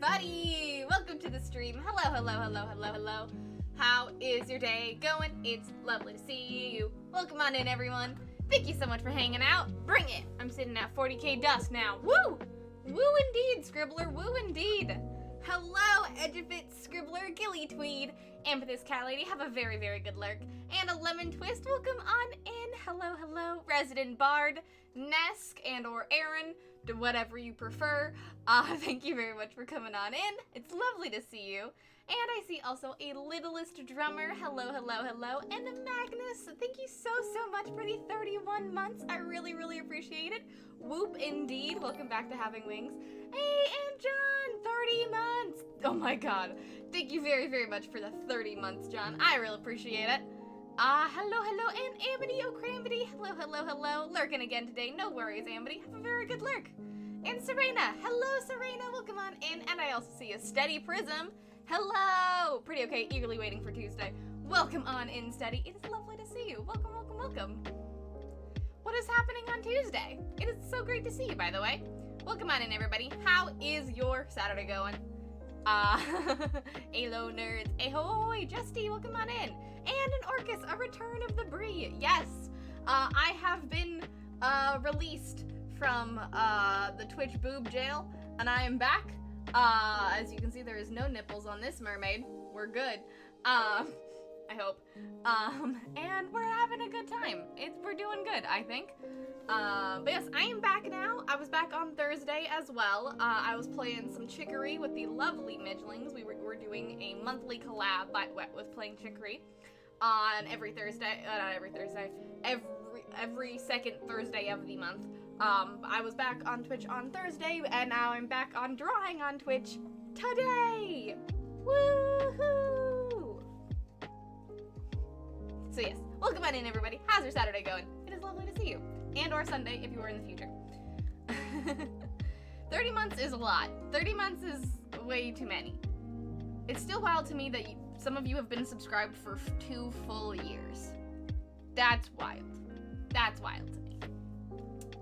everybody! Welcome to the stream. Hello. How is your day going? It's lovely to see you. Welcome on in, everyone. Thank you so much for hanging out. Bring it! I'm sitting at 40k dust now. Woo! Woo indeed, Scribbler. Woo indeed. Hello, Edgefit, Scribbler, Gilly Tweed, Amethyst Cat Lady. Have a very, very good lurk. And a Lemon Twist. Welcome on in. Hello. Resident Bard, Nesk, and or Aaron. Whatever you prefer. Thank you very much for coming on in. It's lovely to see you. And I see also a Littlest Drummer. Hello. And a Magnus. Thank you so much for the 31 months. I really appreciate it. Whoop indeed. Welcome back to Having Wings. Hey, and John, 30 months. Oh my god. Thank you very much for the 30 months, John. I really appreciate it. Hello, and Amity O'Cramity. Hello. Lurking again today. No worries, Amity. Have a very good lurk. And Serena. Hello, Serena. Welcome on in. And I also see a Steady Prism. Hello. Pretty okay. Eagerly waiting for Tuesday. Welcome on in, Steady. It is lovely to see you. Welcome. What is happening on Tuesday? It is so great to see you, by the way. Welcome on in, everybody. How is your Saturday going? Hello, nerds. Ahoy, Justy. Welcome on in. And an Orcus, a return of the Brie. Yes, I have been released from the Twitch boob jail, and I am back. As you can see, there is no nipples on this mermaid. We're good. I hope. And we're having a good time. We're doing good, I think. But yes, I am back now. I was back on Thursday as well. I was playing some Chicory with the lovely Midgelings. We're doing a monthly collab with playing Chicory on every Thursday. Not every Thursday. Every second Thursday of the month. I was back on Twitch on Thursday, and now I'm back on drawing on Twitch today. Woohoo! So yes, welcome on in, everybody. How's your Saturday going? It is lovely to see you. And or Sunday if you are in the future. 30 months is a lot. 30 months is way too many. It's still wild to me that some of you have been subscribed for 2 full years. That's wild. That's wild to me.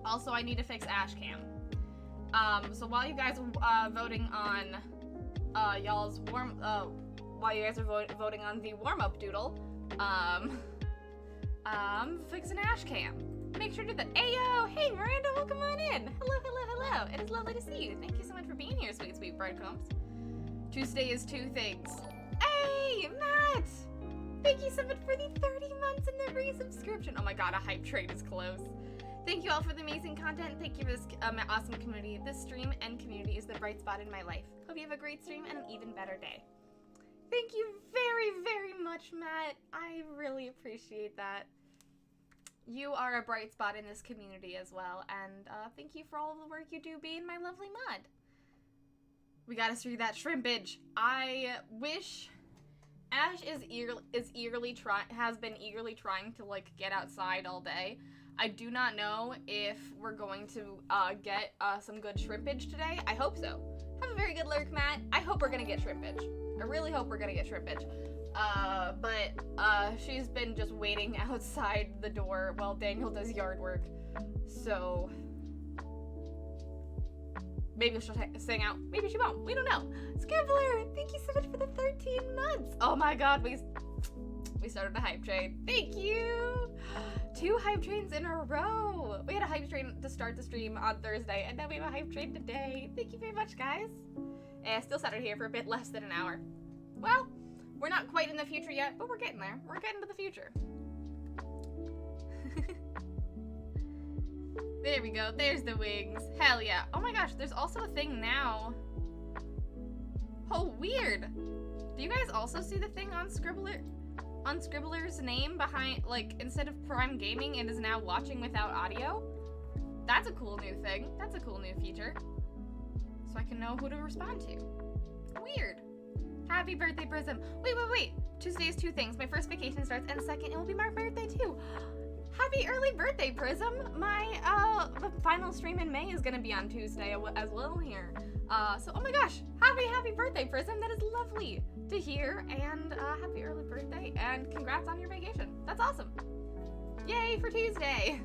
Also, I need to fix Ashcam. So while you guys are voting on while you guys are voting on the warm-up doodle, fixing Ashcam. Make sure to do that. Ayo! Hey, Miranda, welcome on in. Hello. It is lovely to see you. Thank you so much for being here, sweet breadcrumbs. Tuesday is 2 things. Hey, Matt! Thank you so much for the 30 months and the resubscription. Oh my god, a hype train is close. Thank you all for the amazing content. Thank you for this awesome community. This stream and community is the bright spot in my life. Hope you have a great stream and an even better day. Thank you very much, Matt. I really appreciate that. You are a bright spot in this community as well, and thank you for all the work you do being my lovely mod. We gotta see that shrimpage. I wish Ash has been eagerly trying to like get outside all day. I do not know if we're going to get some good shrimpage today. I hope so. Have a very good lurk, Matt. I hope we're gonna get shrimpage. I really hope we're gonna get shrimpage. But she's been just waiting outside the door while Daniel does yard work. So maybe she'll sing out. Maybe she won't. We don't know. Scribbler, thank you so much for the 13 months. Oh my god, we started a hype train. Thank you. 2 hype trains in a row. We had a hype train to start the stream on Thursday, and now we have a hype train today. Thank you very much, guys. Still sat here for a bit less than an hour. Well, we're not quite in the future yet, but we're getting there. We're getting to the future. There we go. There's the wings. Hell yeah. Oh my gosh, there's also a thing now. Oh, weird. Do you guys also see the thing on Scribbler's name behind, like, instead of Prime Gaming, it is now watching without audio? That's a cool new thing. That's a cool new feature. So I can know who to respond to. Weird. Happy birthday, Prism. Wait. Tuesday is 2 things. My first vacation starts, and second, it will be my birthday, too. Happy early birthday, Prism. My, the final stream in May is gonna be on Tuesday as well here. So, oh my gosh. Happy birthday, Prism. That is lovely to hear, and, happy early birthday, and congrats on your vacation. That's awesome. Yay for Tuesday.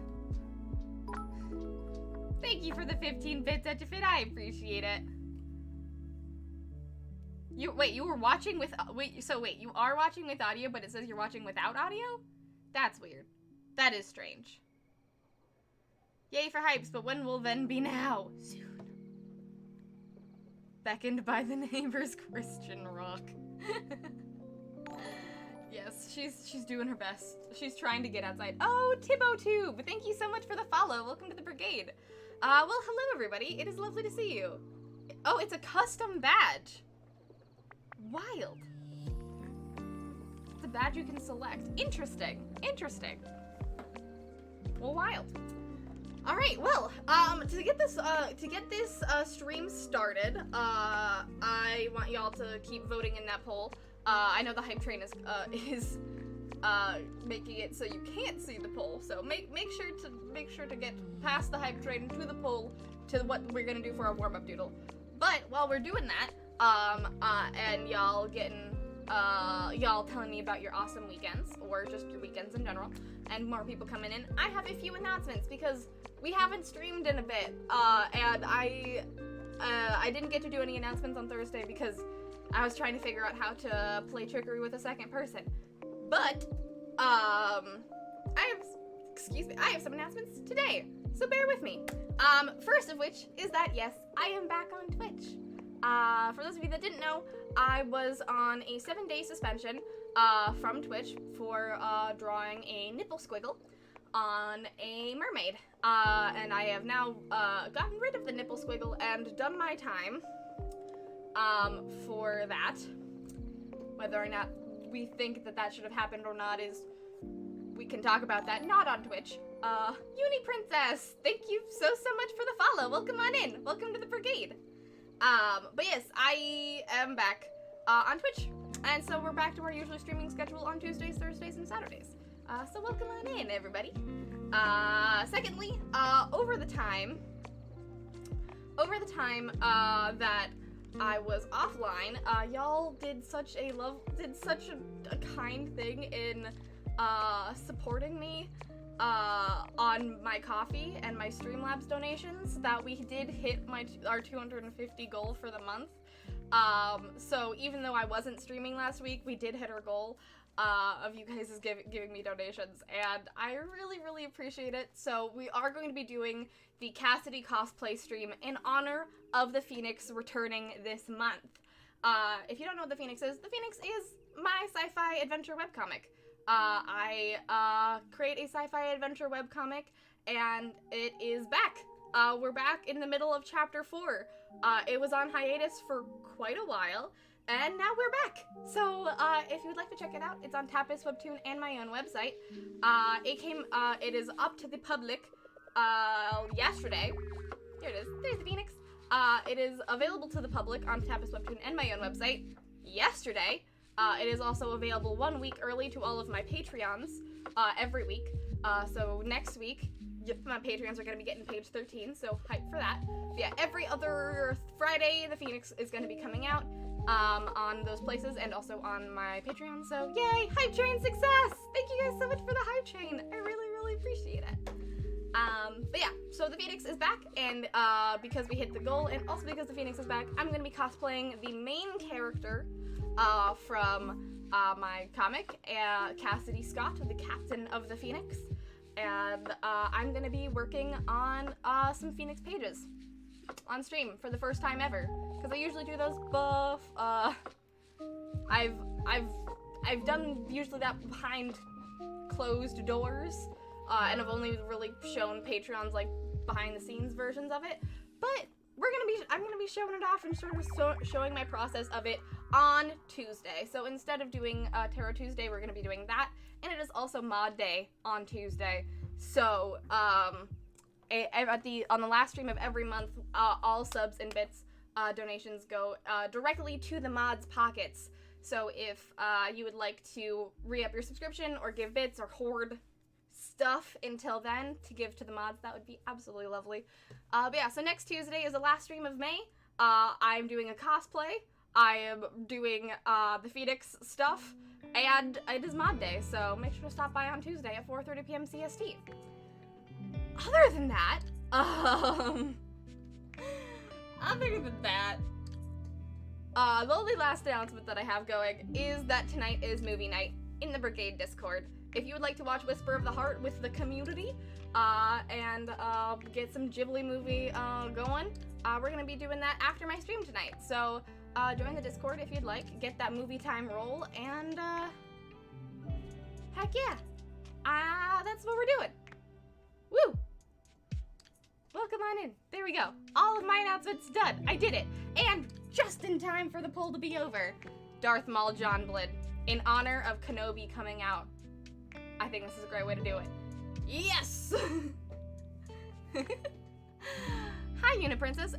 Thank you for the 15 bits, Edgefit. I appreciate it. You were watching with you are watching with audio, but it says you're watching without audio? That's weird. That is strange. Yay for hypes, but when will then be now? Soon. Beckoned by the neighbor's Christian rock. Yes, she's doing her best. She's trying to get outside. Oh, TibboTube! Thank you so much for the follow. Welcome to the brigade. Well, hello everybody. It is lovely to see you. Oh, it's a custom badge. Wild. It's a badge you can select. Interesting. Interesting. Well, wild. All right. Well, to get this stream started, I want y'all to keep voting in that poll. I know the hype train is making it so you can't see the poll. So make sure to get past the hype train to the poll to what we're gonna do for our warm up doodle. But while we're doing that, and y'all telling me about your awesome weekends, or just your weekends in general, and more people coming in, I have a few announcements because we haven't streamed in a bit, and I didn't get to do any announcements on Thursday because I was trying to figure out how to play trickery with a second person. But, I have some announcements today, so bear with me. First of which is that, yes, I am back on Twitch. For those of you that didn't know, I was on a 7-day suspension, from Twitch for, drawing a nipple squiggle on a mermaid. And I have now, gotten rid of the nipple squiggle and done my time, for that. Whether or not we think that should have happened or not we can talk about that, not on Twitch. Uni Princess, thank you so much for the follow. Welcome on in. Welcome to the brigade. But yes, I am back, on Twitch. And so we're back to our usual streaming schedule on Tuesdays, Thursdays, and Saturdays. So welcome on in, everybody. Secondly, over the time that I was offline, y'all did such a kind thing in, supporting me, on my coffee and my Streamlabs donations, that we did hit our 250 goal for the month. So even though I wasn't streaming last week, we did hit our goal, of you guys giving me donations, and I really, really appreciate it. So we are going to be doing the Cassidy cosplay stream in honor of the Phoenix returning this month. If you don't know what the Phoenix is my sci-fi adventure webcomic. I create a sci-fi adventure webcomic, and it is back. We're back in the middle of chapter 4. It was on hiatus for quite a while, and now we're back. So, if you would like to check it out, it's on Tapas Webtoon and my own website. It is up to the public, yesterday. Here it is. There's the Phoenix. It is available to the public on Tapas Webtoon and my own website yesterday. It is also available 1 week early to all of my Patreons, every week. So next week, my Patreons are going to be getting page 13, so hype for that. But yeah, every other Friday, the Phoenix is going to be coming out, on those places, and also on my Patreon, so yay! Hype train success! Thank you guys so much for the hype train! I really, really appreciate it. But yeah, so the Phoenix is back, and, because we hit the goal, and also because the Phoenix is back, I'm going to be cosplaying the main character, from, my comic, Cassidy Scott, the captain of the Phoenix. And I'm gonna be working on some Phoenix pages on stream for the first time ever, because I usually do those I've done usually that behind closed doors, and I've only really shown Patreons like behind the scenes versions of it. But I'm gonna be showing it off and sort of showing my process of it on Tuesday. So instead of doing Tarot Tuesday, we're gonna be doing that. And it is also Mod Day on Tuesday. So, on the last stream of every month, all subs and bits donations go directly to the mods' pockets. So if you would like to re-up your subscription or give bits or hoard stuff until then to give to the mods, that would be absolutely lovely. But yeah, so next Tuesday is the last stream of May. I'm doing a cosplay. I am doing the Phoenix stuff. And it is Mod Day, so make sure to stop by on Tuesday at 4:30 p.m. CST. Other than that, The only last announcement that I have going is that tonight is movie night in the Brigade Discord. If you would like to watch Whisper of the Heart with the community, and get some Ghibli movie going, we're gonna be doing that after my stream tonight. So join the Discord if you'd like, get that movie time roll, and heck yeah, that's what we're doing. Woo! Welcome on in. There we go. All of my announcements done. I did it. And just in time for the poll to be over. Darth Maul John Blid, in honor of Kenobi coming out. I think this is a great way to do it. Yes! Hi, Uniprincess.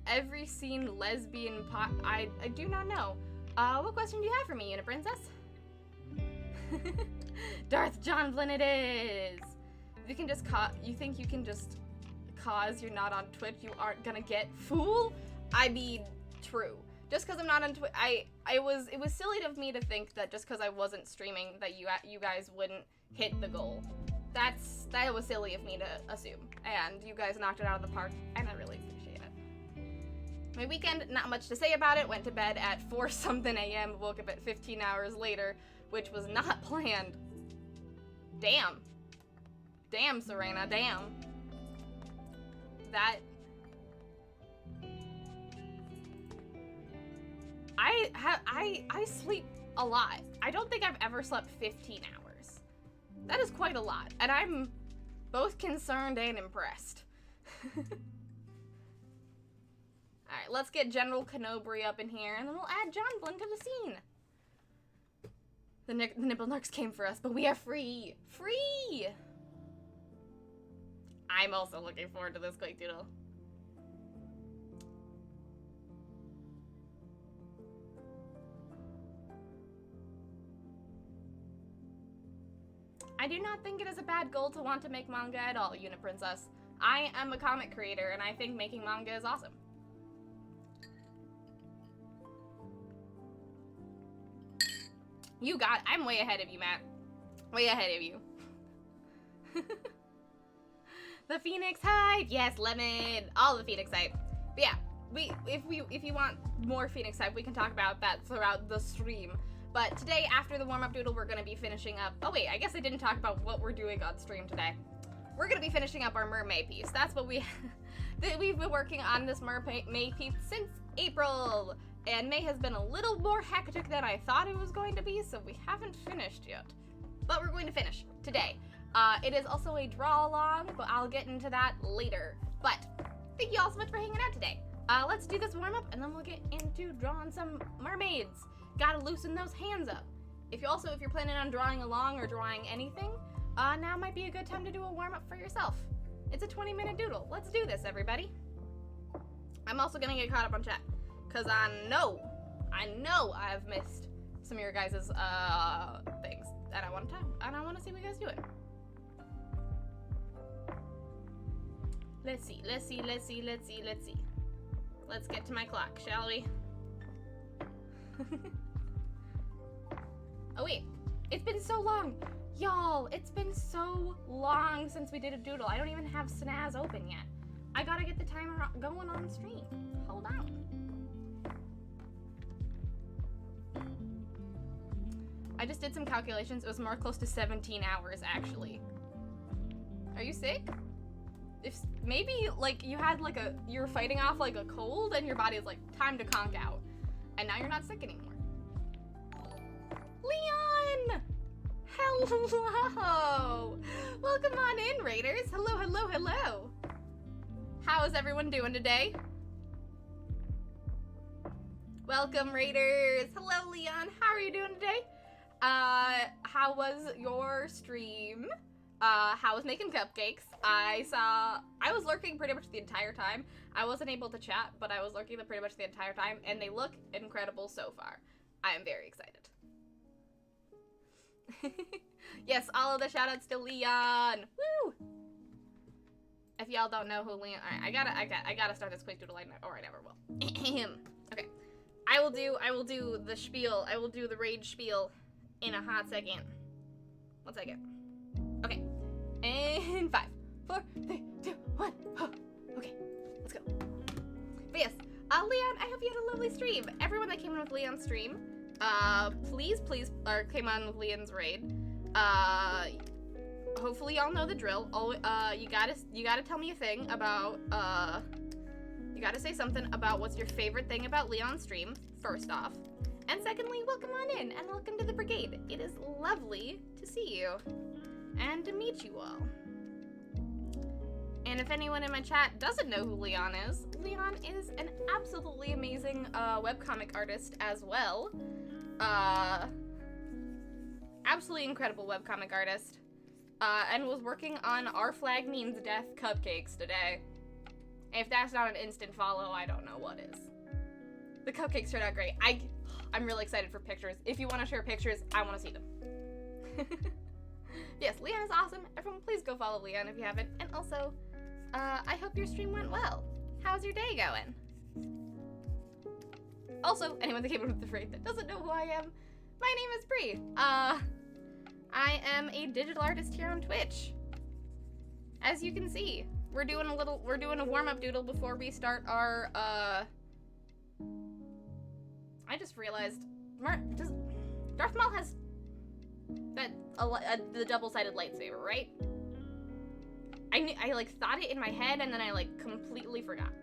Every seen lesbian pot? I do not know. What question do you have for me, Uniprincess? Darth John Blin it is. You think you can just cause you're not on Twitch, you aren't gonna get fool? I mean, true. Just because I'm not on Twitch, it was silly of me to think that just because I wasn't streaming that you guys wouldn't hit the goal. That was silly of me to assume, and you guys knocked it out of the park, and I really appreciate it. My weekend, not much to say about it. Went to bed at 4-something a.m., woke up at 15 hours later, which was not planned. Damn. Damn, Serena, damn. That... I sleep a lot. I don't think I've ever slept 15 hours. That is quite a lot, and I'm both concerned and impressed. Alright, let's get General Kenobi up in here, and then we'll add John Blin to the scene. The Nibble Narcs came for us, but we are free! Free! I'm also looking forward to this quick doodle. I do not think it is a bad goal to want to make manga at all, Uniprincess. I am a comic creator, and I think making manga is awesome. I'm way ahead of you, Matt. Way ahead of you. The Phoenix hype! Yes, Lemon! All the Phoenix hype. But yeah, if you want more Phoenix hype, we can talk about that throughout the stream. But today, after the warm-up doodle, we're going to be finishing up... Oh wait, I guess I didn't talk about what we're doing on stream today. We're going to be finishing up our Mer-May piece. That's what we've been working on this Mer-May piece since April. And May has been a little more hectic than I thought it was going to be, so we haven't finished yet. But we're going to finish today. It is also a draw-along, but I'll get into that later. But thank you all so much for hanging out today. Let's do this warm-up, and then we'll get into drawing some mermaids. Gotta loosen those hands up. If you're planning on drawing along or drawing anything, now might be a good time to do a warm-up for yourself. It's a 20-minute doodle. Let's do this, everybody. I'm also gonna get caught up on chat, because I know I've missed some of your guys' things that I want to talk, and I want to see what you guys doing. Let's see. Let's get to my clock, shall we? Oh wait, it's been so long. Y'all, it's been so long since we did a doodle. I don't even have Snaz open yet. I gotta get the timer going on stream. Hold on. I just did some calculations. It was more close to 17 hours, actually. Are you sick? If maybe, like, you're fighting off, like, a cold, and your body is like, time to conk out. And now you're not sick anymore. Leon! Hello! Welcome on in, Raiders. Hello. How is everyone doing today? Welcome, Raiders. Hello, Leon. How are you doing today? How was your stream? How was making cupcakes? I was lurking pretty much the entire time. I wasn't able to chat, but I was lurking pretty much the entire time, and they look incredible so far. I am very excited. Yes, all of the shoutouts to Leon. Woo! If y'all don't know who Leon, all right, I gotta start this quick doodle, or I never will. Okay, I will do the spiel. I will do the rage spiel in a hot second. 1 second. Okay, and 5, 4, 3, 2, 1. Oh, okay, let's go. But yes, Leon, I hope you had a lovely stream. Everyone that came in with Leon's stream, please, or came on with Leon's raid, hopefully y'all know the drill. You gotta tell me a thing about, you gotta say something about what's your favorite thing about Leon's stream, first off. And secondly, welcome on in, and welcome to the brigade. It is lovely to see you, and to meet you all. And if anyone in my chat doesn't know who Leon is an absolutely amazing webcomic artist as well. Absolutely incredible webcomic artist. And was working on Our Flag Means Death cupcakes today. If that's not an instant follow, I don't know what is. The cupcakes turned out great. I'm really excited for pictures. If you want to share pictures, I want to see them. Yes, Leon is awesome. Everyone, please go follow Leon if you haven't. And also, I hope your stream went well. How's your day going? Also, anyone that came in with the raid that doesn't know who I am, my name is Bree. I am a digital artist here on Twitch. As you can see, we're doing a warm-up doodle before we start our, I just realized, Darth Maul has the double-sided lightsaber, right? I like thought it in my head and then I like completely forgot.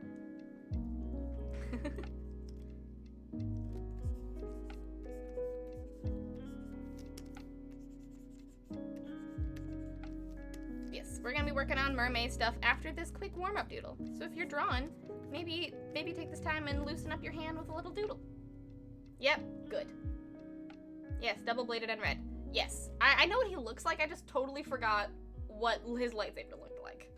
Yes, we're gonna be working on Mer-May stuff after this quick warm-up doodle. So if you're drawing, maybe take this time and loosen up your hand with a little doodle. Yep, good. Yes, double-bladed and red. Yes, I know what he looks like, I just totally forgot what his lightsaber looked like.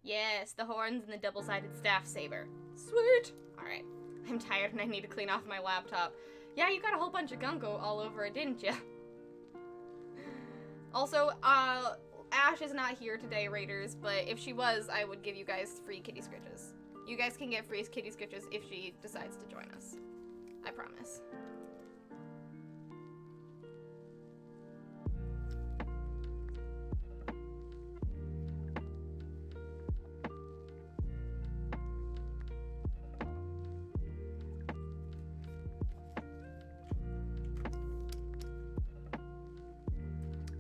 Yes, the horns and the double-sided staff saber. Sweet! Alright, I'm tired and I need to clean off my laptop. Yeah, you got a whole bunch of gunko all over it, didn't you? Also, Ash is not here today, Raiders, but if she was, I would give you guys free kitty scritches. You guys can get free kitty scritches if she decides to join us. I promise.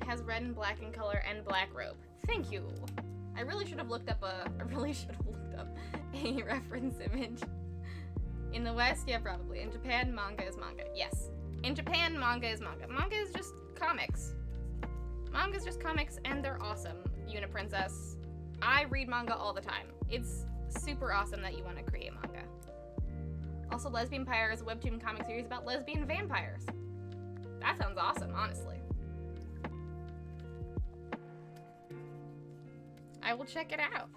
Has red and black in color and black robe. Thank you. I really should have looked up a reference image. In the West, yeah, probably. In Japan, manga is manga. Yes. In Japan, manga is manga. Manga is just comics. Manga's just comics, and they're awesome, Uniprincess. I read manga all the time. It's super awesome that you want to create manga. Also, Lesbian Pyre is a webtoon comic series about lesbian vampires. That sounds awesome, honestly. I will check it out.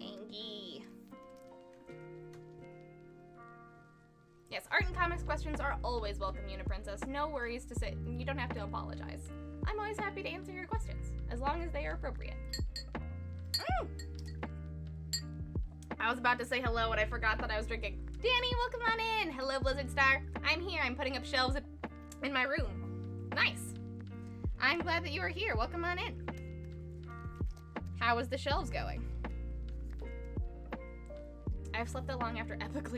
Angie. Yes, art and comics questions are always welcome, Uniprincess. No worries to say. You don't have to apologize. I'm always happy to answer your questions, as long as they are appropriate. I was about to say hello and I forgot that I was drinking. Danny, welcome on in! Hello, Blizzard Star. I'm here. I'm putting up shelves in my room. Nice. I'm glad that you are here. Welcome on in. How is the shelves going? I've slept that long after epic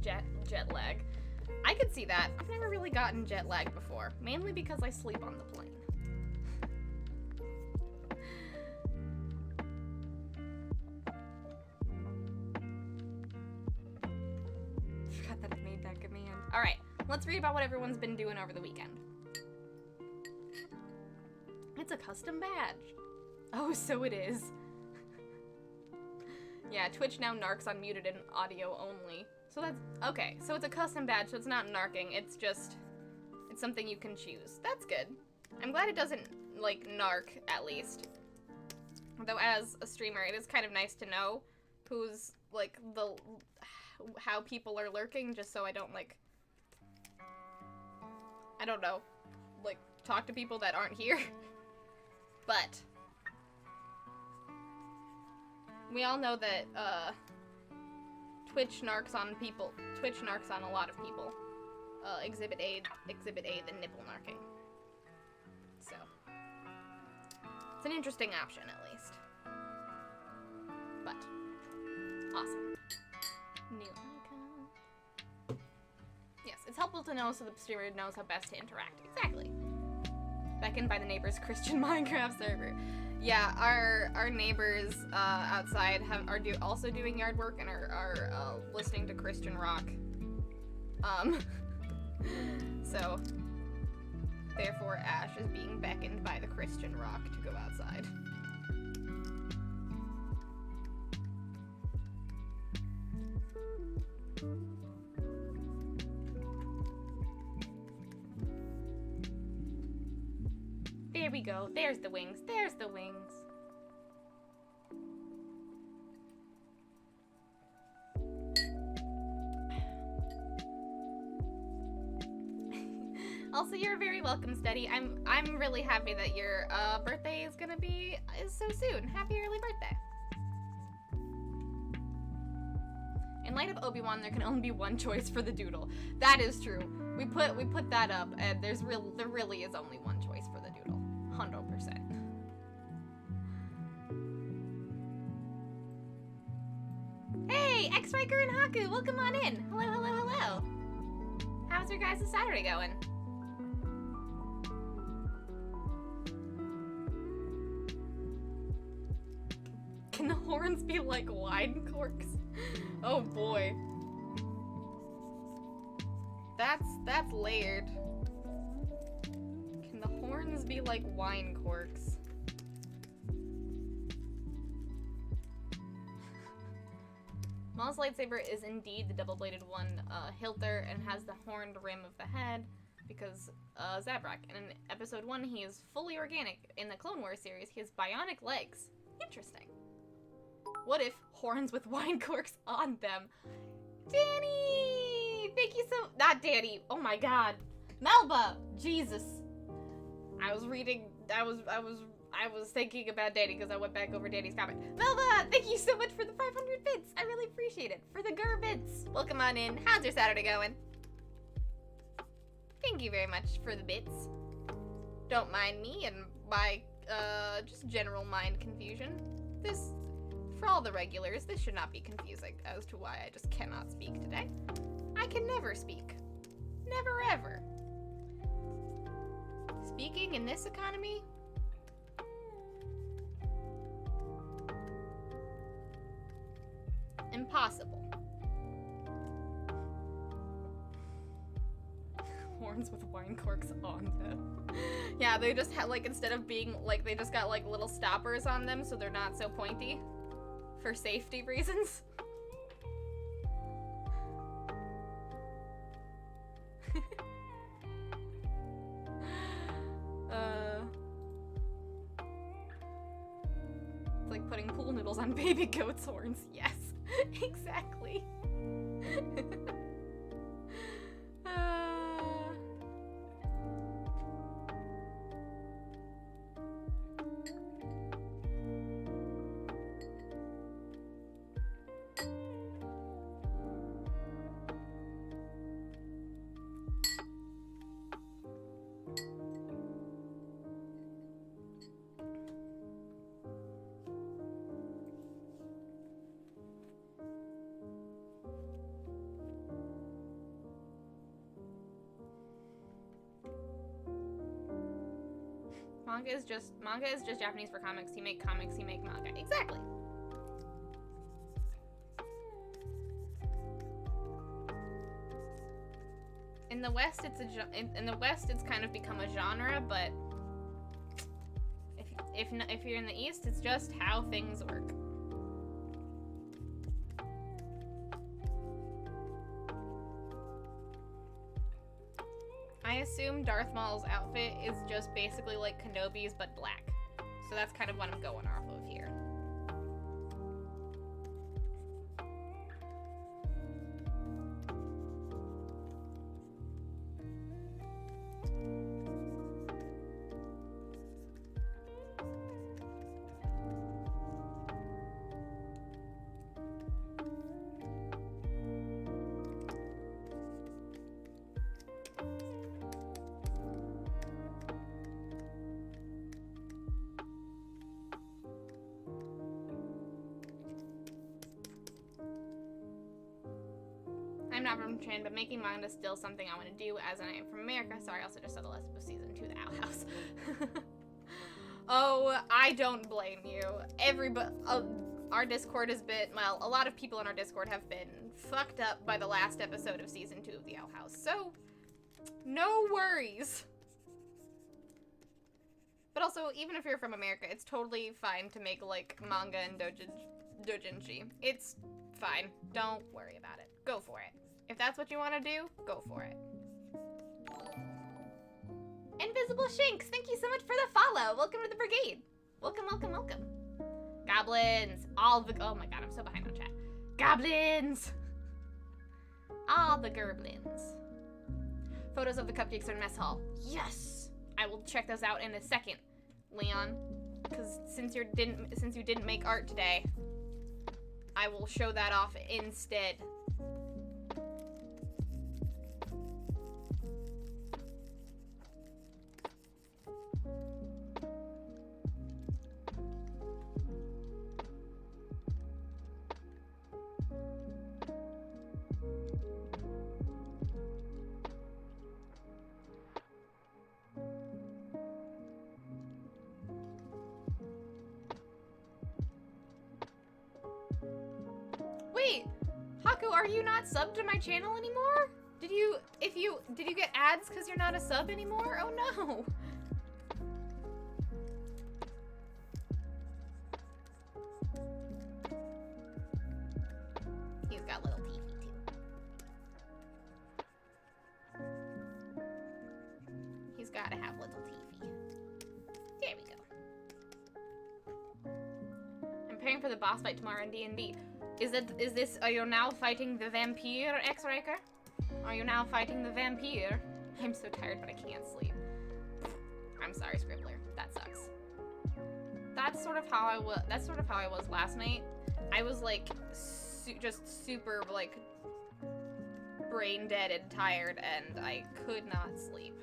jet lag. I could see that. I've never really gotten jet lag before, mainly because I sleep on the plane. Forgot that I made that command. All right, let's read about what everyone's been doing over the weekend. It's a custom badge. Oh, so it is. Yeah, Twitch now narcs unmuted and audio only. So that's, okay, so it's a custom badge, so it's not narking, it's something you can choose. That's good. I'm glad it doesn't, like, narc, at least. Though as a streamer, it is kind of nice to know who's, like, how people are lurking, just so I don't, like, I don't know, like, talk to people that aren't here. But We all know that, Twitch narcs on people. Twitch narcs on a lot of people. Exhibit A, the nipple narking. So, it's an interesting option, at least. But, awesome. New icon. Yes, it's helpful to know so the streamer knows how best to interact. Exactly. Beckoned by the neighbor's Christian Minecraft server. Yeah, our neighbors outside are also doing yard work and are listening to Christian rock. So therefore Ash is being beckoned by the Christian rock to go outside. There we go. There's the wings. There's the wings. Also, you're very welcome, Steady. I'm really happy that your birthday is so soon. Happy early birthday. In light of Obi-Wan, there can only be one choice for the doodle. That is true. We put that up, and there really is only one choice for the doodle. 100%. Hey, X-Riker and Haku, welcome on in. Hello, hello, hello. How's your guys' Saturday going? Can the horns be like wine corks? Oh boy. That's layered. Can the horns be like wine corks? Maul's lightsaber is indeed the double-bladed one, hilter, and has the horned rim of the head, because Zabrak. And in episode 1, he is fully organic. In the Clone Wars series, he has bionic legs. Interesting. What if horns with wine corks on them? Danny! Thank you so— not Danny. Oh my god. Melba! Jesus. I was thinking about Danny because I went back over Danny's comment. Melba! Thank you so much for the 500 bits. I really appreciate it. For the Gur bits. Welcome on in. How's your Saturday going? Thank you very much for the bits. Don't mind me and my, just general mind confusion. This— for all the regulars, this should not be confusing as to why I just cannot speak today. I can never speak. Never ever. Speaking in this economy? Impossible. Horns with wine corks on them. Yeah, they just had, like, instead of being, like, they just got, like, little stoppers on them so they're not so pointy. For safety reasons. It's like putting pool noodles on baby goat's horns. Yes, exactly. Manga is just Japanese for comics. You make comics, you make manga. Exactly. In the West, it's kind of become a genre, but if you're in the East, it's just how things work. I assume Darth Maul's outfit is just basically like Kenobi's but black. So that's kind of what I'm going off of here. I'm not from Japan, but making manga is still something I want to do as I am from America. Sorry, I also just saw the last of season 2 of the Owl House. Oh, I don't blame you. Everybody, our Discord has been, well, a lot of people on our Discord have been fucked up by the last episode of season 2 of the Owl House. So, no worries. But also, even if you're from America, it's totally fine to make, like, manga and doujinshi. It's fine. Don't worry about it. Go for it. If that's what you want to do, go for it. Invisible Shanks, thank you so much for the follow. Welcome to the brigade. Welcome, welcome, welcome. Goblins. All the... Oh my god, I'm so behind on chat. Goblins. All the gerblins. Photos of the cupcakes are in mess hall. Yes. I will check those out in a second, Leon. Because since you didn't make art today, I will show that off instead. Wait, Haku, are you not subbed to my channel anymore? Did you get ads because you're not a sub anymore? Oh no. He's got little teethy too. He's gotta have little teethy. There we go. I'm preparing for the boss fight tomorrow in D&D. Are you now fighting the vampire, X-Raker? Are you now fighting the vampire? I'm so tired, but I can't sleep. I'm sorry, Scribbler. That sucks. That's sort of how I was last night. I was like, just super like brain dead and tired, and I could not sleep.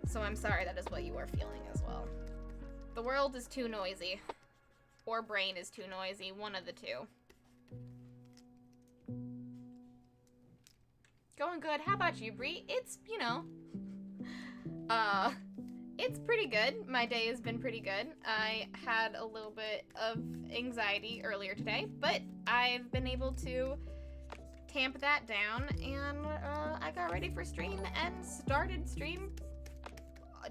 So I'm sorry that is what you are feeling as well. The world is too noisy. Or brain is too noisy. One of the two. Going good. How about you, Bree? It's, you know... it's pretty good. My day has been pretty good. I had a little bit of anxiety earlier today, but I've been able to tamp that down, and I got ready for stream and started stream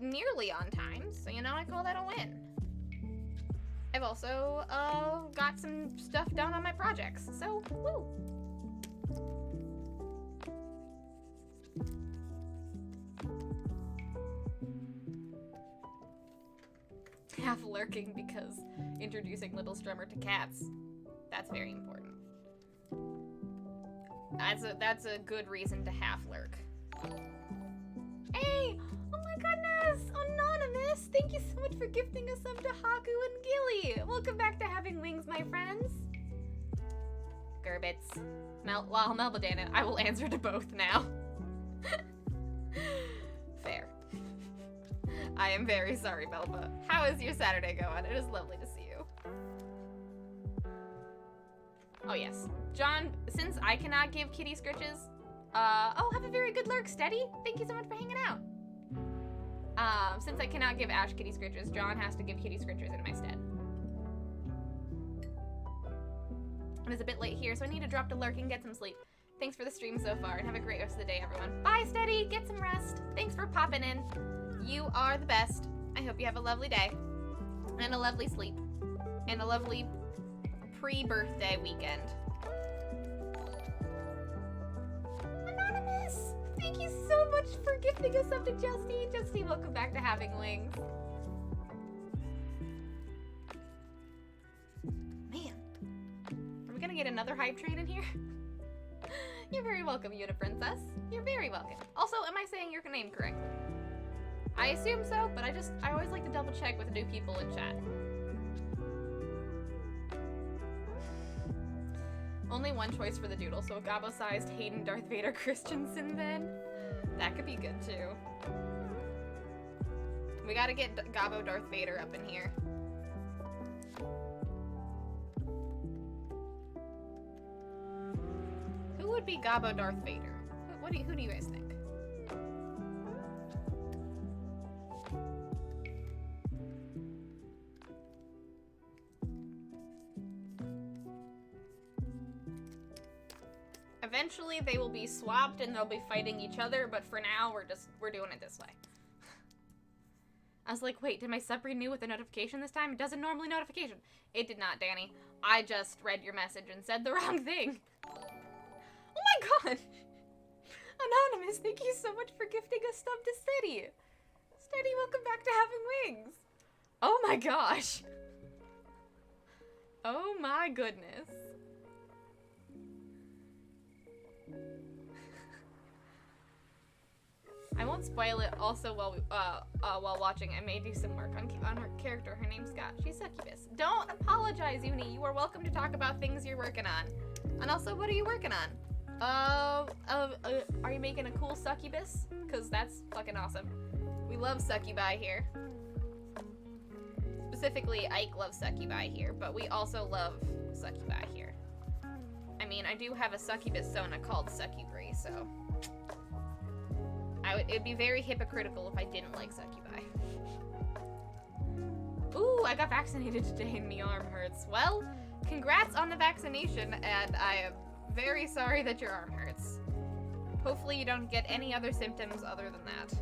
nearly on time, so you know, I call that a win. I've also got some stuff done on my projects, so woo. Half lurking because introducing Little Strummer to cats. That's very important. That's a good reason to half lurk. Hey! Oh my goodness! Anonymous! Thank you so much for gifting us up to Haku and Gilly! Welcome back to Having Wings, my friends! Gerbits. Melba Dana, I will answer to both now. Fair. I am very sorry, Melba. How is your Saturday going? It is lovely to see you. Oh yes. John, since I cannot give kitty scritches, oh, have a very good lurk, Steady. Thank you so much for hanging out. Since I cannot give Ash kitty scritches, John has to give kitty scritches in my stead. It is a bit late here, so I need to drop to lurk and get some sleep. Thanks for the stream so far, and have a great rest of the day, everyone. Bye, Steady. Get some rest. Thanks for popping in. You are the best. I hope you have a lovely day, and a lovely sleep, and a lovely pre-birthday weekend. Anonymous! Thank you so much for gifting us up to Justine. Justine, welcome back to Having Wings. Man, are we gonna get another hype train in here? You're very welcome, Yuna Princess. You're very welcome. Also, am I saying your name correctly? I assume so, but I always like to double check with new people in chat. Only one choice for the doodle, so a Gabo-sized Hayden Darth Vader Christensen then. That could be good too. We gotta get Gabo Darth Vader up in here. would be Gabo Darth Vader? Who do you guys think? Eventually they will be swapped and they'll be fighting each other, but for now we're doing it this way. I was like, wait, did my sub renew with a notification this time? It doesn't normally notification. It did not, Danny. I just read your message and said the wrong thing. Oh my god! Anonymous, thank you so much for gifting a sub to Steady. Steady, welcome back to Having Wings. Oh my gosh. Oh my goodness. I won't spoil it. Also, while watching, I may do some work on her character. Her name's Scott. She's succubus. Don't apologize, Uni. You are welcome to talk about things you're working on. And also, what are you working on? Are you making a cool succubus? Cause that's fucking awesome. We love succubi here. Specifically, Ike loves succubi here, but we also love succubi here. I mean, I do have a succubus Sona called Succubry, so it'd be very hypocritical if I didn't like succubi. Ooh, I got vaccinated today and my arm hurts. Well, congrats on the vaccination, and I am very sorry that your arm hurts. Hopefully you don't get any other symptoms other than that.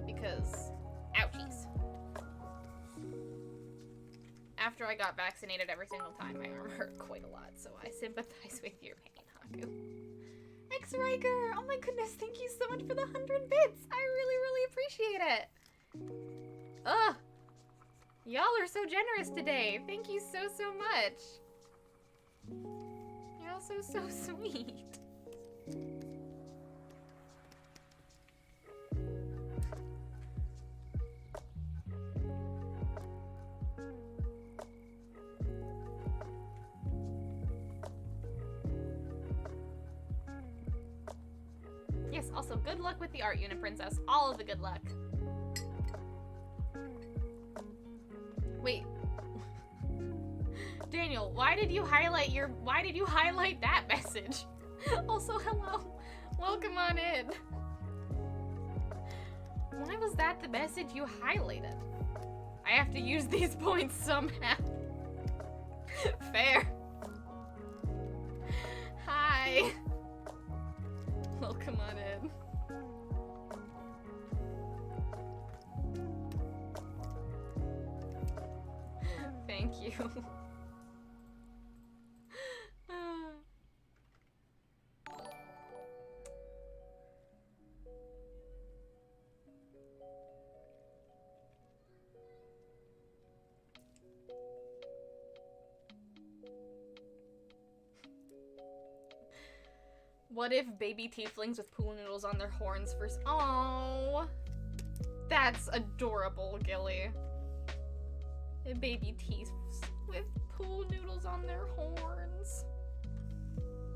Because, ouchies. After I got vaccinated every single time, my arm hurt quite a lot, so I sympathize with your pain, Haku. X Riker! Oh my goodness, thank you so much for the 100 bits! I really, really appreciate it! Ugh! Y'all are so generous today! Thank you so, so much! You're also so sweet! Yes, also good luck with the art unit, Princess. All of the good luck. Wait. Daniel, why did you highlight that message? Also, hello. Welcome on in. Why was that the message you highlighted? I have to use these points somehow. Fair. Hi. Welcome on in. Thank you. What if baby tieflings with pool noodles on their horns first? Oh, that's adorable, Gilly. Baby teeths with pool noodles on their horns.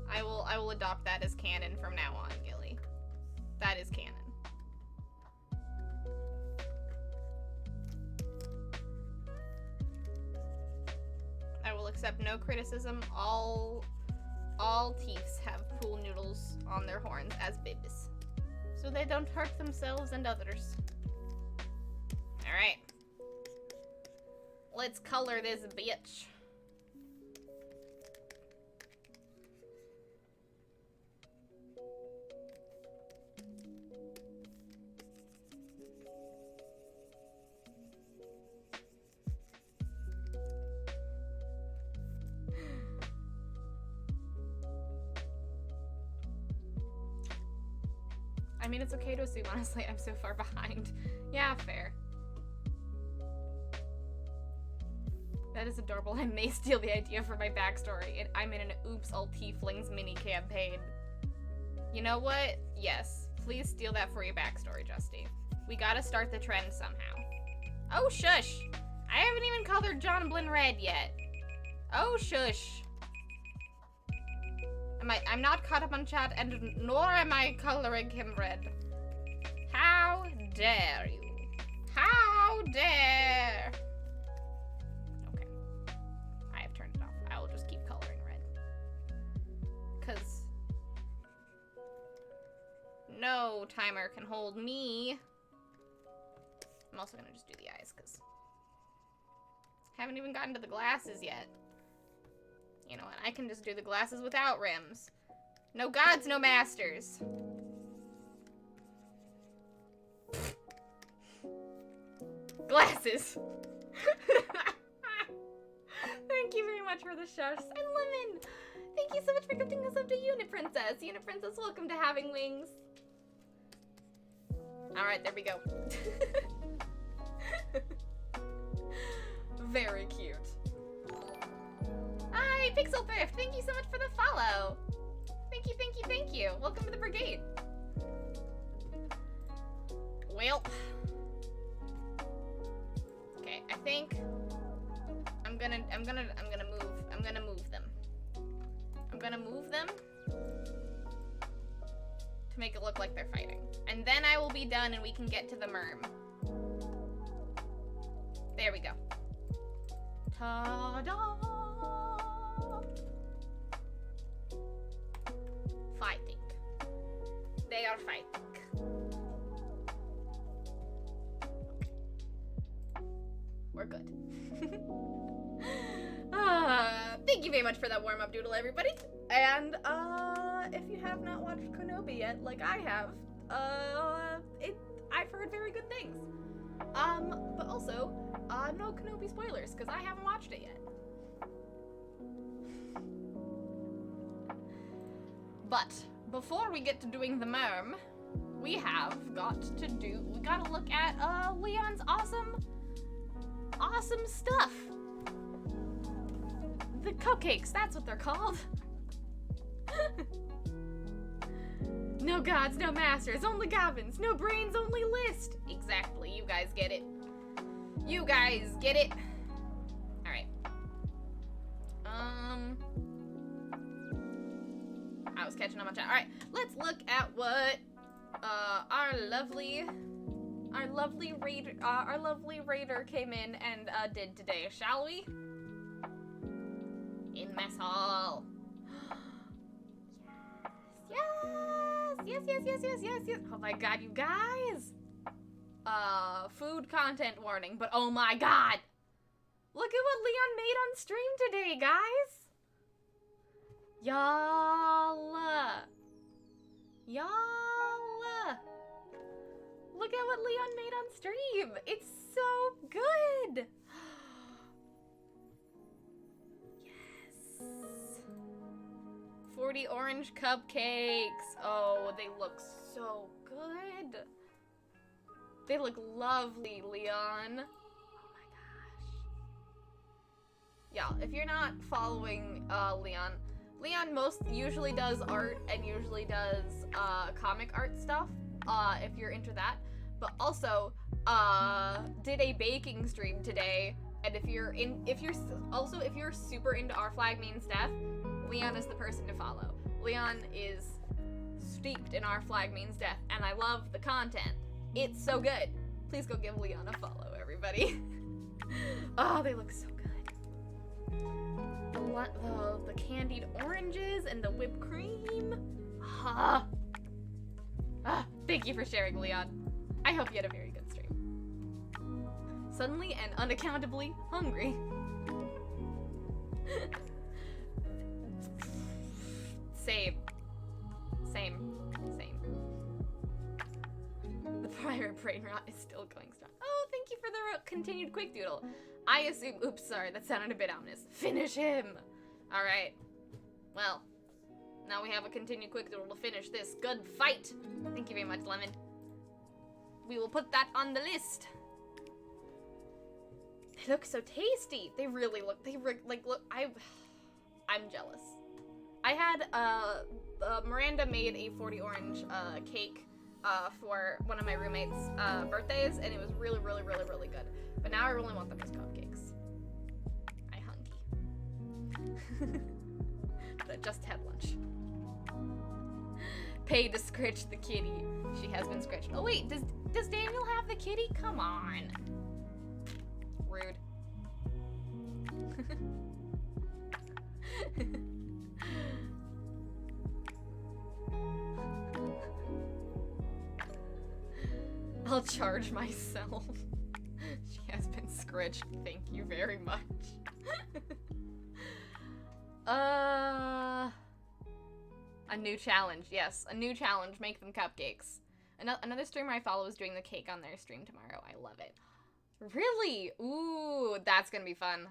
I will adopt that as canon from now on, Gilly. That is canon. I will accept no criticism. All teeths have pool noodles on their horns as babies, so they don't hurt themselves and others. Alright. Let's color this bitch. I mean, it's okay to assume, honestly, I'm so far behind. Yeah, fair. That is adorable. I may steal the idea for my backstory, and I'm in an Oops All Tieflings mini campaign. You know what? Yes. Please steal that for your backstory, Justy. We gotta start the trend somehow. Oh, shush! I haven't even colored John Blinn red yet. Oh, shush. I'm not caught up on chat, and nor am I coloring him red. How dare you? How dare! Okay. I have turned it off. I will just keep coloring red. hold me. I'm also gonna just do the eyes, because haven't even gotten to the glasses yet. You know what? I can just do the glasses without rims. No gods, no masters. Glasses. Thank you very much for the shush. And Lemon, thank you so much for gifting us up to Unit Princess. Unit Princess, welcome to having wings. All right, there we go. Very cute. Hi, Pixel Thrift. Thank you so much for the follow. Thank you, thank you, thank you. Welcome to the brigade. Well. Okay, I think I'm gonna move them. I'm gonna move them to make it look like they're fighting. And then I will be done and we can get to the merm. There we go. Ta-da! Fighting. They are fighting. We're good. Thank you very much for that warm-up doodle, everybody. And if you have not watched Kenobi yet, like I have, I've heard very good things. But also, no Kenobi spoilers, because I haven't watched it yet. But before we get to doing the merm, we gotta look at Leon's awesome stuff. The cupcakes, that's what they're called. No gods, no masters, only goblins. No brains, only list. Exactly, you guys get it. You guys get it. All right. I was catching on my time. All right, let's look at what our lovely raider came in and did today, shall we? In mess hall. Yes. Oh my god, you guys. Food content warning, but oh my god. Look at what Leon made on stream today, guys. Y'all. Look at what Leon made on stream. It's so good. Yes. 40 orange cupcakes. Oh, they look so good. They look lovely, Leon. Oh my gosh. Yeah, if you're not following Leon usually does art and usually does comic art stuff, if you're into that. But also did a baking stream today, and if you're super into Our Flag Means Death, Leon is the person to follow. Leon is steeped in Our Flag Means Death, and I love the content. It's so good. Please go give Leon a follow, everybody. Oh, they look so good. The candied oranges and the whipped cream. Thank you for sharing, Leon. I hope you had a very good stream. Suddenly and unaccountably hungry. Same. The prior brain rot is still going strong. Oh, thank you for the continued quick doodle. I assume, oops, sorry, that sounded a bit ominous. Finish him. All right. Well, now we have a continued quick doodle to finish this good fight. Thank you very much, Lemon. We will put that on the list. They look so tasty. They really look, I'm jealous. I had, Miranda made a 40 orange, cake, for one of my roommates' birthdays, and it was really, really, really, really good. But now I really want them as cupcakes. I hungry. But I just had lunch. Pay to scratch the kitty. She has been scratched. Oh wait, does Daniel have the kitty? Come on. Rude. I'll charge myself. She has been scritched. Thank you very much. A new challenge. Yes, a new challenge. Make them cupcakes. Another streamer I follow is doing the cake on their stream tomorrow. I love it. Really? Ooh, that's gonna be fun.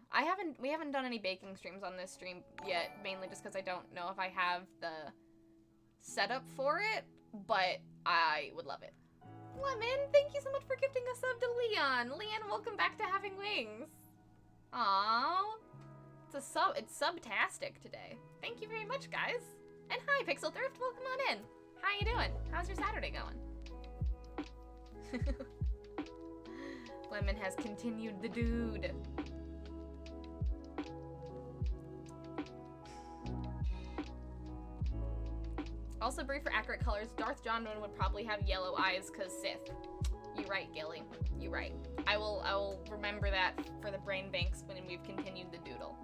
We haven't done any baking streams on this stream yet, mainly just because I don't know if I have the setup for it, but I would love it. Lemon, thank you so much for gifting a sub to Leon. Leon, welcome back to Having Wings. Aww. It's subtastic today. Thank you very much, guys. And hi, Pixel Thrift, welcome on in. How you doing? How's your Saturday going? Lemon has continued the dude. Also, Brie, for accurate colors, Darth Jonwin would probably have yellow eyes because Sith. You right, Gilly. You right. I will remember that for the brain banks when we've continued the doodle.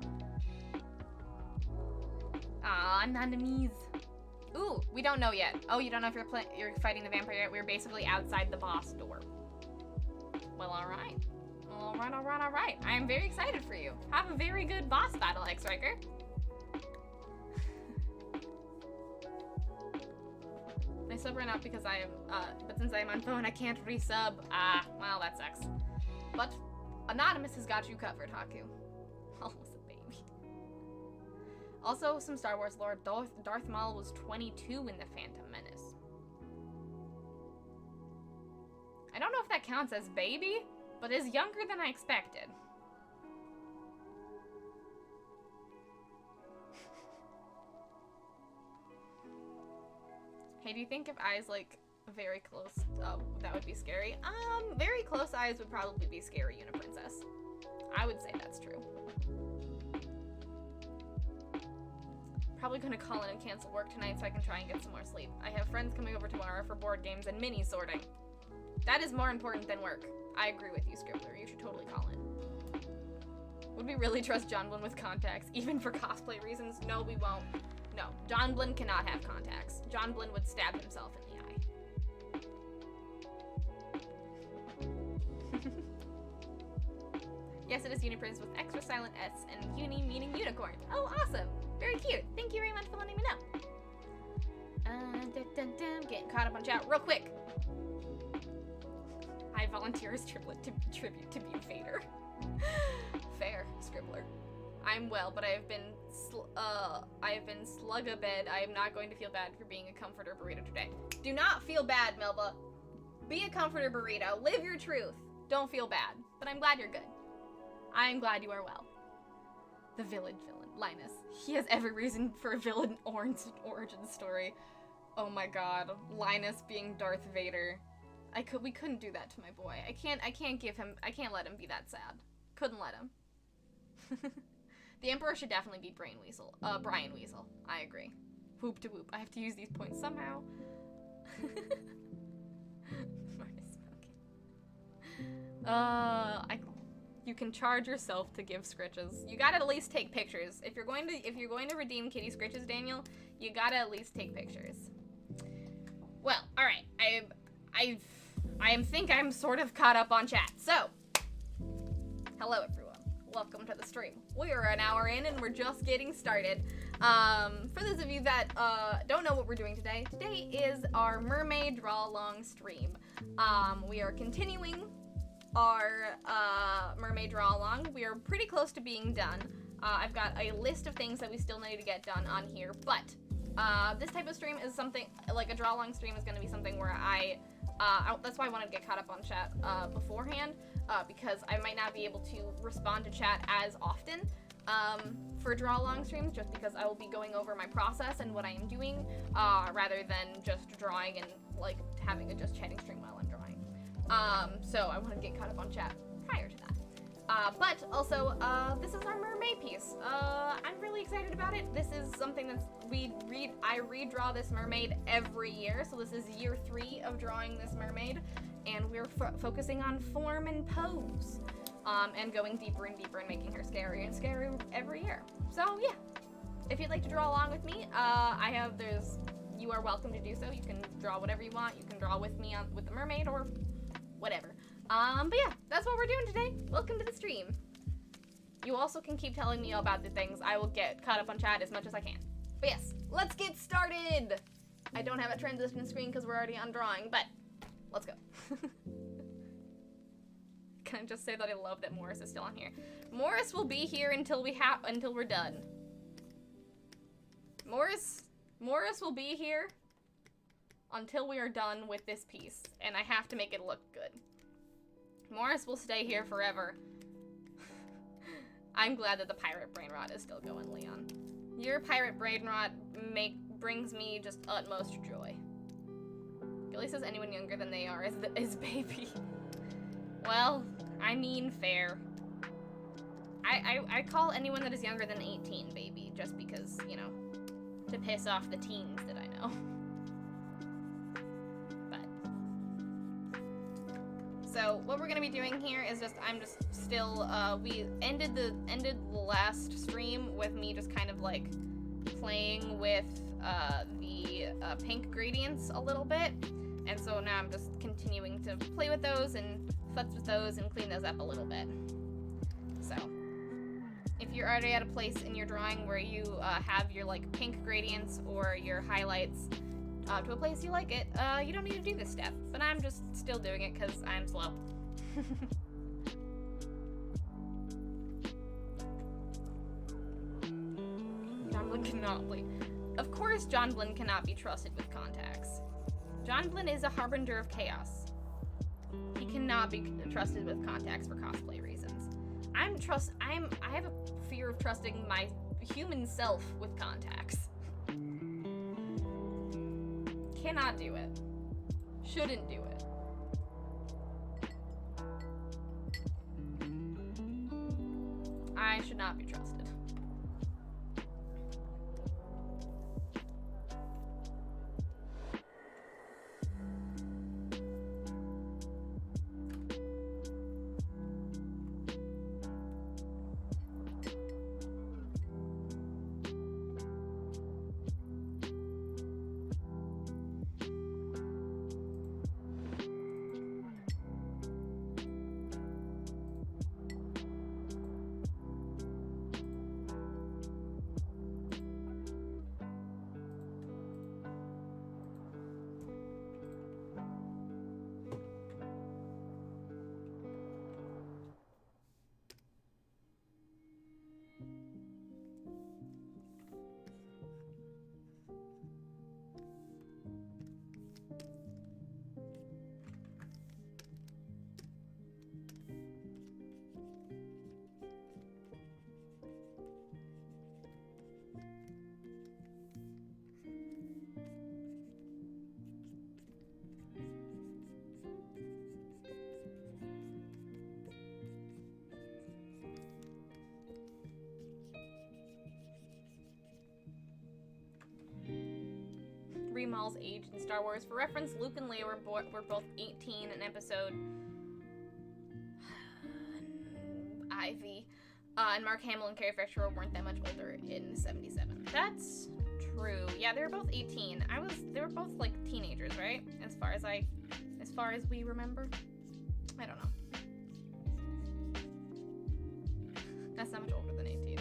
Ah, Nanamise. Ooh, we don't know yet. Oh, you don't know if you're fighting the vampire yet? We're basically outside the boss door. Well, alright. Alright. I am very excited for you. Have a very good boss battle, X-Riker. My sub ran out because I am, but since I am on phone, I can't resub. Ah, well, that sucks. But Anonymous has got you covered, Haku. Almost a baby. Also, some Star Wars lore. Darth Maul was 22 in The Phantom Menace. I don't know if that counts as baby, but is younger than I expected. Hey, do you think if eyes, like, very close, that would be scary? Very close eyes would probably be scary, Uniprincess. I would say that's true. Probably gonna call in and cancel work tonight so I can try and get some more sleep. I have friends coming over tomorrow for board games and mini sorting. That is more important than work. I agree with you, Scribbler. You should totally call in. Would we really trust John Blinn with contacts, even for cosplay reasons? No, we won't. No, John Blinn cannot have contacts. John Blinn would stab himself in the eye. Yes, it is Uniprince with extra silent S and uni meaning unicorn. Oh, awesome. Very cute. Thank you very much for letting me know. Getting caught up on chat real quick. I volunteer as tribute to Bean Fader. Fair, Scribbler. I'm well, but I have been slug a bed. I am not going to feel bad for being a comforter burrito today. Do not feel bad, Melba. Be a comforter burrito. Live your truth. Don't feel bad. But I'm glad you're good. I'm glad you are well. The village villain, Linus. He has every reason for a villain origin story. Oh my god, Linus being Darth Vader. We couldn't do that to my boy. I can't let him be that sad. Couldn't let him. The Emperor should definitely be Brian Weasel. I agree. Whoop to whoop. I have to use these points somehow. You can charge yourself to give scritches. You gotta at least take pictures. If you're going to redeem Kitty Scritches, Daniel, you gotta at least take pictures. Well, all right. I think I'm sort of caught up on chat. So, hello everyone. Welcome to the stream. We are an hour in and we're just getting started. For those of you that don't know what we're doing today is our Mer-May Draw Along stream. We are continuing our Mer-May Draw Along. We are pretty close to being done. I've got a list of things that we still need to get done on here, but this type of stream is something, like a Draw Along stream is going to be something where that's why I wanted to get caught up on chat beforehand, because I might not be able to respond to chat as often for draw along streams, just because I will be going over my process and what I am doing, rather than just drawing and like having a just chatting stream while I'm drawing. So I want to get caught up on chat prior to that. But also, this is our Mer-May piece. I'm really excited about it. This is something that's I redraw this mermaid every year, so this is year 3 of drawing this mermaid, and we're focusing on form and pose, and going deeper and deeper and making her scarier and scarier every year. So yeah, if you'd like to draw along with me, you are welcome to do so. You can draw whatever you want. You can draw with me with the mermaid, or But yeah, that's what we're doing today. Welcome to the stream. You also can keep telling me about the things. I will get caught up on chat as much as I can. But yes, let's get started. I don't have a transition screen because we're already on drawing, but let's go. Can I just say that I love that Morris is still on here? Morris will be here until we're done. Morris will be here until we are done with this piece, and I have to make it look good. Morris will stay here forever. I'm glad that the pirate brain rot is still going, Leon. Your pirate brain rot brings me just utmost joy. Gilly says anyone younger than they are is baby. Well, I mean fair. I call anyone that is younger than 18 baby, just because, you know, to piss off the teens that I know. So what we're gonna be doing here is I'm just still, we ended the last stream with me just kind of like playing with the pink gradients a little bit, and so now I'm just continuing to play with those and futz with those and clean those up a little bit. So if you're already at a place in your drawing where you have your like pink gradients or your highlights to a place you like it, you don't need to do this step, but I'm just still doing it because I'm slow. John Blinn cannot be. Of course John Blinn cannot be trusted with contacts. John Blinn is a harbinger of chaos. He cannot be trusted with contacts for cosplay reasons. I have a fear of trusting my human self with contacts. Cannot do it. Shouldn't do it. I should not be trusted. Maul's age in Star Wars. For reference, Luke and Leia were both 18 in episode Ivy, and Mark Hamill and Carrie Fisher weren't that much older in 77. That's true. Yeah, they were both 18. They were both like teenagers, right? As far as we remember. I don't know. That's not much older than 18.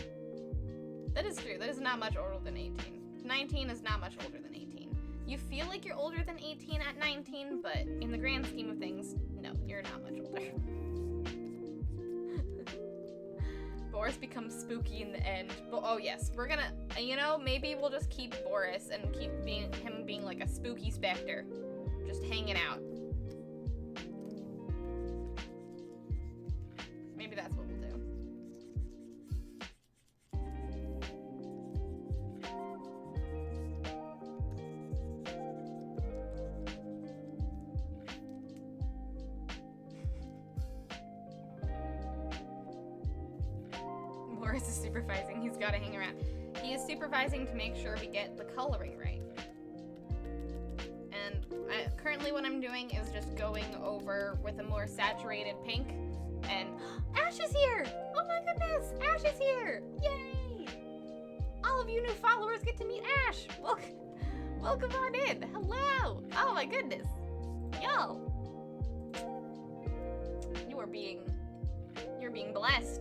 That is true. That is not much older than 18. 19 is not much older than 18. You feel like you're older than 18 at 19, but in the grand scheme of things, no, you're not much older. Boris becomes spooky in the end. But oh yes, we're gonna, you know, maybe we'll just keep Boris and keep him being like a spooky specter, just hanging out. Maybe that's what we'll do. Boris is supervising. He's got to hang around. He is supervising to make sure we get the coloring right. And currently what I'm doing is just going over with a more saturated pink. And Ash is here! Oh my goodness! Ash is here! Yay! All of you new followers get to meet Ash! Welcome on in! Hello! Oh my goodness! Y'all! being blessed.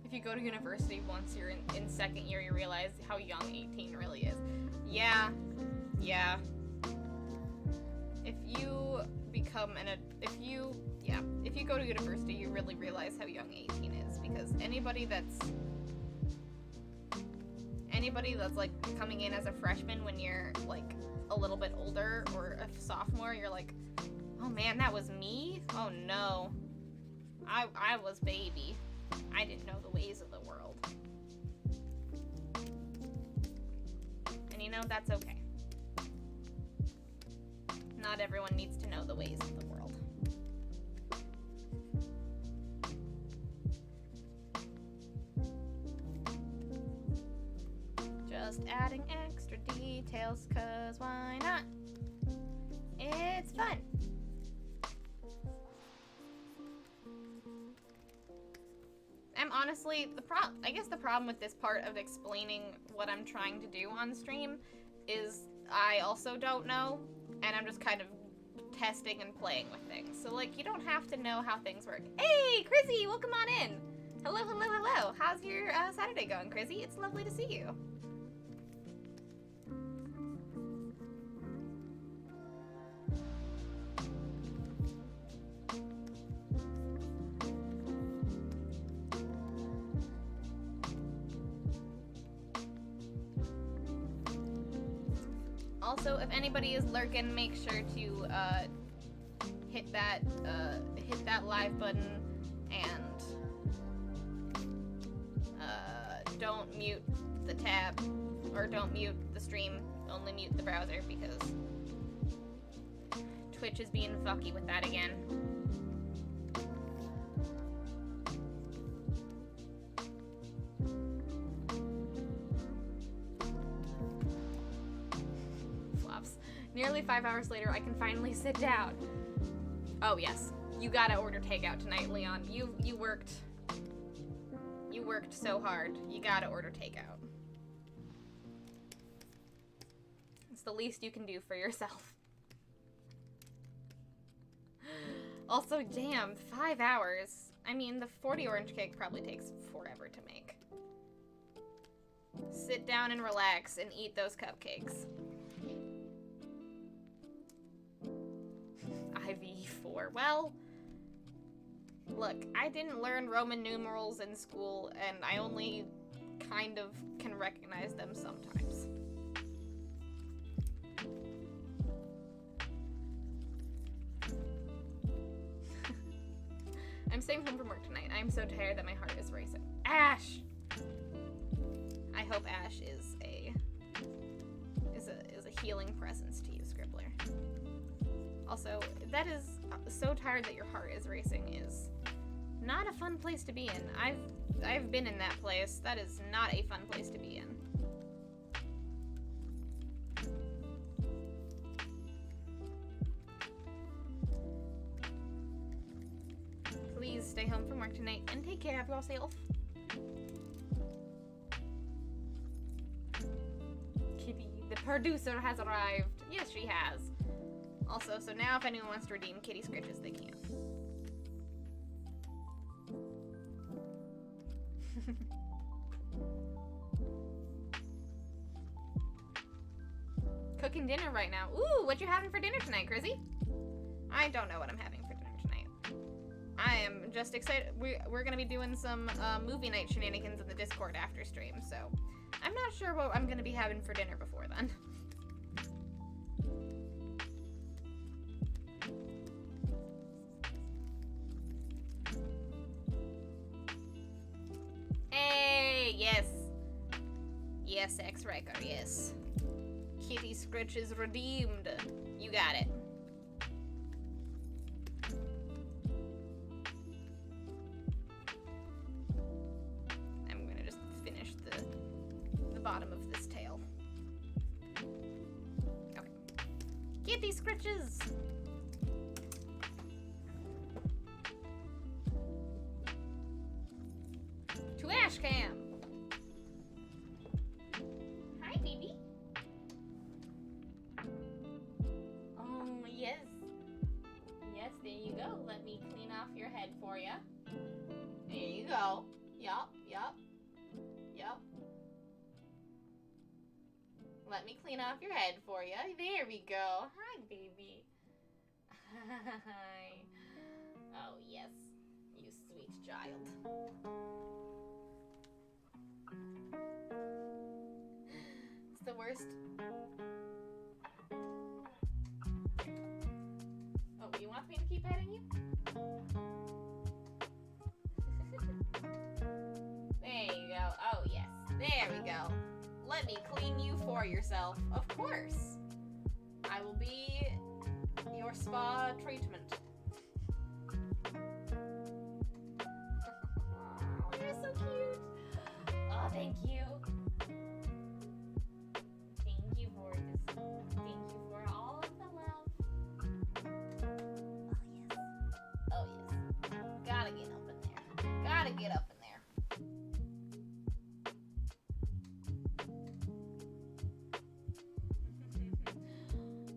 If you go to university once you're in second year, you realize how young 18 really is. Yeah. If you go to university, you really realize how young 18 is, because anybody that's like coming in as a freshman when you're like a little bit older, or a sophomore, you're like, oh man, that was me? Oh no. I was baby. I didn't know the ways of the world. And you know, that's okay. Not everyone needs to know the ways of the world. Just adding extra details, 'cause why not? It's fun. I'm honestly, I guess the problem with this part of explaining what I'm trying to do on stream is I also don't know, and I'm just kind of testing and playing with things. So, like, you don't have to know how things work. Hey, Chrissy, welcome on in. Hello. How's your Saturday going, Chrissy? It's lovely to see you. Also, if anybody is lurking, make sure to hit that live button, and don't mute the tab, or don't mute the stream. Only mute the browser, because Twitch is being fucky with that again. Nearly 5 hours later, I can finally sit down. Oh yes, you gotta order takeout tonight, Leon. You worked so hard. You gotta order takeout. It's the least you can do for yourself. Also, damn, 5 hours. I mean, the 40 orange cake probably takes forever to make. Sit down and relax and eat those cupcakes. IV4. Well, look, I didn't learn Roman numerals in school, and I only kind of can recognize them sometimes. I'm staying home from work tonight. I'm so tired that my heart is racing. Ash! I hope Ash is a healing presence to you, Scribbler. Also, that is so tired that your heart is racing is not a fun place to be in. I've been in that place. That is not a fun place to be in. Please stay home from work tonight and take care of yourself. Kitty, the producer has arrived. Yes, she has. Also, so now if anyone wants to redeem Kitty Scritches, they can. Cooking dinner right now. Ooh, what you having for dinner tonight, Chrissy? I don't know what I'm having for dinner tonight. I am just excited. We're gonna be doing some movie night shenanigans in the Discord after stream, so I'm not sure what I'm gonna be having for dinner before then. Hey, yes. Yes, X-Riker, yes. Kitty Scritch is redeemed. You got it. I'm gonna just finish the bottom of this tail. Okay. Kitty Scritches! To Ashcam! Hi, baby. Oh, yes. Yes, there you go. Let me clean off your head for you. There you go. Yup. Let me clean off your head for you. There we go. Hi, baby. Hi. Oh, yes. You sweet child. It's the worst. Oh, you want me to keep petting you? There you go. Oh, yes. There we go. Let me clean you for yourself. Of course. I will be your spa treatment. Oh, you're so cute. Oh, thank you. Thank you for this. Thank you for all of the love. Oh, yes. Gotta get up in there. Gotta get up in there.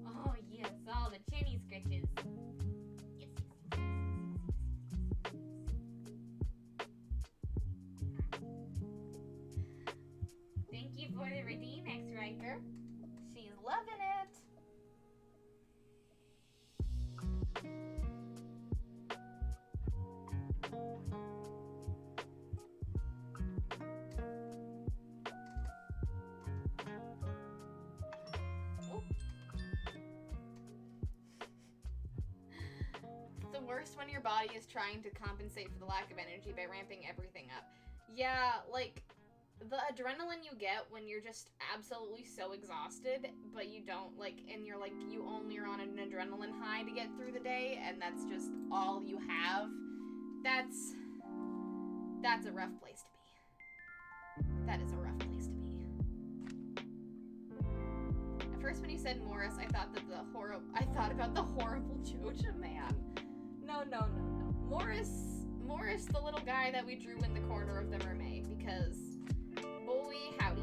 Oh, yes. All the chinny scritches. Yes. Thank you for the redeem, X-Riker. She's loving it. Oh. It's the worst when your body is trying to compensate for the lack of energy by ramping everything up. Yeah, like, the adrenaline you get when you're just absolutely so exhausted, but you don't, like, and you're, like, you only are on an adrenaline high to get through the day, and that's just all you have, that's a rough place to be. That is a rough place to be. At first when you said Morris, I thought about the horrible Joja man. No. Morris, the little guy that we drew in the corner of the Mer-May, because boy, howdy.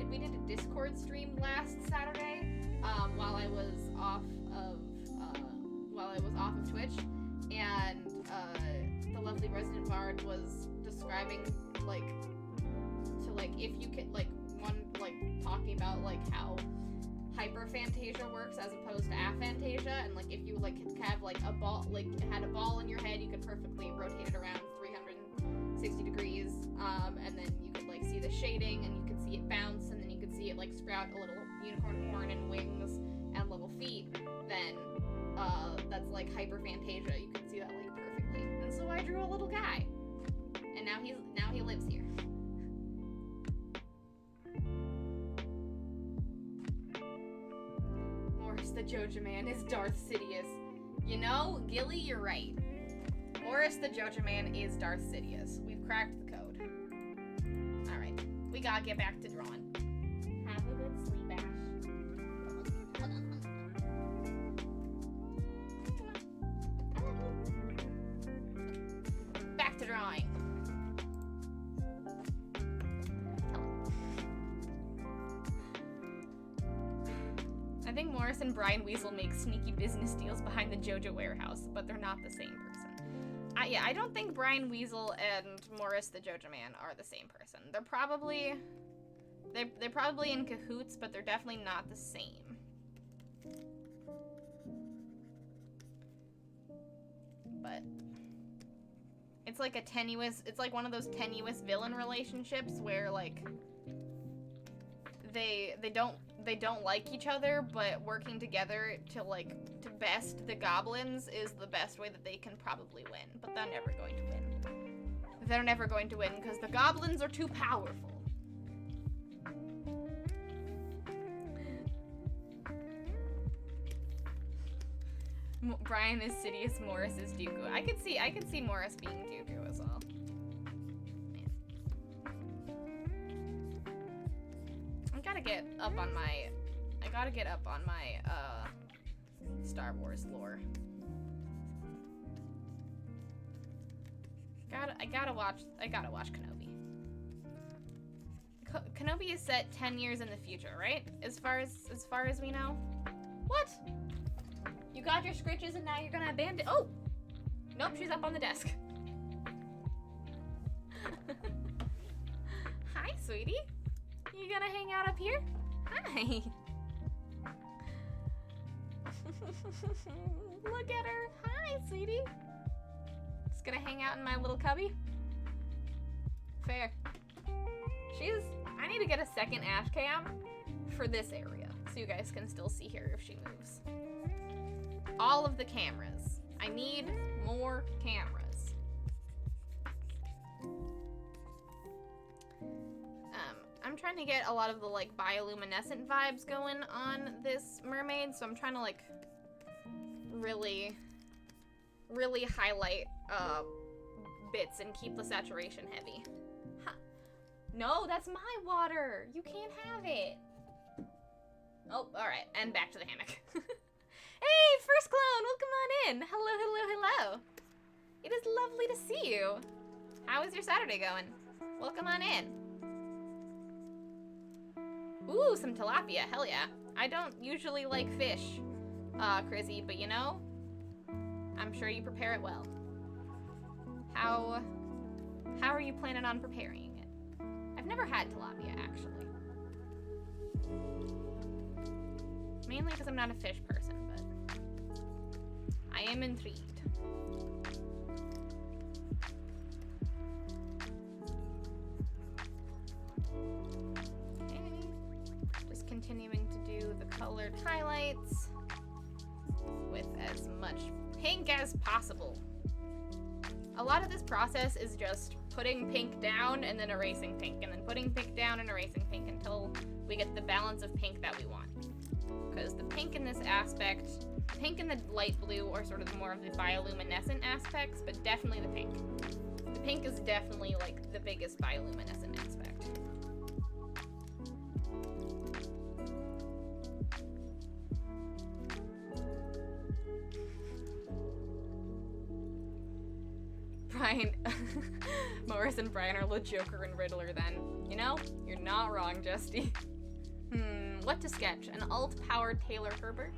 We did a Discord stream last Saturday, while I was off of Twitch, and the lovely resident bard was describing if you could talking about how hyperphantasia works as opposed to aphantasia, and if you have a ball had a ball in your head, you could perfectly rotate it around 360 degrees, and then you could see the shading, and you could see it bounce, and then you could see it sprout a little unicorn horn and wings and little feet. Then that's hyperphantasia. You can see that perfectly. And so I drew a little guy, and now he lives here. Morris the Joja man is Darth Sidious. You know, Gilly, you're right. Morris the Joja man is Darth Sidious. We've cracked the code. Alright, we gotta get back to drawing. Have a good sleep, Ash. Back to drawing. I think Morris and Brian Weasel make sneaky business deals behind the JoJo warehouse, but they're not the same person. Yeah, I don't think Brian Weasel and Morris the Jojo Man are the same person. They're probably in cahoots, but they're definitely not the same. But it's like it's like one of those tenuous villain relationships where like they don't like each other, but working together to best the goblins is the best way that they can probably win. But they're never going to win. They're never going to win because the goblins are too powerful. Brian is Sidious, Morris is Dooku. I could see Morris being Dooku as well. Man. I gotta get up on my Star Wars lore. I gotta watch Kenobi. Kenobi is set 10 years in the future, right? As far as we know. What? You got your scritches and now you're gonna abandon. Oh! Nope, she's up on the desk. Hi, sweetie. You gonna hang out up here? Hi. Look at her. Hi, sweetie. Just gonna hang out in my little cubby. Fair. I need to get a second ash cam for this area so you guys can still see her if she moves. All of the cameras. I need more cameras. I'm trying to get a lot of the like bioluminescent vibes going on this mermaid, so I'm trying to like really highlight bits and keep the saturation heavy. Huh. No, that's my water. You can't have it. Oh, all right, and back to the hammock. Hey, First Clone, welcome on in. Hello, hello, hello. It is lovely to see you. How is your Saturday going? Welcome on in. Ooh, some tilapia, hell yeah. I don't usually like fish, Crizzy, but you know, I'm sure you prepare it well. How are you planning on preparing it? I've never had tilapia, actually. Mainly because I'm not a fish person, but I am intrigued. Okay. Just continuing to do the colored highlights with as much pink as possible. A lot of this process is just putting pink down and then erasing pink, and then putting pink down and erasing pink until we get the balance of pink that we want. Because the pink in this aspect, pink and the light blue are sort of more of the bioluminescent aspects, but definitely the pink. The pink is definitely like the biggest bioluminescent aspect. Brian, Morris and Brian are legit Joker and Riddler then. You know, you're not wrong, Justy. What to sketch? An alt-powered Taylor Herbert,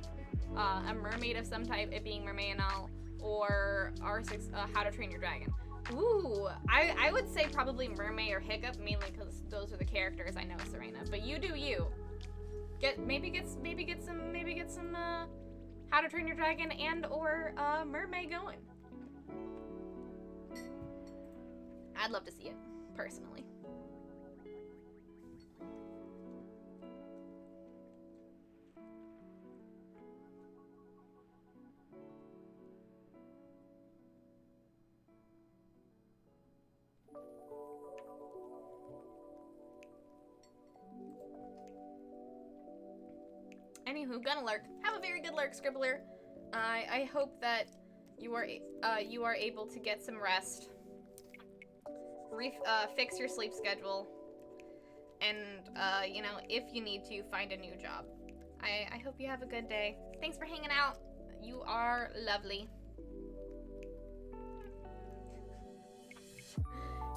a mermaid of some type, it being Mer-May and all, or R6, How to Train Your Dragon. Ooh, I would say probably Mer-May or Hiccup, mainly because those are the characters I know, Serena. But you do you. Maybe get some How to Train Your Dragon and or Mer-May going. I'd love to see it, personally. Anywho, gonna lurk. Have a very good lurk, Scribbler. I hope that you are able to get some rest. Fix your sleep schedule, and you know, if you need to, find a new job. I hope you have a good day. Thanks for hanging out. You are lovely.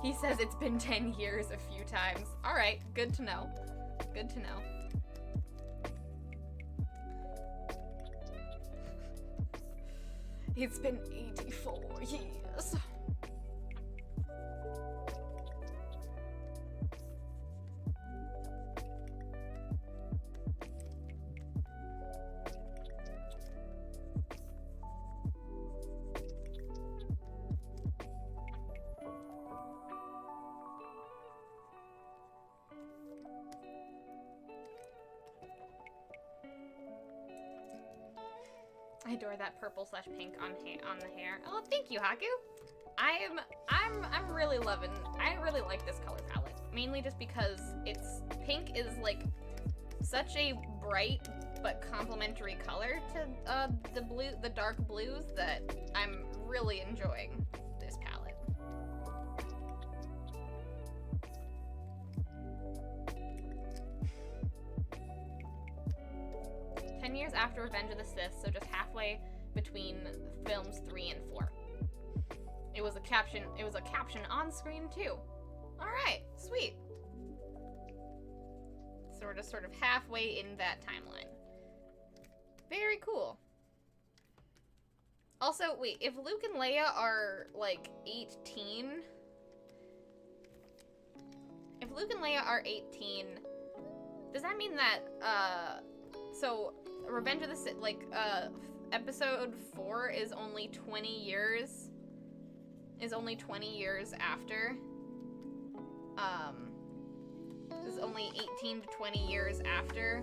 He says it's been 10 years a few times. All right, good to know. Good to know. It's been 84 years. I adore that purple slash pink on the hair. Oh, thank you, Haku. I'm really loving. I really like this color palette, mainly just because pink is like such a bright but complementary color to the dark blues that I'm really enjoying this palette. "10 years after Revenge of the Sith, so just halfway between films 3 and 4. It was a caption on screen too. Alright, sweet. So we're just sort of halfway in that timeline. Very cool. Also, wait, if Luke and Leia are, like, 18... If Luke and Leia are 18, does that mean that, so, Revenge of the Sith, like, episode 4 is only 20 years... is only 20 years after, is only 18 to 20 years after,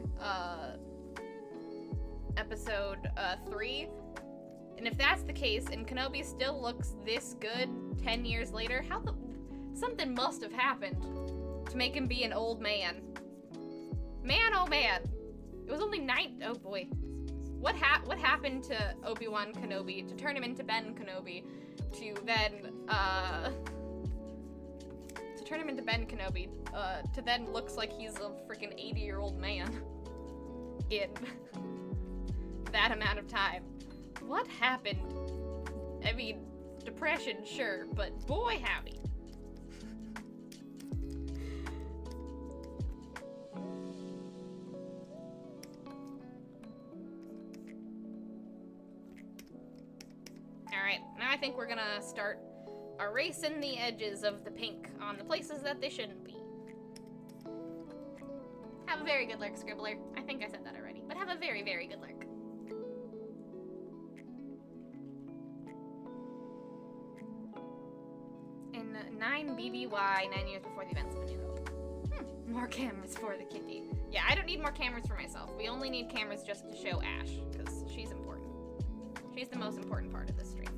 episode 3. And if that's the case, and Kenobi still looks this good 10 years later, something must have happened to make him be an old man. Man, oh man. It was only oh boy. What happened to Obi-Wan Kenobi to turn him into Ben Kenobi, to then looks like he's a freaking 80-year-old man in that amount of time? What happened? I mean, depression, sure, but boy howdy. Alright, now I think we're gonna start erasing the edges of the pink on the places that they shouldn't be. Have a very good lurk, Scribbler. I think I said that already, but have a very, very good lurk. In 9 BBY, 9 years before the events of A New Hope. More cameras for the kitty. Yeah, I don't need more cameras for myself. We only need cameras just to show Ash, because she's important. She's the most important part of this stream.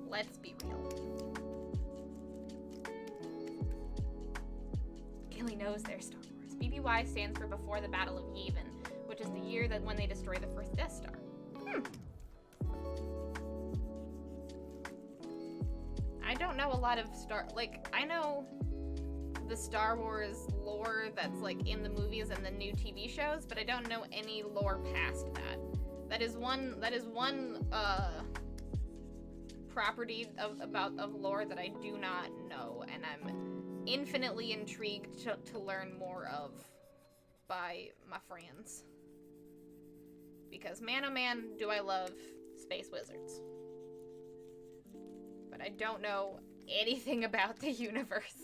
Let's be real. Gilly knows their Star Wars. BBY stands for Before the Battle of Yavin, which is the year that when they destroy the first Death Star. I don't know a lot of I know the Star Wars lore that's like in the movies and the new TV shows, but I don't know any lore past that. That is one property of lore that I do not know, and I'm infinitely intrigued to learn more of by my friends. Because man oh man, do I love space wizards. But I don't know anything about the universe.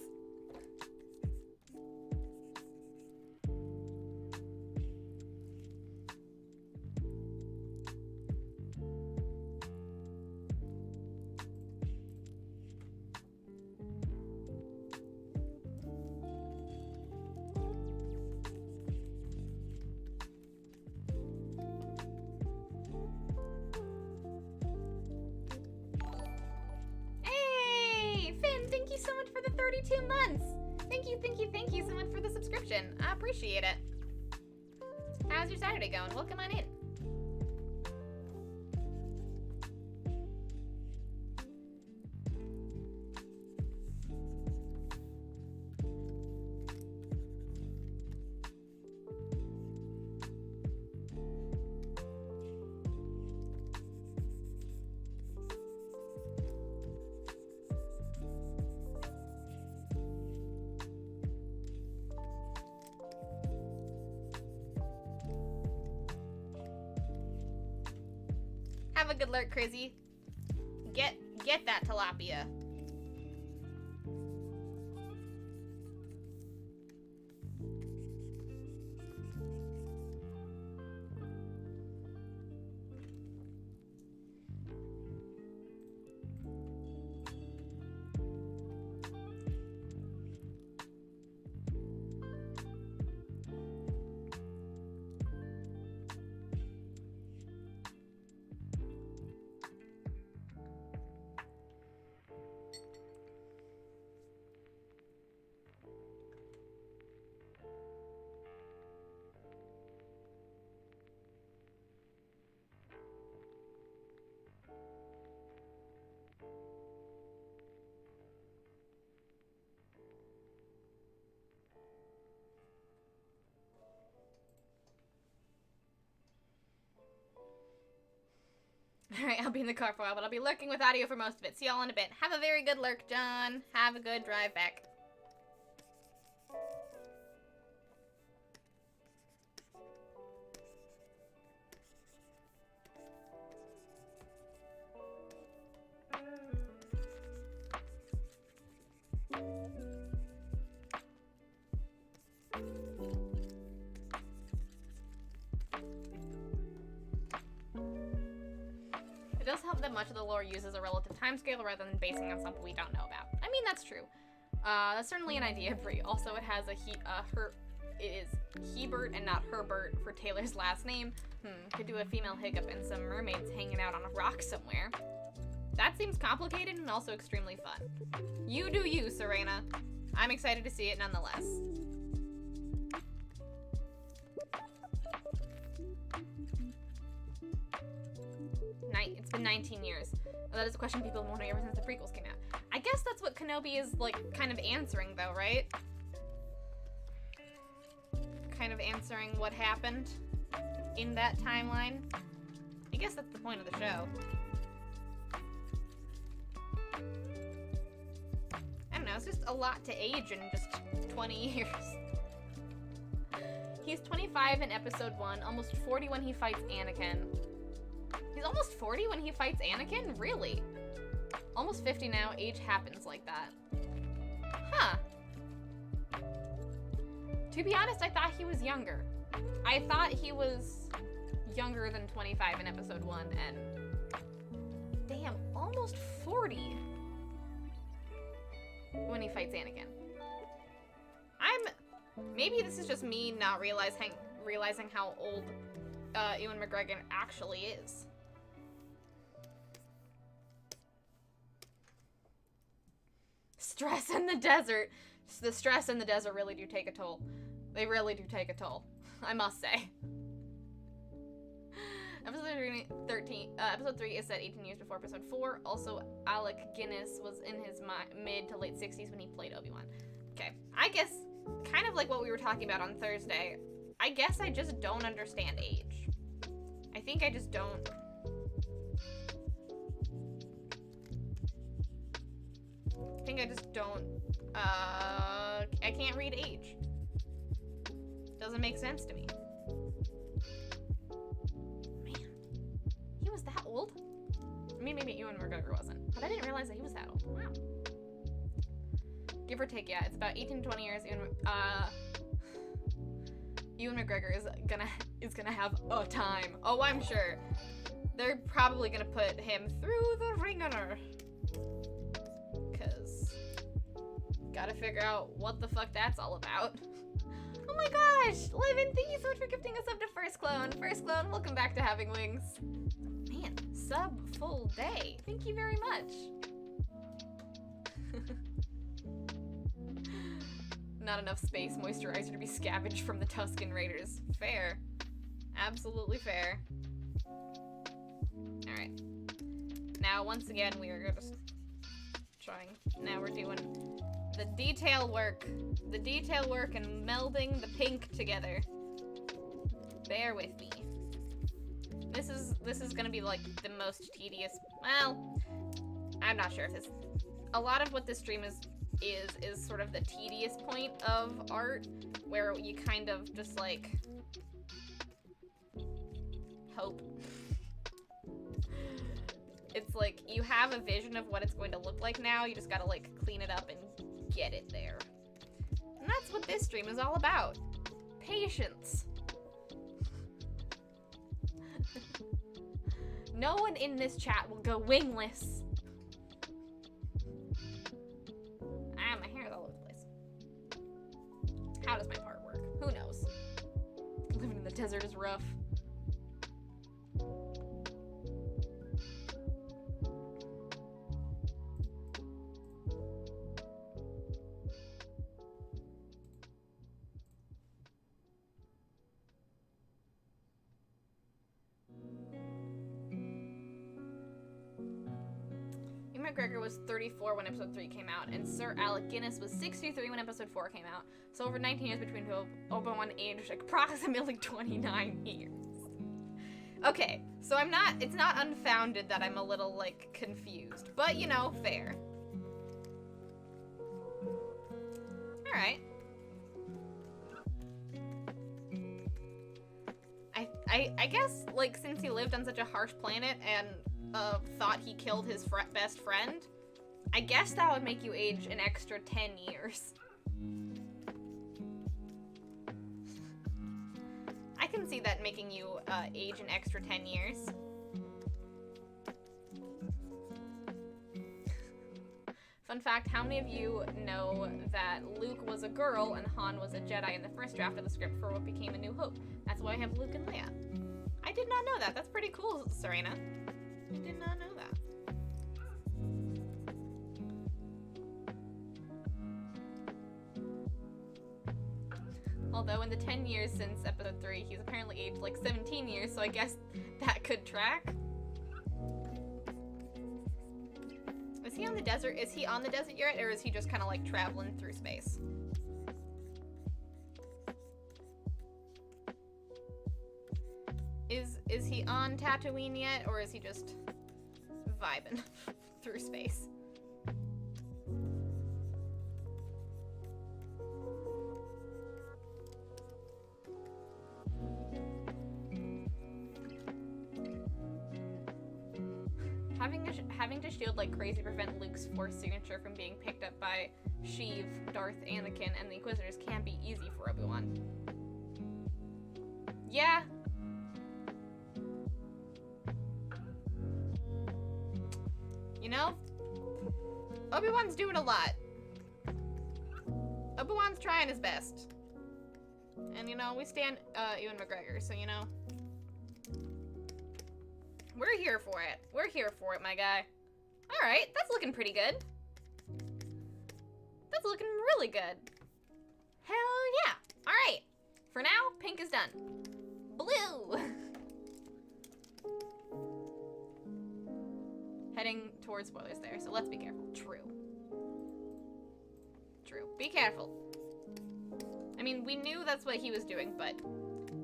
So much for the 32 months. Thank you so much for the subscription. I appreciate it. How's your Saturday going? Well, come on in. Have a good lurk, Crizzy. Get that tilapia. Alright, I'll be in the car for a while, but I'll be lurking with audio for most of it. See y'all in a bit. Have a very good lurk, John. Have a good drive back. It does help that much of the lore uses a relative timescale rather than basing on something we don't know about. I mean, that's true. That's certainly an idea, Brie. Also, it has it is Hebert and not Herbert for Taylor's last name. Could do a female hiccup and some mermaids hanging out on a rock somewhere. That seems complicated and also extremely fun. You do you, Serena. I'm excited to see it nonetheless. It's been 19 years. That is a question people have been wondering ever since the prequels came out. I guess that's what Kenobi is, like, kind of answering, though, right? Kind of answering what happened in that timeline. I guess that's the point of the show. I don't know, it's just a lot to age in just 20 years. He's 25 in episode 1, almost 40 when he fights Anakin. He's almost 40 when he fights Anakin? Really? Almost 50 now, age happens like that. Huh. To be honest, I thought he was younger. I thought he was younger than 25 in episode 1, and damn, almost 40 when he fights Anakin. Maybe this is just me not realizing how old Ewan McGregor actually is. Stress in the desert. The stress in the desert really do take a toll. They really do take a toll, I must say. Episode 3 is set 18 years before episode 4. Also, Alec Guinness was in his mid to late 60s when he played Obi-Wan. Okay, I guess, kind of like what we were talking about on Thursday, I guess I just don't understand age. I think I just don't. I think I just don't, I can't read age. Doesn't make sense to me. Man, he was that old? I mean, maybe Ewan McGregor wasn't, but I didn't realize that he was that old. Wow. Give or take, yeah, it's about 18 to 20 years. Ewan McGregor is gonna have a time. Oh, I'm sure. They're probably gonna put him through the ringer. Cause gotta figure out what the fuck that's all about. Oh my gosh! Livin, thank you so much for gifting us up to First Clone. First Clone, welcome back to Having Wings. Man, sub full day. Thank you very much. Not enough space moisturizer to be scavenged from the Tusken Raiders. Fair. Absolutely fair. Alright. Now, once again, we are just trying. Now we're doing the detail work. The detail work and melding the pink together. Bear with me. This is gonna be, like, the most tedious. Well, I'm not sure if this. A lot of what this stream is sort of the tedious point of art, where you kind of just, like, hope. It's like, you have a vision of what it's going to look like now, you just gotta, like, clean it up and get it there. And that's what this stream is all about. Patience. No one in this chat will go wingless. My hair is all over the place. How does my part work? Who knows? Living in the desert is rough. McGregor was 34 when episode 3 came out, and Sir Alec Guinness was 63 when episode 4 came out. So over 19 years between Obi-Wan aged approximately 29 years. Okay, so it's not unfounded that I'm a little, like, confused. But, you know, fair. Alright. I guess, like, since he lived on such a harsh planet and, thought he killed his best friend, I guess that would make you age an extra 10 years. I can see that making you, age an extra 10 years. Fun fact, how many of you know that Luke was a girl and Han was a Jedi in the first draft of the script for what became A New Hope? That's why I have Luke and Leia. I did not know that. That's pretty cool, Serena. I did not know that. Although in the 10 years since episode 3, he's apparently aged like 17 years, so I guess that could track. Is he on the desert? Is he on the desert yet, or is he just kind of like traveling through space? Is he on Tatooine yet, or is he just vibing through space? Having to shield like crazy prevent Luke's Force signature from being picked up by Sheev, Darth, Anakin, and the Inquisitors can be easy for Obi-Wan. Yeah. You know, Obi-Wan's doing a lot. Obi-Wan's trying his best. And you know, we stand Ewan McGregor, so you know. We're here for it. We're here for it, my guy. Alright, that's looking pretty good. That's looking really good. Hell yeah. Alright. For now, pink is done. Blue! Heading towards spoilers there, so let's be careful. True. True. Be careful. I mean, we knew that's what he was doing, but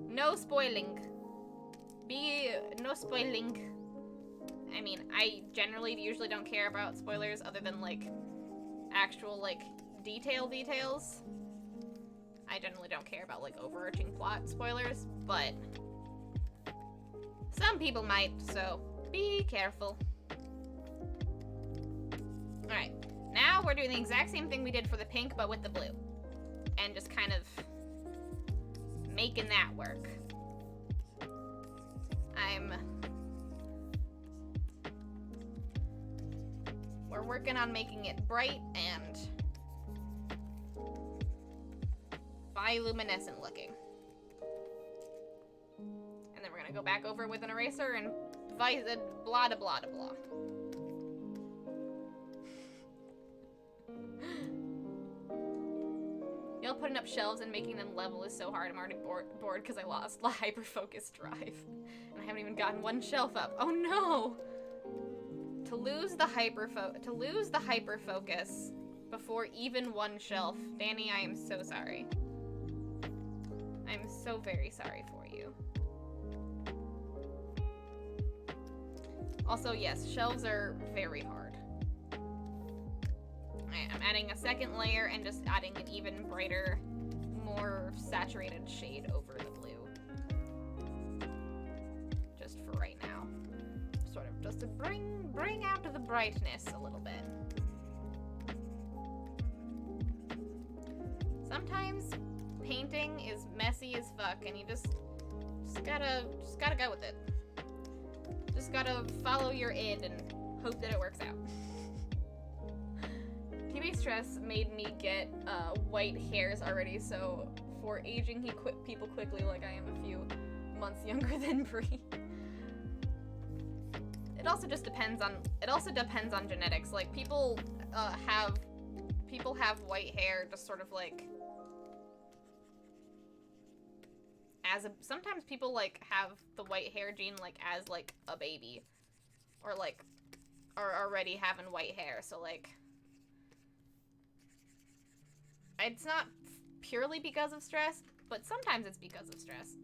no spoiling. No spoiling. I mean, I usually don't care about spoilers other than, like, actual, like, details. I generally don't care about, like, overarching plot spoilers, but some people might, so be careful. Alright, now we're doing the exact same thing we did for the pink, but with the blue. And just kind of making that work. We're working on making it bright and bioluminescent looking. And then we're gonna go back over it with an eraser and blah da blah da blah. Y'all putting up shelves and making them level is so hard. I'm already bored because I lost the hyperfocus drive. And I haven't even gotten one shelf up. Oh no! To lose the hyperfocus before even one shelf. Danny, I am so sorry. I'm so very sorry for you. Also, yes, shelves are very hard. Alright, I'm adding a second layer and just adding an even brighter, more saturated shade over the blue. Just for right now. Sort of just to bring out the brightness a little bit. Sometimes painting is messy as fuck and you just gotta go with it. Just gotta follow your id and hope that it works out. TB stress made me get white hairs already, so for aging he quit people quickly like I am a few months younger than Brie. It also depends on genetics. Like people have white hair just sort of like sometimes people like have the white hair gene like as like a baby or like are already having white hair, so like it's not purely because of stress, but sometimes it's because of stress.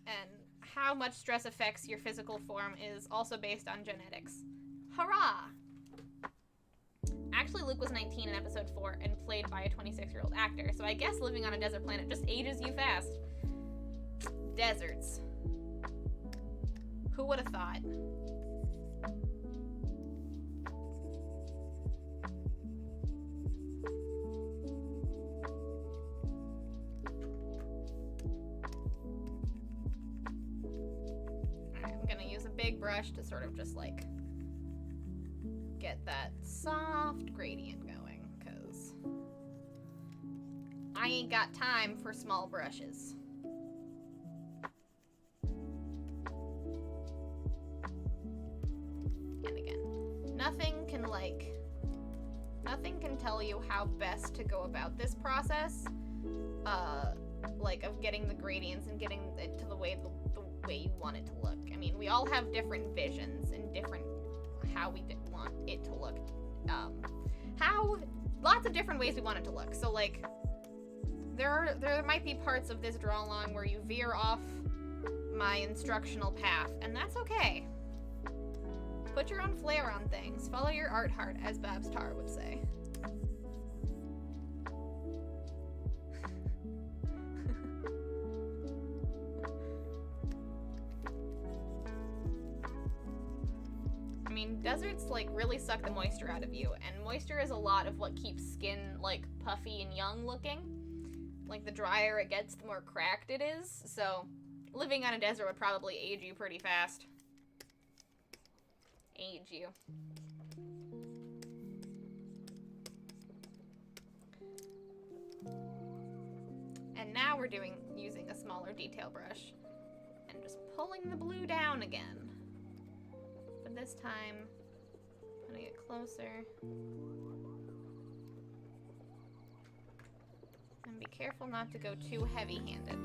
And how much stress affects your physical form is also based on genetics. Hurrah! Actually, Luke was 19 in episode 4 and played by a 26-year-old actor, so I guess living on a desert planet just ages you fast. Deserts. Who would have thought? Alright, I'm gonna use a big brush to sort of just like get that soft gradient going, because I ain't got time for small brushes. And again, nothing can tell you how best to go about this process, like of getting the gradients and getting it to the way you want it to look. I mean, we all have different visions and different how we want it to look. Lots of different ways we want it to look. So like, there might be parts of this draw along where you veer off my instructional path, and that's okay. Put your own flair on things. Follow your art heart, as Babs Tarr would say. I mean, deserts like really suck the moisture out of you, and moisture is a lot of what keeps skin like puffy and young looking. Like the drier it gets, the more cracked it is, so living on a desert would probably age you pretty fast. Age you. And now we're using a smaller detail brush and just pulling the blue down again. But this time, putting it closer. And be careful not to go too heavy-handed.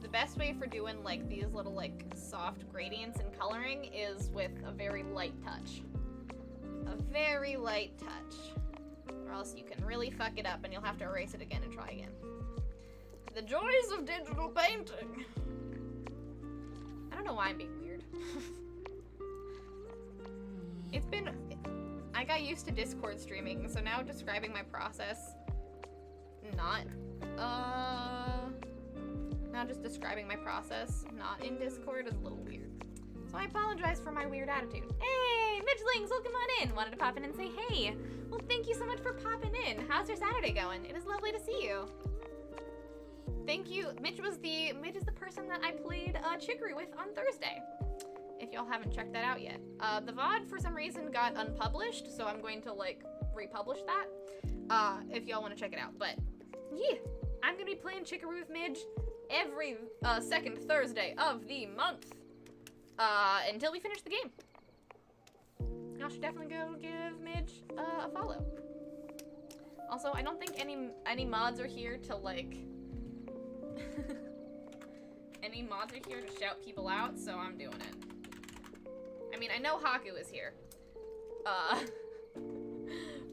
The best way for doing like these little like soft gradients and coloring is with a very light touch. A very light touch. Or else you can really fuck it up and you'll have to erase it again and try again. The joys of digital painting! I don't know why I'm being weird. I got used to Discord streaming, so now describing my process, now just describing my process, not in Discord, is a little weird. So I apologize for my weird attitude. Hey, Midgelings, welcome on in. Wanted to pop in and say hey. Well, thank you so much for popping in. How's your Saturday going? It is lovely to see you. Thank you. Mitch is the person that I played Chicory with on Thursday. If y'all haven't checked that out yet. The VOD for some reason got unpublished, so I'm going to like republish that. If y'all want to check it out. But yeah, I'm gonna be playing Chicory with Midge every second Thursday of the month until we finish the game. Y'all should definitely go give Midge a follow. Also, I don't think any mods are here to like any mods are here to shout people out, so I'm doing it. I mean, I know Haku is here.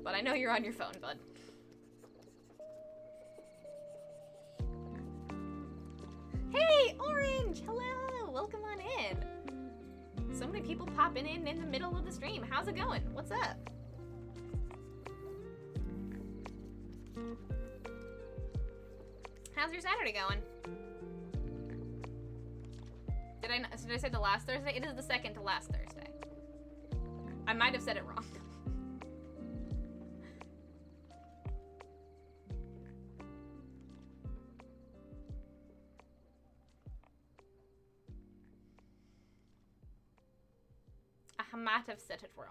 But I know you're on your phone, bud. Hey, Orange! Hello! Welcome on in. So many people popping in the middle of the stream. How's it going? What's up? How's your Saturday going? Did I say the last Thursday? It is the second to last Thursday. I might have said it wrong. I might have said it wrong.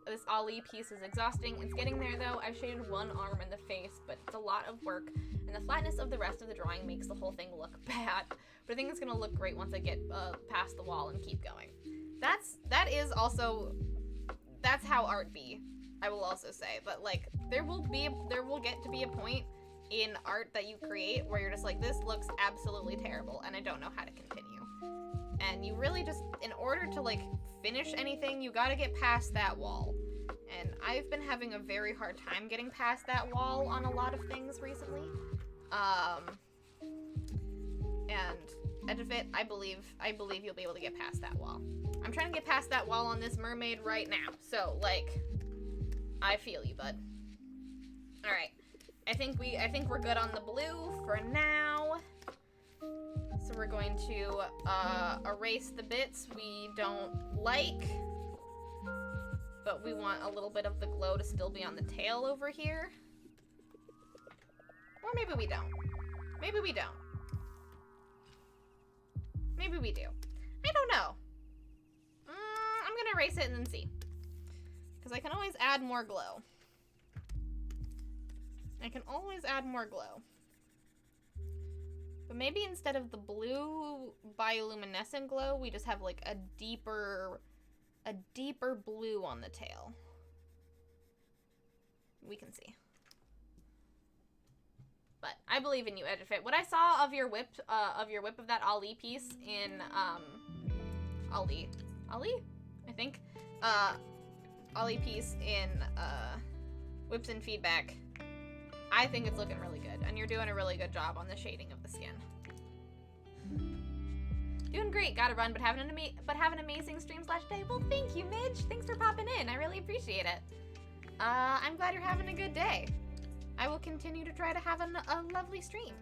This Ollie piece is exhausting. It's getting there though. I've shaded one arm and the face, but it's a lot of work, and the flatness of the rest of the drawing makes the whole thing look bad. But I think it's gonna look great once I get past the wall and keep going. that is also, that's how art be, I will also say. But like, there will get to be a point in art that you create where you're just like, this looks absolutely terrible and I don't know how to continue. And you really just, in order to like finish anything, you gotta get past that wall. And I've been having a very hard time getting past that wall on a lot of things recently. And Edgefit, I believe you'll be able to get past that wall. I'm trying to get past that wall on this mermaid right now. So, like, I feel you, bud. All right. I think we're good on the blue for now. So we're going to erase the bits we don't like, but we want a little bit of the glow to still be on the tail over here. Or maybe we don't. Maybe we don't. Maybe we do. I don't know. I'm gonna erase it and then see. Because I can always add more glow. I can always add more glow. But maybe instead of the blue bioluminescent glow, we just have like a deeper blue on the tail. We can see. But I believe in you, Edgefit. What I saw of your whip of that Ali piece in Ali, I think, Ali piece in Whips and Feedback. I think it's looking really good, and you're doing a really good job on the shading of the skin. Doing great. Gotta run, but have an amazing stream/day. Well, thank you, Midge. Thanks for popping in. I really appreciate it. I'm glad you're having a good day. I will continue to try to have a lovely stream.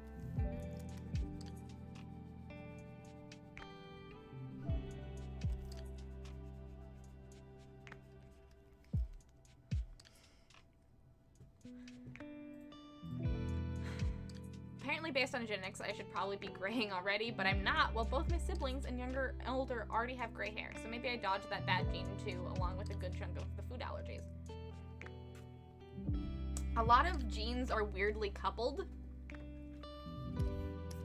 Apparently, based on genetics, I should probably be graying already, but I'm not. Well, both my siblings and older already have gray hair, so maybe I dodged that bad gene too, along with a good chunk of the food allergies. A lot of genes are weirdly coupled.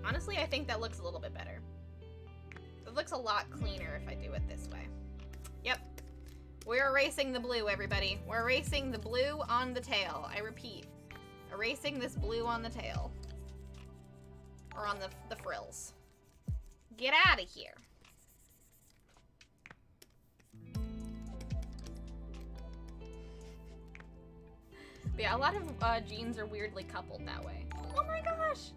Honestly, I think that looks a little bit better. It looks a lot cleaner if I do it this way. Yep. We're erasing the blue, everybody. We're erasing the blue on the tail. I repeat. Erasing this blue on the tail. Or on the frills. Get out of here. But yeah, a lot of genes are weirdly coupled that way. Oh my gosh!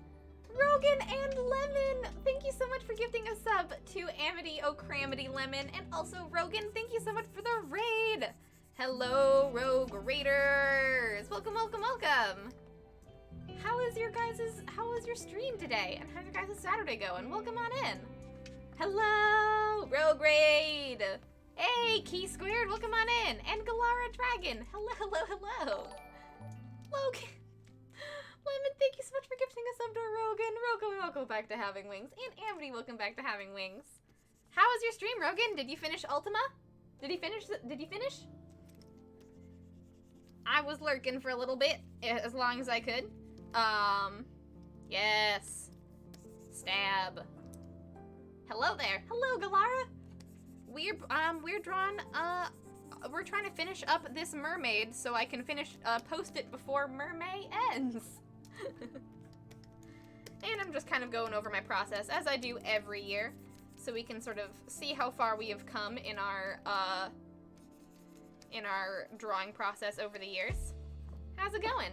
Rogan and Lemon! Thank you so much for gifting a sub to Amity O'Cramity Lemon. And also, Rogan, thank you so much for the raid! Hello, Rogue Raiders! Welcome, welcome, welcome! How was your stream today? And how's your guys' Saturday going? Welcome on in! Hello, Rogue Raid! Hey, Key Squared, welcome on in! And Galara Dragon! Hello, hello, hello! Logan! Lemon, thank you so much for gifting a sub to Rogan. Welcome back to Having Wings. And Amity, welcome back to Having Wings. How was your stream, Rogan? Did you finish Ultima? Did you finish? I was lurking for a little bit, as long as I could. Yes. Stab. Hello there. Hello, Galara. We're trying to finish up this mermaid so I can post it before Mer-May ends. And I'm just kind of going over my process as I do every year so we can sort of see how far we have come in our drawing process over the years. How's it going?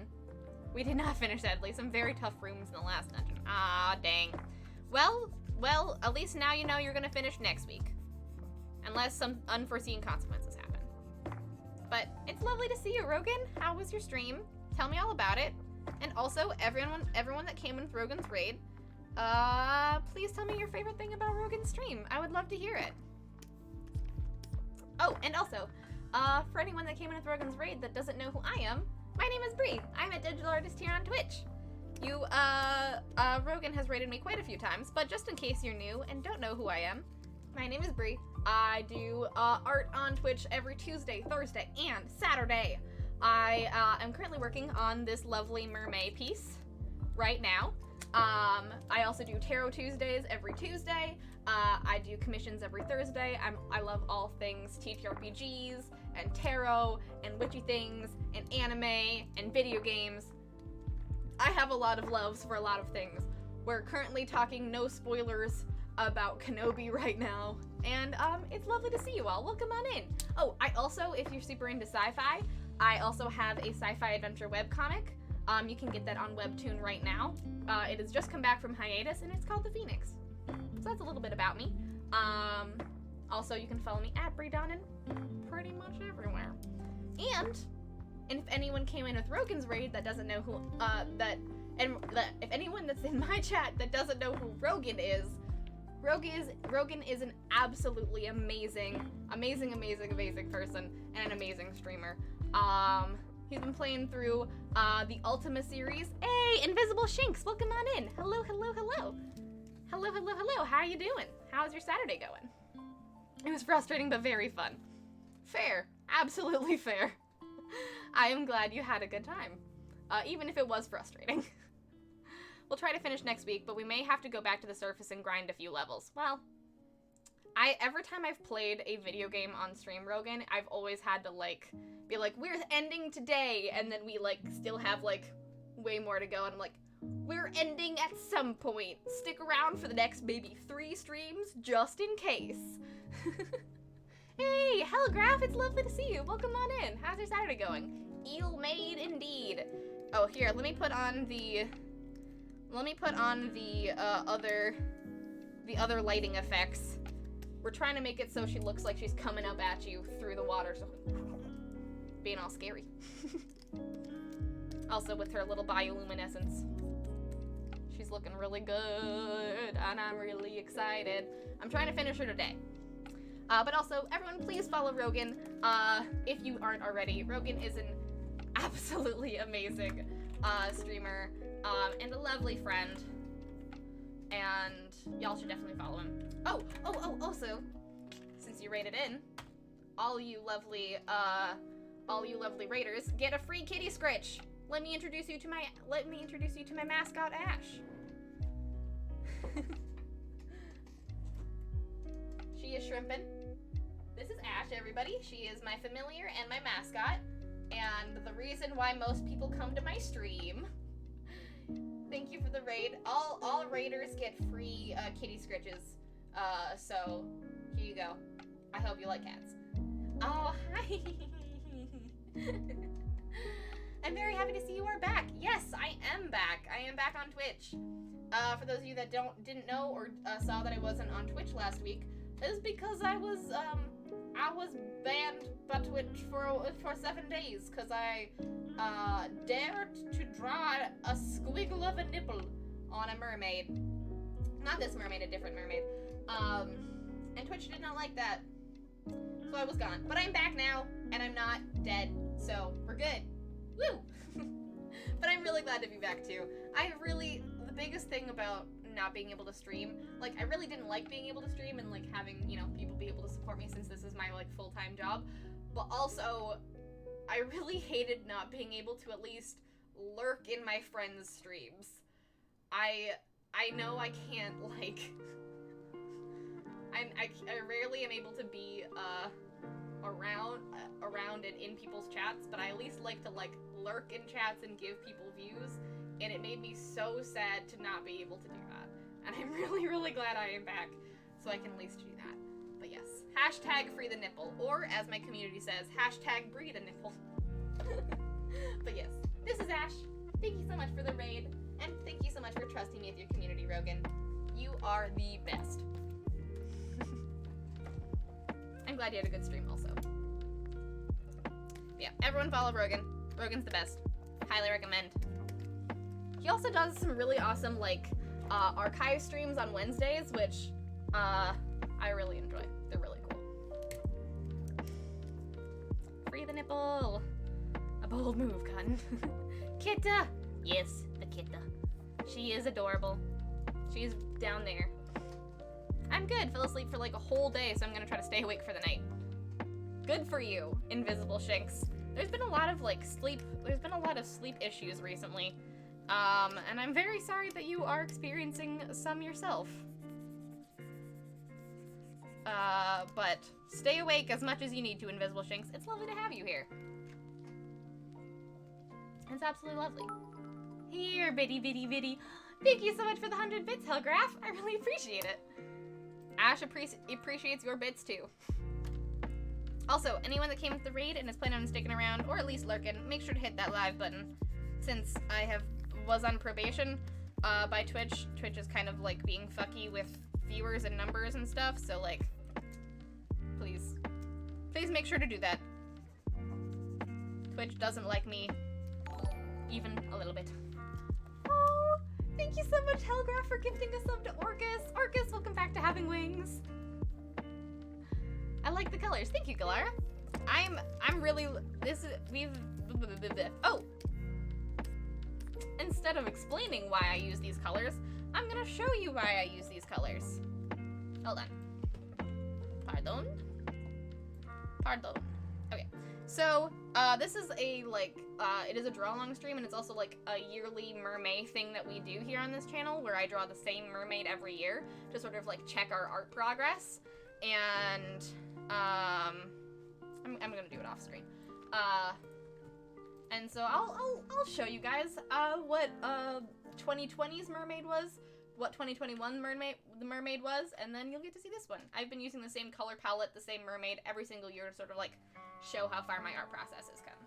We did not finish Deadly. Some very tough rooms in the last dungeon. Ah, dang. Well, at least now you know you're gonna finish next week. Unless some unforeseen consequences happen. But it's lovely to see you, Rogan. How was your stream? Tell me all about it. And also, everyone that came in with Rogan's raid, please tell me your favorite thing about Rogan's stream. I would love to hear it. Oh, and also, for anyone that came in with Rogan's raid that doesn't know who I am, my name is Bree. I'm a digital artist here on Twitch. Rogan has raided me quite a few times, but just in case you're new and don't know who I am, my name is Bree. I do art on Twitch every Tuesday, Thursday, and Saturday. I am currently working on this lovely Mer-May piece right now. I also do Tarot Tuesdays every Tuesday. I do commissions every Thursday. I love all things TTRPGs and tarot and witchy things and anime and video games. I have a lot of loves for a lot of things. We're currently talking no spoilers about Kenobi right now, and it's lovely to see you all. Welcome on in. Oh, I also, if you're super into sci-fi, I also have a sci-fi adventure webcomic. You can get that on Webtoon right now. It has just come back from hiatus, and it's called The Phoenix. So that's a little bit about me. Also, you can follow me at Breedonin pretty much everywhere. And if anyone came in with Rogan's raid that doesn't know who, if anyone that's in my chat that doesn't know who Rogan is an absolutely amazing person and an amazing streamer. He's been playing through the Ultima series. Hey, Invisible Shinx, welcome on in. Hello. How are you doing? How's your Saturday going? It was frustrating but very fun. Fair, absolutely fair. I am glad you had a good time, even if it was frustrating. We'll try to finish next week, but we may have to go back to the surface and grind a few levels. Well, every time I've played a video game on stream, Rogan, I've always had to, be like, we're ending today, and then we, still have, way more to go, and I'm like, we're ending at some point. Stick around for the next maybe 3 streams, just in case. Hey, Hellgraph, it's lovely to see you. Welcome on in. How's your Saturday going? Eel made indeed. Oh, here, let me put on the other lighting effects. We're trying to make it so she looks like she's coming up at you through the water, so being all scary. Also with her little bioluminescence. She's looking really good, and I'm really excited. I'm trying to finish her today. But also, everyone please follow Rogan, if you aren't already. Rogan is an absolutely amazing streamer, and a lovely friend. And y'all should definitely follow him. Oh, also, since you rated in, all you lovely raiders get a free kitty scritch. Let me introduce you to my mascot, Ash. She is shrimpin'. This is Ash, everybody. She is my familiar and my mascot, and the reason why most people come to my stream. Thank you for the raid. All raiders get free kitty scritches. So here you go. I hope you like cats. Oh, hi. I'm very happy to see you are back. Yes, I am back. I am back on Twitch. For those of you that didn't know or saw that I wasn't on Twitch last week, it was because I was banned by Twitch for 7 days because I dared to draw a squiggle of a nipple on a mermaid. Not this mermaid, a different mermaid. And Twitch did not like that. So I was gone. But I'm back now, and I'm not dead, so we're good. Woo! But I'm really glad to be back too. The biggest thing about not being able to stream, I really didn't like being able to stream and having, people be able to support me since this is my full-time job. But also, I really hated not being able to at least lurk in my friends' streams. I know I can't I rarely am able to be around and in people's chats, but I at least like to lurk in chats and give people views, and it made me so sad to not be able to do that. And I'm really glad I am back, so I can at least do that. But yes, hashtag free the nipple, or as my community says, hashtag breathe a nipple. But yes, this is Ash. Thank you so much for the raid, and thank you so much for trusting me with your community, Rogan. You are the best. I'm glad you had a good stream also. Yeah, everyone follow Rogan. Rogan's the best. Highly recommend. He also does some really awesome archive streams on Wednesdays, which I really enjoy. They're really cool. Free the nipple. A bold move, Cotton. Kitta! Yes, the Kitta. She is adorable. She's down there. I'm good. Fell asleep for a whole day, so I'm gonna try to stay awake for the night. Good for you, Invisible Shinx. There's been a lot of sleep issues recently. And I'm very sorry that you are experiencing some yourself. But stay awake as much as you need to, Invisible Shinx. It's lovely to have you here. It's absolutely lovely. Here, bitty, bitty, bitty. Thank you so much for the 100 bits, Hellgraph. I really appreciate it. Ash appreciates your bits, too. Also, anyone that came with the raid and is planning on sticking around, or at least lurking, make sure to hit that live button. Since I was on probation by Twitch. Twitch is kind of like being fucky with viewers and numbers and stuff, so like, please make sure to do that. Twitch doesn't like me even a little bit. Oh, thank you so much, Hellgraph, for gifting a sub to Orcus. Orcus, welcome back to Having Wings. I like the colors. Thank you, Galara. I'm really, oh! Instead of explaining why I use these colors, I'm gonna show you why I use these colors. Hold on. Pardon? Okay. So, this is a, like, it is a draw-along stream, and it's also, like, a yearly Mer-May thing that we do here on this channel, where I draw the same mermaid every year to sort of, like, check our art progress. And, I'm gonna do it off screen. And so I'll show you guys, what, 2020's mermaid was, what 2021 the mermaid was, and then you'll get to see this one. I've been using the same color palette, the same mermaid every single year to sort of, like, show how far my art process has come.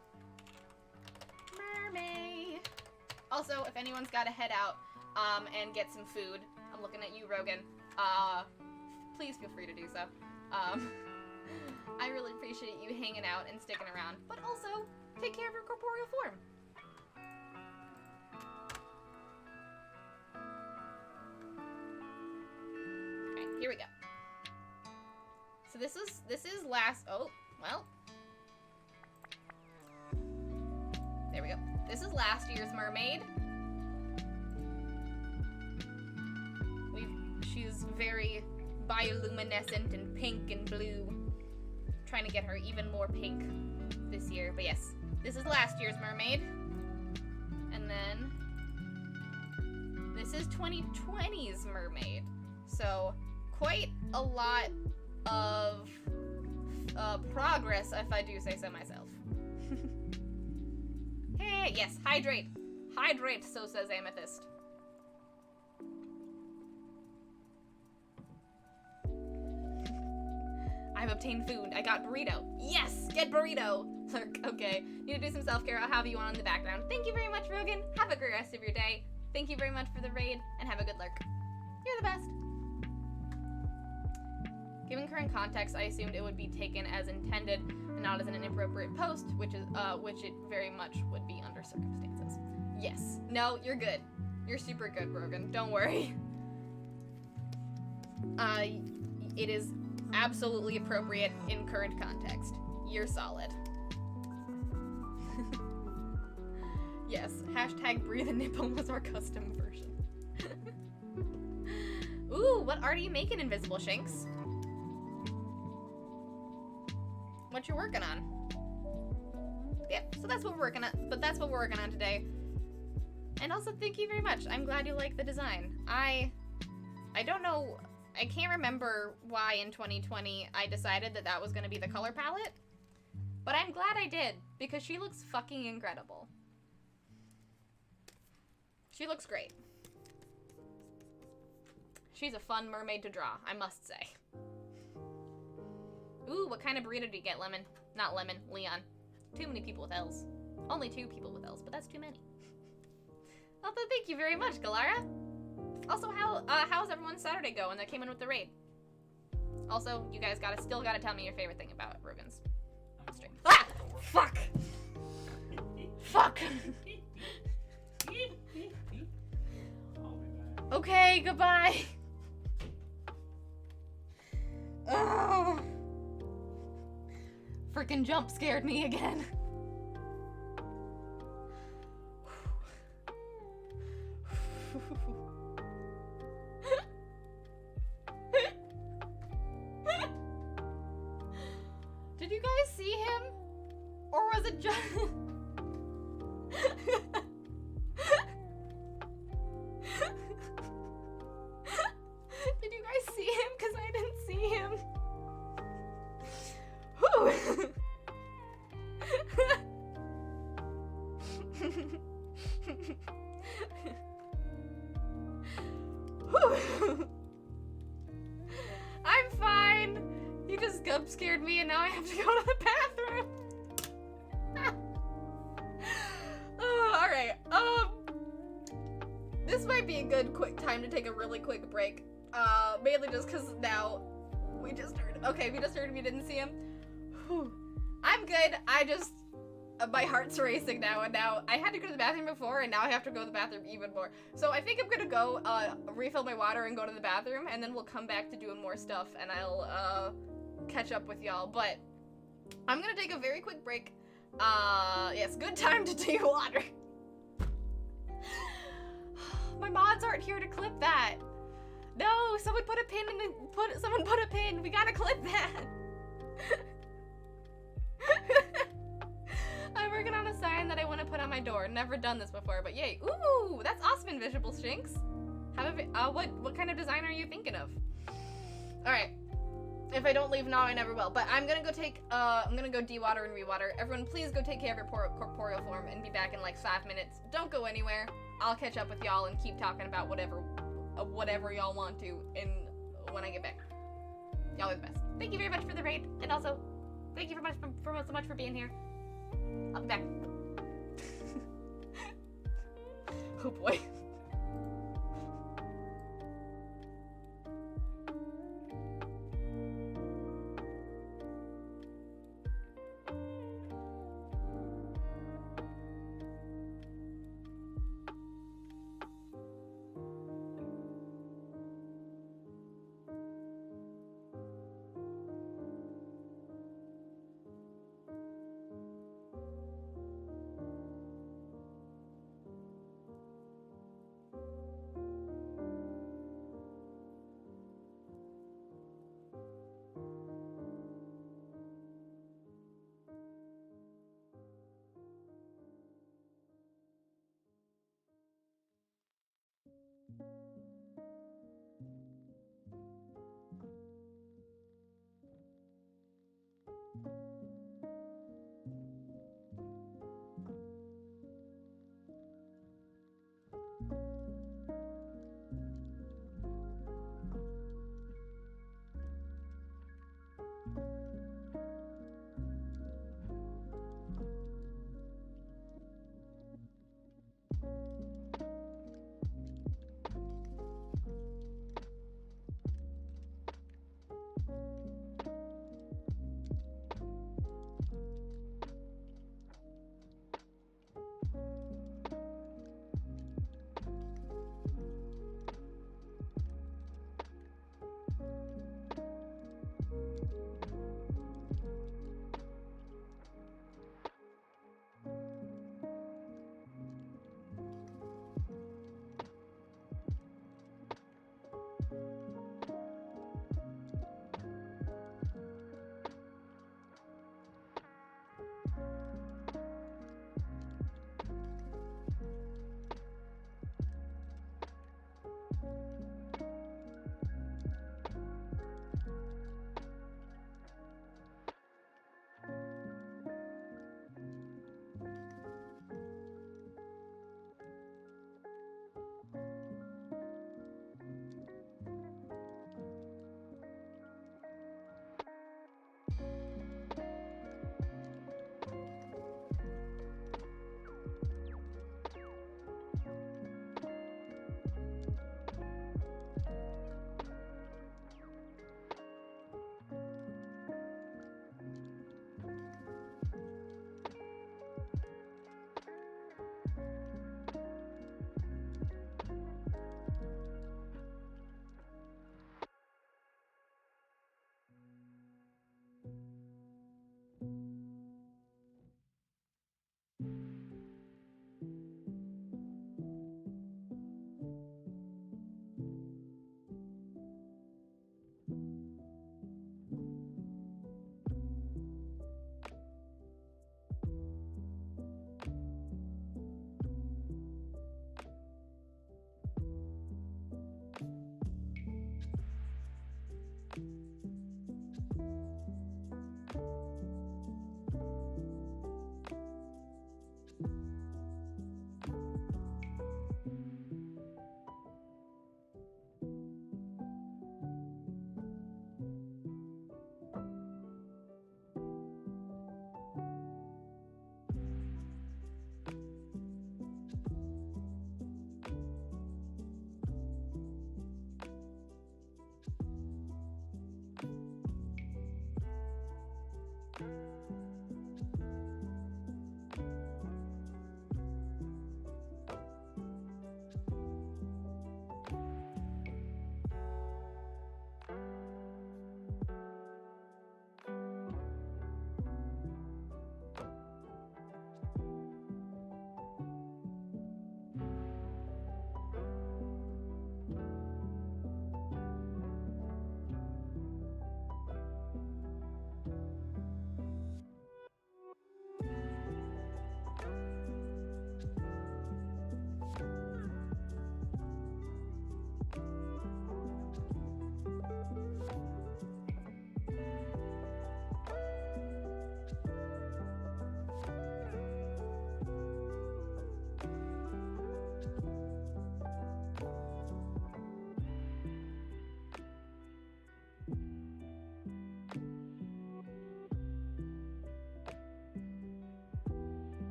Mer-May. Also, if anyone's got to head out, and get some food, I'm looking at you, Rogan, please feel free to do so. I really appreciate you hanging out and sticking around, but also, take care of your corporeal form. Okay, here we go. So this is last, oh, well. There we go. This is last year's mermaid. She's very bioluminescent and pink and blue. Trying to get her even more pink this year, but yes. This is last year's mermaid. And then this is 2020's mermaid. So quite a lot of progress, if I do say so myself. Hey, yes, hydrate. Hydrate, so says Amethyst. I've obtained food. I got burrito. Yes! Get burrito! Lurk, okay. Need to do some self-care. I'll have you on in the background. Thank you very much, Rogan. Have a great rest of your day. Thank you very much for the raid, and have a good lurk. You're the best. Given current context, I assumed it would be taken as intended and not as an inappropriate post, which it very much would be under circumstances. Yes. No, you're good. You're super good, Rogan. Don't worry. It is absolutely appropriate in current context. You're solid. Yes, hashtag breathe a nipple was our custom version. Ooh, what art are you making, Invisible Shinx? What you're working on? Yeah, so that's what we're working on, today. And also, thank you very much. I'm glad you like the design. I don't know, I can't remember why in 2020 I decided that was gonna be the color palette, but I'm glad I did, because she looks fucking incredible. She looks great. She's a fun mermaid to draw, I must say. Ooh, what kind of burrito do you get, Lemon? Not Lemon, Leon. Too many people with L's. Only 2 people with L's, but that's too many. Also, thank you very much, Galara. Also, how's everyone's Saturday going that came in with the raid? Also, you guys still gotta tell me your favorite thing about Rogan's stream. Ah! Fuck! Fuck! Okay, goodbye. Oh! Freaking jump scared me again. Did you guys see him? Or was it just... Did you guys see him? Because I didn't see him. jump scared me and now I have to go to the bathroom. Oh, alright. This might be a good quick time to take a really quick break. Mainly just because now we just heard. Okay, we just heard him. You didn't see him. Whew. I'm good. My heart's racing now, and now I had to go to the bathroom before, and now I have to go to the bathroom even more. So I think I'm gonna go refill my water and go to the bathroom, and then we'll come back to doing more stuff, and I'll catch up with y'all. But I'm gonna take a very quick break. Yes, good time to take water. My mods aren't here to clip that. No, someone put a pin in the, someone put a pin. We gotta clip that. I'm working on a sign that I want to put on my door. Never done this before, but yay. Ooh, that's awesome, Invisible Shinx. What kind of design are you thinking of? All right. If I don't leave now, I never will. But I'm gonna go I'm gonna go de-water and re-water. Everyone, please go take care of your corporeal form and be back in like 5 minutes. Don't go anywhere. I'll catch up with y'all and keep talking about whatever y'all want to when I get back. Y'all are the best. Thank you very much for the raid, and also thank you so much for being here. I'll be back. Oh boy.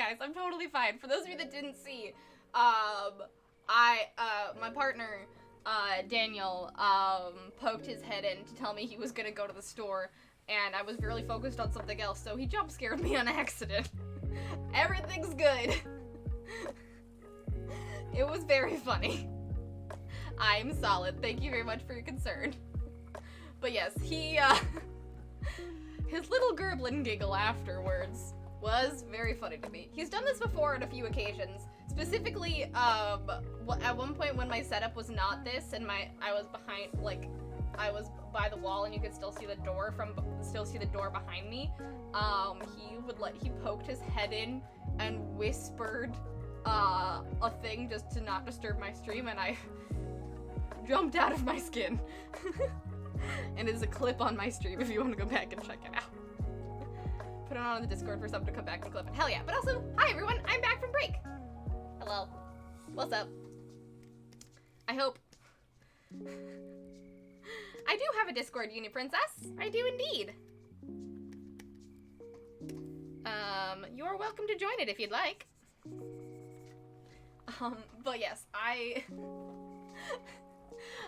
guys. I'm totally fine. For those of you that didn't see, my partner, Daniel, poked his head in to tell me he was gonna go to the store, and I was really focused on something else, so he jump scared me on accident. Everything's good. It was very funny. I'm solid. Thank you very much for your concern. But yes, he, his little gerblin giggle afterwards was very funny to me. He's done this before on a few occasions. Specifically, at one point when my setup was not this, and I was behind, like, I was by the wall and you could still see the door behind me. He poked his head in and whispered, a thing just to not disturb my stream, and I jumped out of my skin. And it's a clip on my stream if you want to go back and check it out. Put it on the Discord for someone to come back and clip it. Hell yeah. But also, hi everyone, I'm back from break. Hello. What's up? I hope... I do have a Discord, Uni Princess. I do indeed. You're welcome to join it if you'd like. But yes, I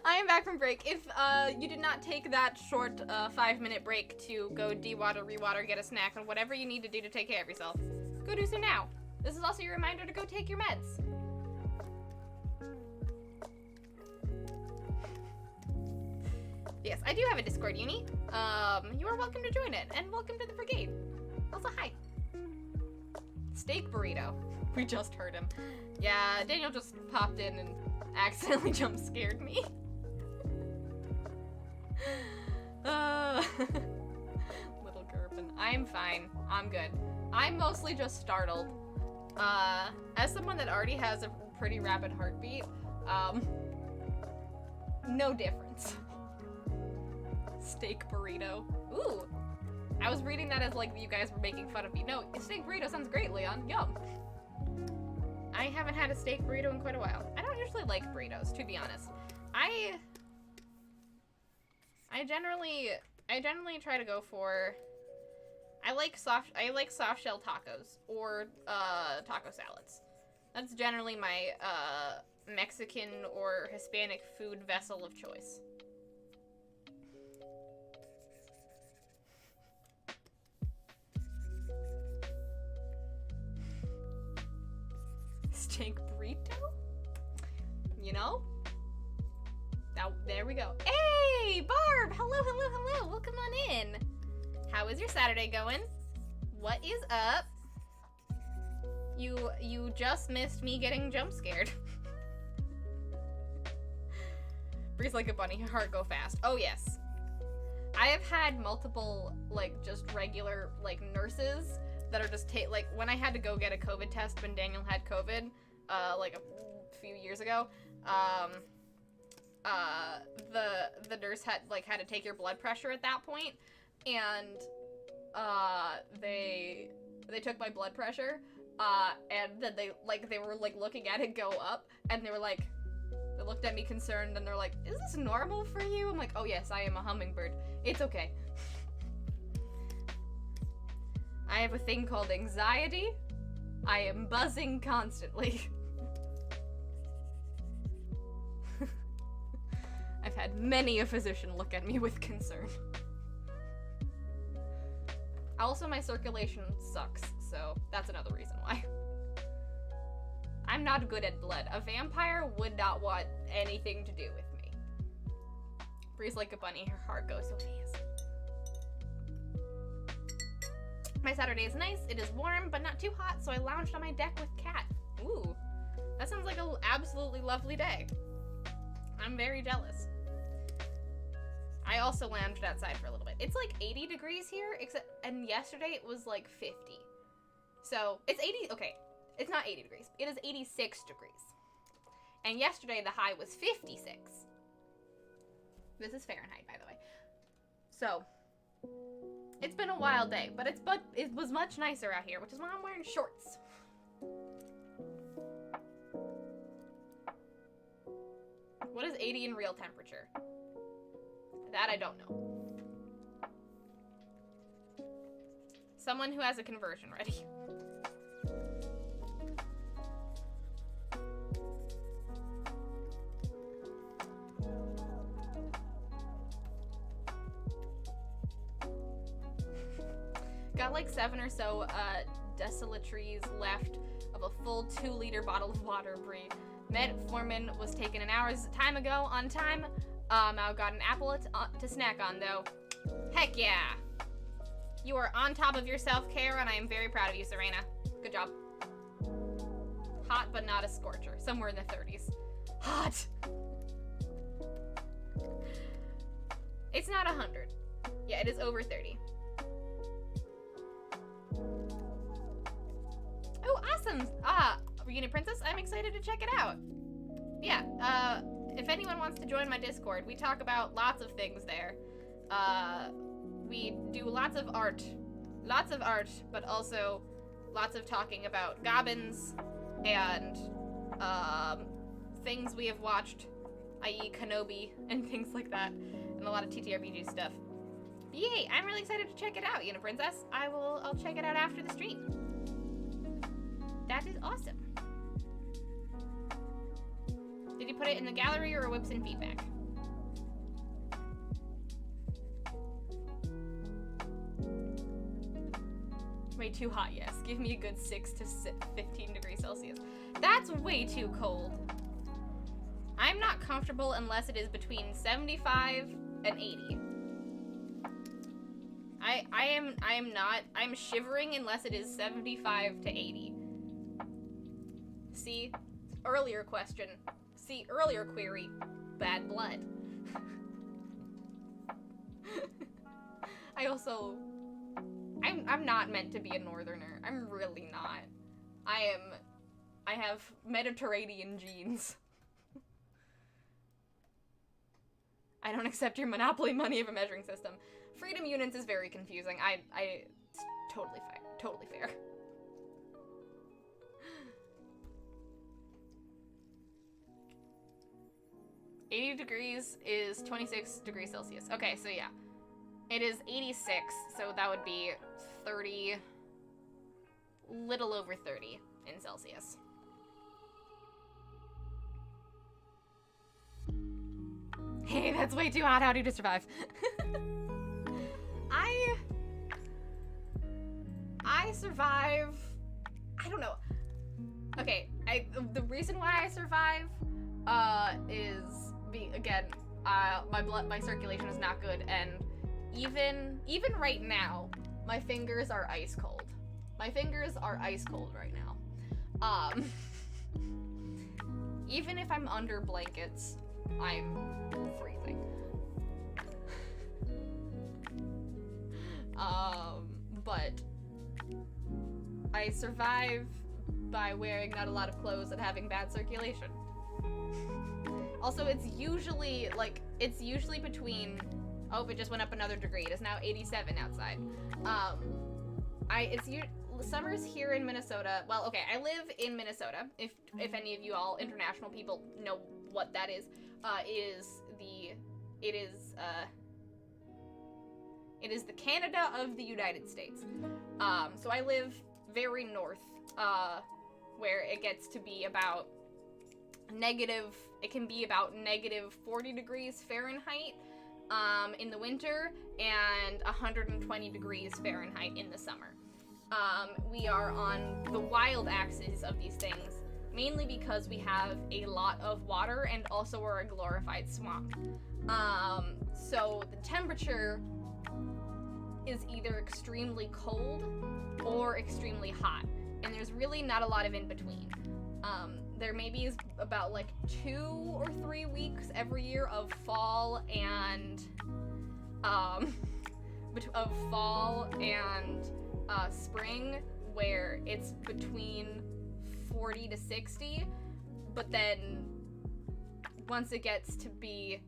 am back from break. If you did not take that short 5-minute break to go de-water, re-water, get a snack, and whatever you need to do to take care of yourself, go do so now. This is also your reminder to go take your meds. Yes, I do have a Discord, Uni. You are welcome to join it, and welcome to the brigade. Also, hi. Steak burrito. We just heard him. Yeah, Daniel just popped in and accidentally jump scared me. Little Gerpin. I'm fine. I'm good. I'm mostly just startled. As someone that already has a pretty rapid heartbeat, no difference. Steak burrito. Ooh. I was reading that as like you guys were making fun of me. No, steak burrito sounds great, Leon. Yum. I haven't had a steak burrito in quite a while. I don't usually like burritos, to be honest. I generally try to go for, I like soft shell tacos or taco salads. That's generally my Mexican or Hispanic food vessel of choice. Steak burrito? You know? Now, there we go. Hey, Barb! Hello, hello, hello. Welcome on in. How is your Saturday going? What is up? You just missed me getting jump scared. Breathe like a bunny, heart go fast. Oh, yes. I have had multiple, like, just regular, like, nurses that are just like, when I had to go get a COVID test when Daniel had COVID, like a few years ago, the nurse had to take your blood pressure at that point, and they took my blood pressure, and then they were looking at it go up, and they looked at me concerned, and they're like, is this normal for you? I'm like, oh yes, I am a hummingbird. It's okay. I have a thing called anxiety. I am buzzing constantly. I've had many a physician look at me with concern. Also, my circulation sucks, so that's another reason why. I'm not good at blood. A vampire would not want anything to do with me. Breathes like a bunny, her heart goes so fast. My Saturday is nice. It is warm, but not too hot, so I lounged on my deck with Kat. Ooh, that sounds like an absolutely lovely day. I'm very jealous. I also lounged outside for a little bit. It's like 80 degrees here, and yesterday it was like 50. So, it's 80, okay, it's not 80 degrees. It is 86 degrees. And yesterday the high was 56. This is Fahrenheit, by the way. So, it's been a wild day, but it was much nicer out here, which is why I'm wearing shorts. What is 80 in real temperature? That I don't know. Someone who has a conversion ready. got like 7 or so deciliters left of a full 2-liter bottle of water. Brie. Metformin was taken an hour's time ago on time. I got an apple to snack on though. Heck yeah! You are on top of your self-care, and I am very proud of you, Serena. Good job. Hot, but not a scorcher. Somewhere in the 30s. Hot! It's not 100. Yeah, it is over 30. Oh, awesome! Reunion Princess, I'm excited to check it out. Yeah, if anyone wants to join my Discord, we talk about lots of things there. We do lots of art, but also lots of talking about goblins and things we have watched, i.e. Kenobi and things like that, and a lot of TTRPG stuff. Yay! I'm really excited to check it out, Una Princess. I'll check it out after the stream. That is awesome. Did you put it in the gallery or whips in feedback? Way too hot, yes. Give me a good 6 to 15 degrees Celsius. That's way too cold. I'm not comfortable unless it is between 75 and 80. I am not. I'm shivering unless it is 75 to 80. See? Earlier question. See, earlier query. Bad blood. I'm not meant to be a northerner. I'm really not. I have Mediterranean genes. I don't accept your monopoly money of a measuring system. Freedom units is very confusing. It's totally fine. Totally fair. $80 degrees is 26 degrees Celsius. Okay, so yeah. It is 86, so that would be 30, little over 30 in Celsius. Hey, that's way too hot. How do you survive? I survive. I don't know. Okay, the reason why I survive is again, my circulation is not good, and even right now, my fingers are ice cold. My fingers are ice cold right now. Even if I'm under blankets, I'm freezing. But I survive by wearing not a lot of clothes and having bad circulation. Also, it's usually between, oh, it just went up another degree. It is now 87 outside. Summers here in Minnesota. Well, okay, I live in Minnesota. If any of you all international people know what that is, it is the Canada of the United States. So I live very north, where it gets to be about it can be about negative 40 degrees Fahrenheit in the winter and 120 degrees Fahrenheit in the summer. We are on the wild axis of these things, mainly because we have a lot of water and also we're a glorified swamp. So the temperature is either extremely cold or extremely hot, and there's really not a lot of in between. There maybe is about like 2 or 3 weeks every year of fall and spring where it's between 40 to 60, but then once it gets to be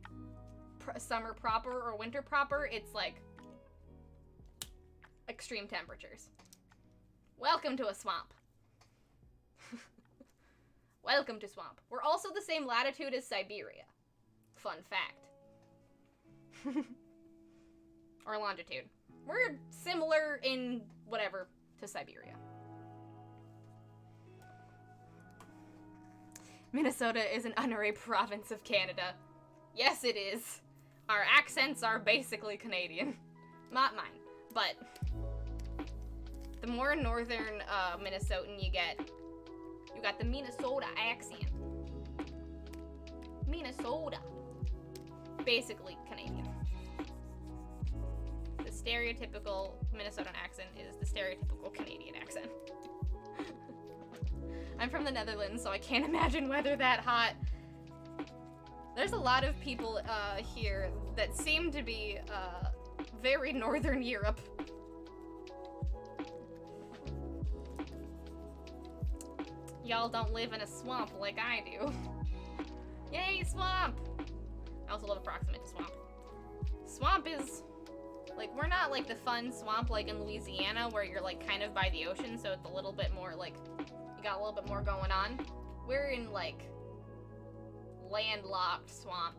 summer proper or winter proper, it's like extreme temperatures. Welcome to a swamp. Welcome to swamp. We're also the same latitude as Siberia. Fun fact. Or longitude. We're similar in whatever to Siberia. Minnesota is an honorary province of Canada. Yes, it is. Our accents are basically Canadian. Not mine, but The more northern Minnesotan you get, you got the Minnesota accent. Minnesota. Basically Canadian. The stereotypical Minnesotan accent is the stereotypical Canadian accent. I'm from the Netherlands, so I can't imagine weather that hot. There's a lot of people here that seem to be very northern Europe. Y'all don't live in a swamp like I do. Yay, swamp! I also live approximate to swamp. Swamp is, like, we're not like the fun swamp like in Louisiana where you're like kind of by the ocean, so it's a little bit more like, you got a little bit more going on. We're in like landlocked swamp.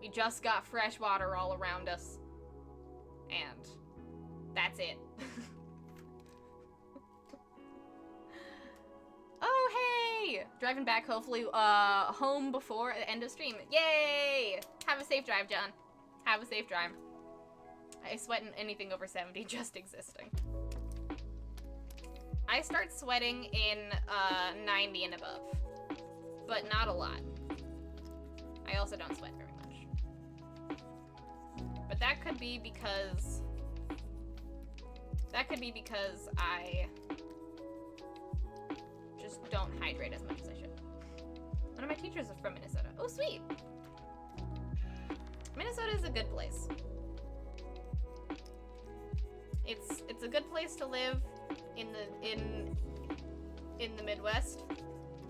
We just got fresh water all around us. And that's it. Oh, hey! Driving back, hopefully, home before the end of stream. Yay! Have a safe drive, John. Have a safe drive. I sweat in anything over 70 just existing. I start sweating in 90 and above, but not a lot. I also don't sweat very much. But that could be because I just don't hydrate as much as I should. One of my teachers is from Minnesota. Oh, sweet. Minnesota is a good place. It's a good place to live in the Midwest,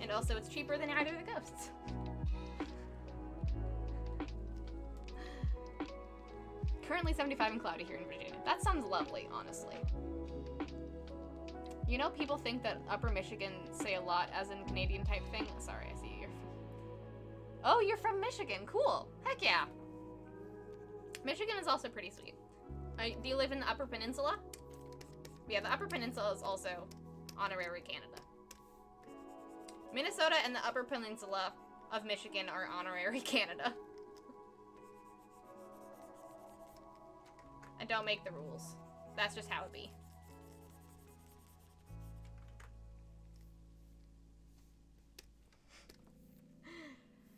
and also it's cheaper than either of the coasts. Currently 75 and cloudy here in Virginia. That sounds lovely, honestly. You know, people think that Upper Michigan say a lot as in Canadian type thing. Sorry, I see you. Oh, you're from Michigan. Cool. Heck yeah. Michigan is also pretty sweet. Do you live in the Upper Peninsula? Yeah, the Upper Peninsula is also honorary Canada. Minnesota and the Upper Peninsula of Michigan are honorary Canada. I don't make the rules. That's just how it be.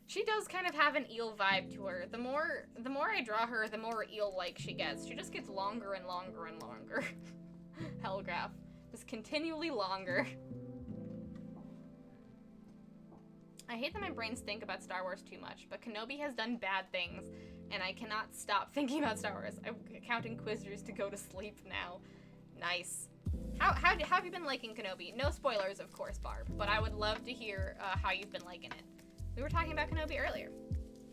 She does kind of have an eel vibe to her. The more I draw her, the more eel-like she gets. She just gets longer and longer and longer. Hellgraph. Just continually longer. I hate that my brains think about Star Wars too much, but Kenobi has done bad things, and I cannot stop thinking about Star Wars. I'm counting Quizzers to go to sleep now. Nice. How have you been liking Kenobi? No spoilers, of course, Barb, but I would love to hear how you've been liking it. We were talking about Kenobi earlier,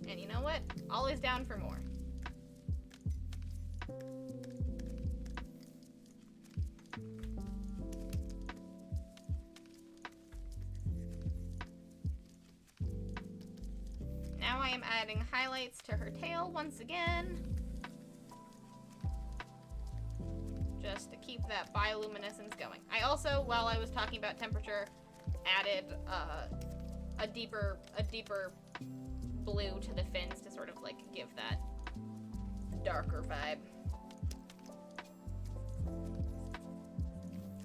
and you know what? Always down for more. Now I am adding highlights to her tail once again. Just to keep that bioluminescence going. I also, while I was talking about temperature, added a deeper blue to the fins to sort of like give that darker vibe.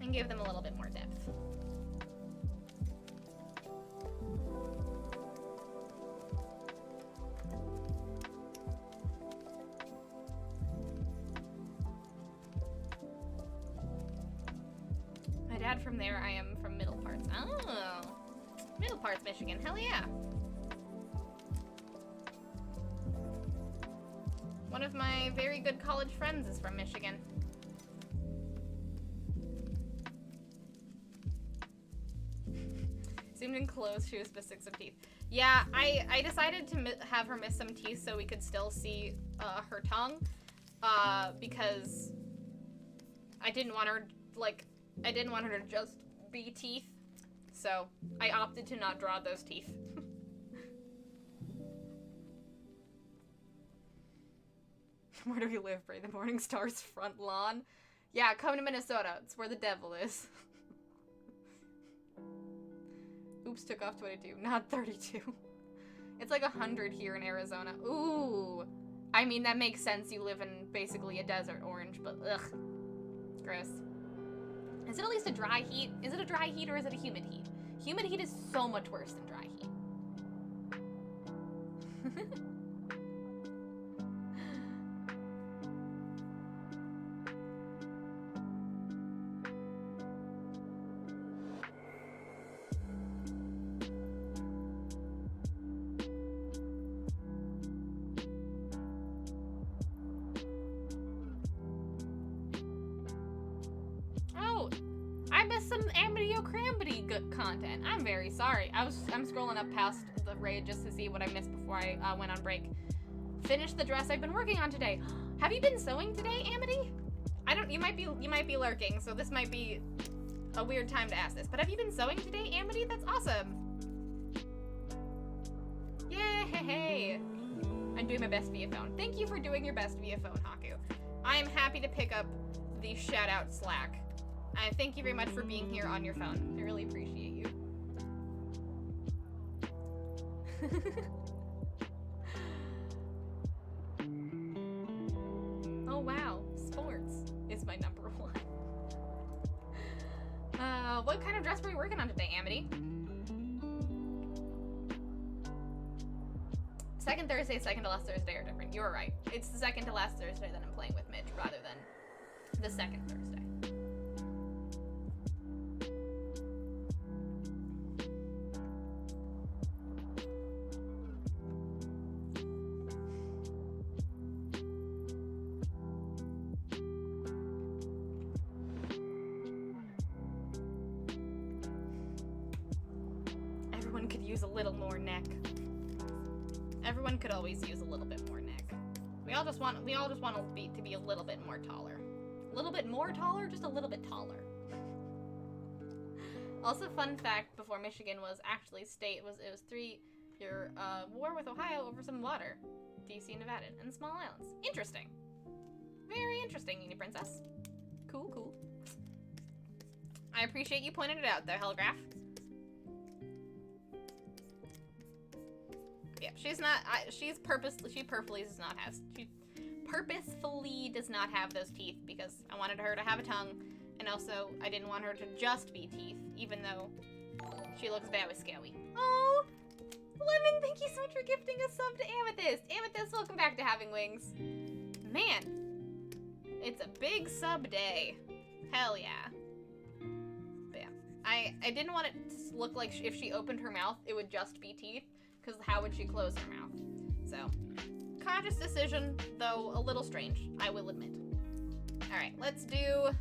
And give them a little bit more depth. My dad from there, I am from Middle Parts. Oh, Middle Parts, Michigan. Hell yeah. One of my very good college friends is from Michigan. Zoomed in close, she was missing some teeth. Yeah, I decided to have her miss some teeth so we could still see her tongue, because I didn't want her to just be teeth, so I opted to not draw those teeth. Where do we live, Bray? The Morning Star's front lawn? Yeah, come to Minnesota. It's where the devil is. Oops, took off 22. Not 32. It's like 100 here in Arizona. Ooh. I mean, that makes sense. You live in basically a desert, Orange, but ugh. gross. Is it at least a dry heat? Is it a dry heat or is it a humid heat? Humid heat is so much worse than dry heat. Oh, I missed some Amidio Cranberry good content. I'm very sorry. I'm scrolling up past the raid just to see what I missed before I went on break. Finished the dress I've been working on today. Have you been sewing today, Amity? I don't. You might be lurking, so this might be a weird time to ask this. But have you been sewing today, Amity? That's awesome. Yay! I'm doing my best via phone. Thank you for doing your best via phone, Haku. I am happy to pick up the shout out slack. Thank you very much for being here on your phone. I really appreciate you. Oh wow, sports is my number one. What kind of dress were you working on today, Amity? Second Thursday, second to last Thursday are different. You were right. It's the second to last Thursday that I'm playing with Mitch rather than the second Thursday. Everyone could use a little more neck. Everyone could always use a little bit more neck. We all just want to be a little bit more taller. A little bit more taller, just a little bit taller. Also, fun fact: before Michigan was actually state, it was 3-year war with Ohio over some water, DC, Nevada, and small islands. Interesting. Very interesting, Uni Princess. Cool. I appreciate you pointing it out, though, Hellgraph. Yeah, she purposefully does not have those teeth because I wanted her to have a tongue, and also I didn't want her to just be teeth, even though she looks very scary. Oh, Lemon, thank you so much for gifting a sub to Amethyst. Amethyst, welcome back to Having Wings. Man, it's a big sub day. Hell yeah. But yeah, I didn't want it to look like if she opened her mouth, it would just be teeth. Because how would she close her mouth? So, conscious decision, though a little strange, I will admit. Alright, let's do...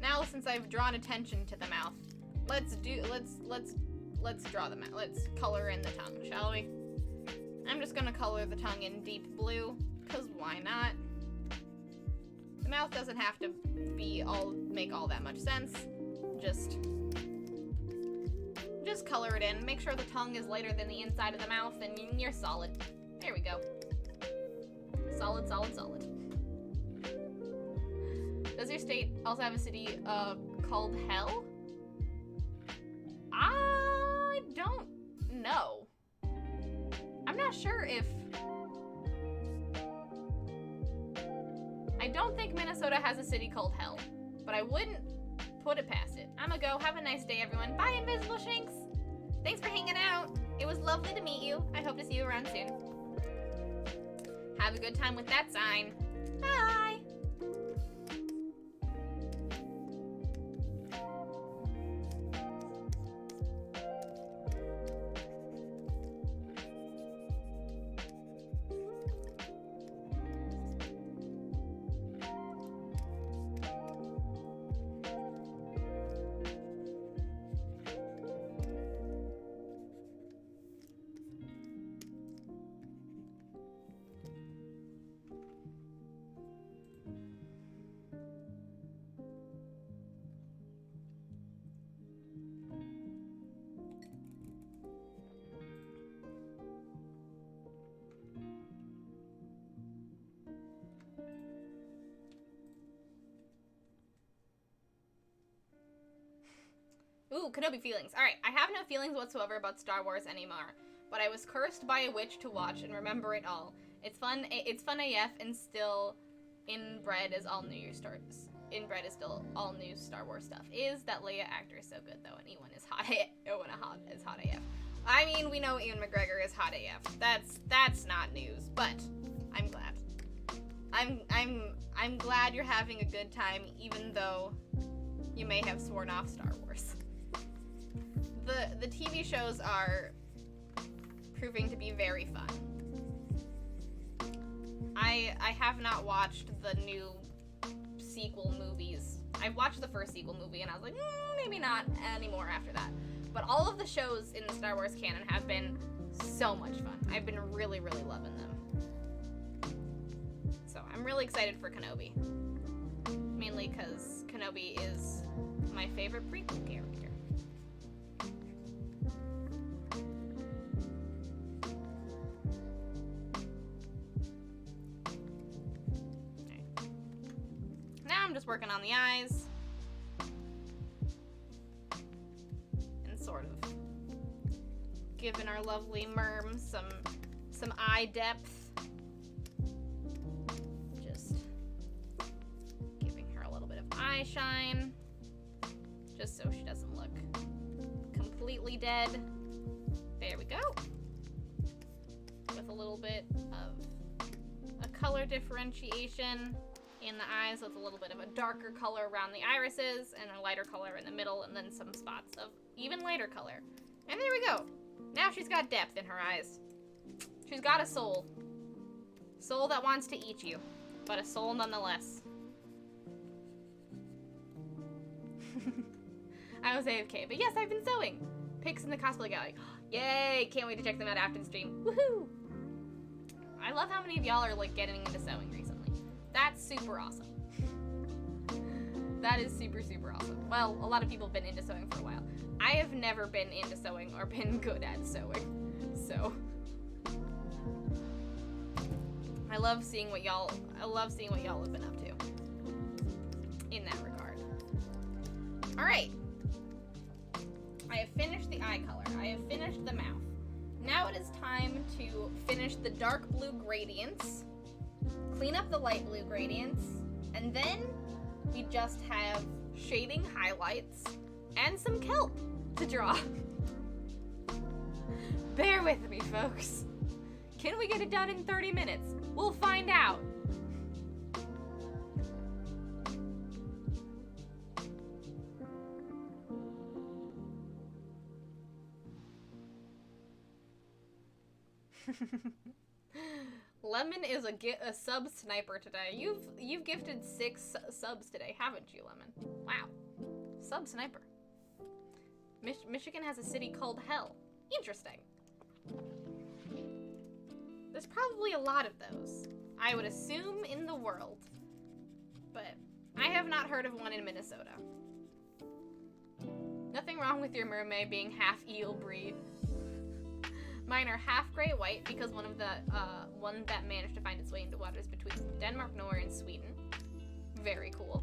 Now, since I've drawn attention to the mouth, let's draw the mouth. Let's color in the tongue, shall we? I'm just gonna color the tongue in deep blue, because why not? The mouth doesn't have to make all that much sense. Just color it in. Make sure the tongue is lighter than the inside of the mouth, and you're solid. There we go. Solid. Does your state also have a city called Hell? I don't know. I'm not sure if... I don't think Minnesota has a city called Hell, but I wouldn't put it past it. I'ma go. Have a nice day, everyone. Bye, Invisible Shinx. Thanks for hanging out. It was lovely to meet you. I hope to see you around soon. Have a good time with that sign. Bye. Ooh, Kenobi feelings. Alright, I have no feelings whatsoever about Star Wars anymore, but I was cursed by a witch to watch and remember it all. It's fun AF and still inbred as all New Year's stories. inbred is still all new Star Wars stuff, is that Leia actor is so good, though, and Ewan is hot AF. I mean, we know Ewan McGregor is hot AF. That's not news, but I'm glad. I'm glad you're having a good time, even though you may have sworn off Star Wars. The TV shows are proving to be very fun. I have not watched the new sequel movies. I've watched the first sequel movie and I was like, maybe not anymore after that. But all of the shows in the Star Wars canon have been so much fun. I've been really, really loving them. So I'm really excited for Kenobi. Mainly because Kenobi is my favorite prequel character. I'm just working on the eyes and sort of giving our lovely merm some eye depth. Just giving her a little bit of eye shine, just so she doesn't look completely dead. There we go. With a little bit of a color differentiation in the eyes, with a little bit of a darker color around the irises and a lighter color in the middle, and then some spots of even lighter color. And there we go. Now she's got depth in her eyes. She's got a soul. Soul that wants to eat you, but a soul nonetheless. I was AFK, but yes, I've been sewing. Pics in the cosplay gallery. Yay! Can't wait to check them out after the stream. Woohoo! I love how many of y'all are like getting into sewing recently. That's super awesome. That is super, super awesome. Well, a lot of people have been into sewing for a while. I have never been into sewing or been good at sewing. So I love seeing what y'all have been up to in that regard. All right. I have finished the eye color. I have finished the mouth. Now it is time to finish the dark blue gradients, clean up the light blue gradients, and then we just have shading highlights and some kelp to draw. Bear with me, folks. Can we get it done in 30 minutes? We'll find out. Lemon is a sub sniper today. You've gifted 6 subs today, haven't you, Lemon? Wow. Sub sniper. Michigan has a city called Hell. Interesting. There's probably a lot of those, I would assume, in the world. But I have not heard of one in Minnesota. Nothing wrong with your Mer-May being half eel breed. Mine are half gray white because one that managed to find its way into waters between Denmark, Norway, and Sweden. Very cool.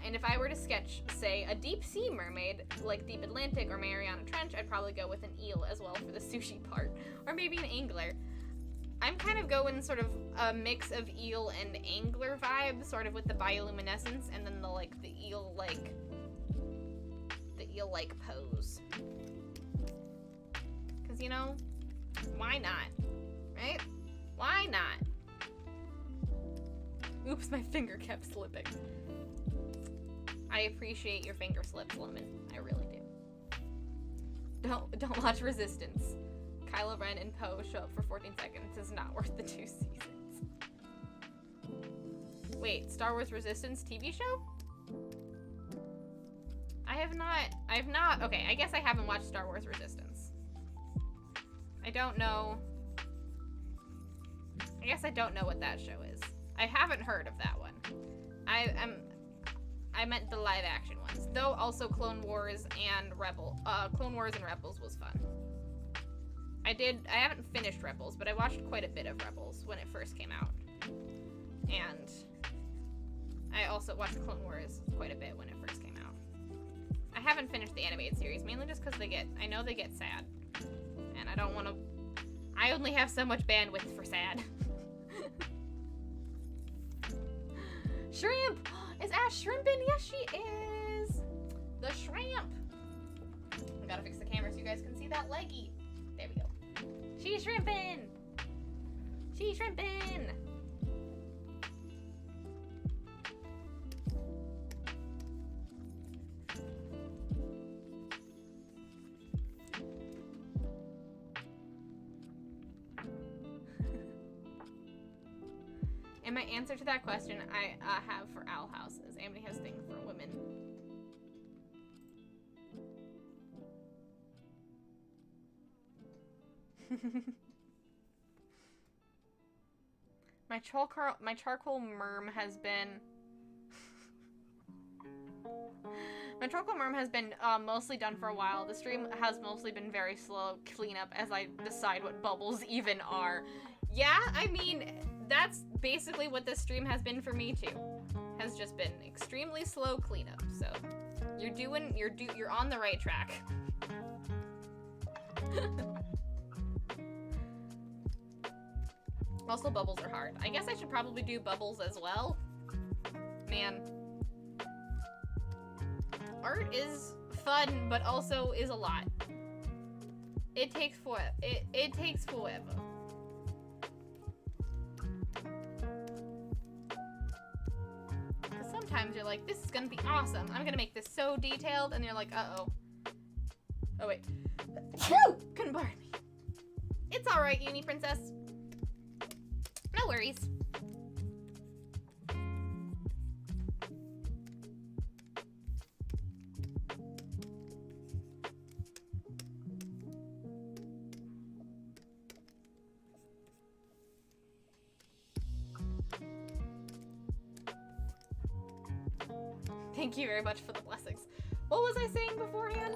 And if I were to sketch, say, a deep sea mermaid, like Deep Atlantic or Mariana Trench, I'd probably go with an eel as well for the sushi part. Or maybe an angler. I'm kind of going sort of a mix of eel and angler vibe, sort of with the bioluminescence, and then the eel-like pose. Because, you know, why not? Right? Why not? Oops, my finger kept slipping. I appreciate your finger slips, Lemon. I really do. Don't watch Resistance. Kylo Ren and Poe show up for 14 seconds is not worth the 2 seasons. Wait, Star Wars Resistance TV show? I have not, okay, I guess I haven't watched Star Wars Resistance. I don't know. I guess I don't know what that show is. I haven't heard of that one. I meant the live action ones. Though also Clone Wars and Rebels was fun. I haven't finished Rebels, but I watched quite a bit of Rebels when it first came out. And I also watched Clone Wars quite a bit when it first came out. I haven't finished the animated series, mainly just because I know they get sad. And I don't want to, I only have so much bandwidth for sad. Shrimp! Is Ash shrimping? Yes, she is. The shrimp. I gotta fix the camera so you guys can see that leggy. There we go. She's shrimping. She's shrimping. And my answer to that question I have for Owl House is Amity has thing for women. my charcoal merm has been mostly done for a while. The stream has mostly been very slow cleanup as I decide what bubbles even are. Yeah, I mean, that's basically what this stream has been for me too. Has just been extremely slow cleanup. So you're on the right track. Also, bubbles are hard. I guess I should probably do bubbles as well. Man. Art is fun, but also is a lot. It takes forever. It takes forever. Because sometimes you're like, this is gonna be awesome. I'm gonna make this so detailed, and you're like, uh-oh. Oh, wait. Couldn't bar me. It's alright, Uni Princess. No worries. Thank you very much for the blessings. What was I saying beforehand?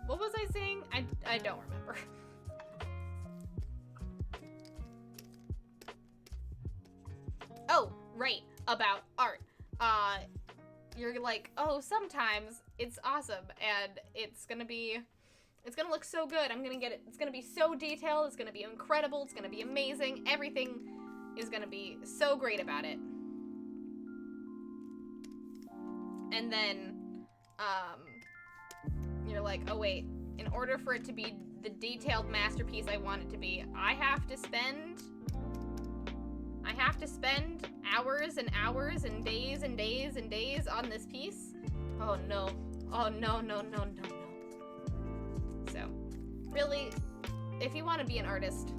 What was I saying? I don't remember. Oh, right, about art. You're like, oh, sometimes it's awesome and it's gonna look so good. I'm gonna get it. It's gonna be so detailed. It's gonna be incredible. It's gonna be amazing. Everything is gonna be so great about it. And then, you're like, oh wait, in order for it to be the detailed masterpiece I want it to be, I have to spend hours and hours and days and days and days on this piece? Oh no. Oh no, no, no, no, no. So, really, if you want to be an artist,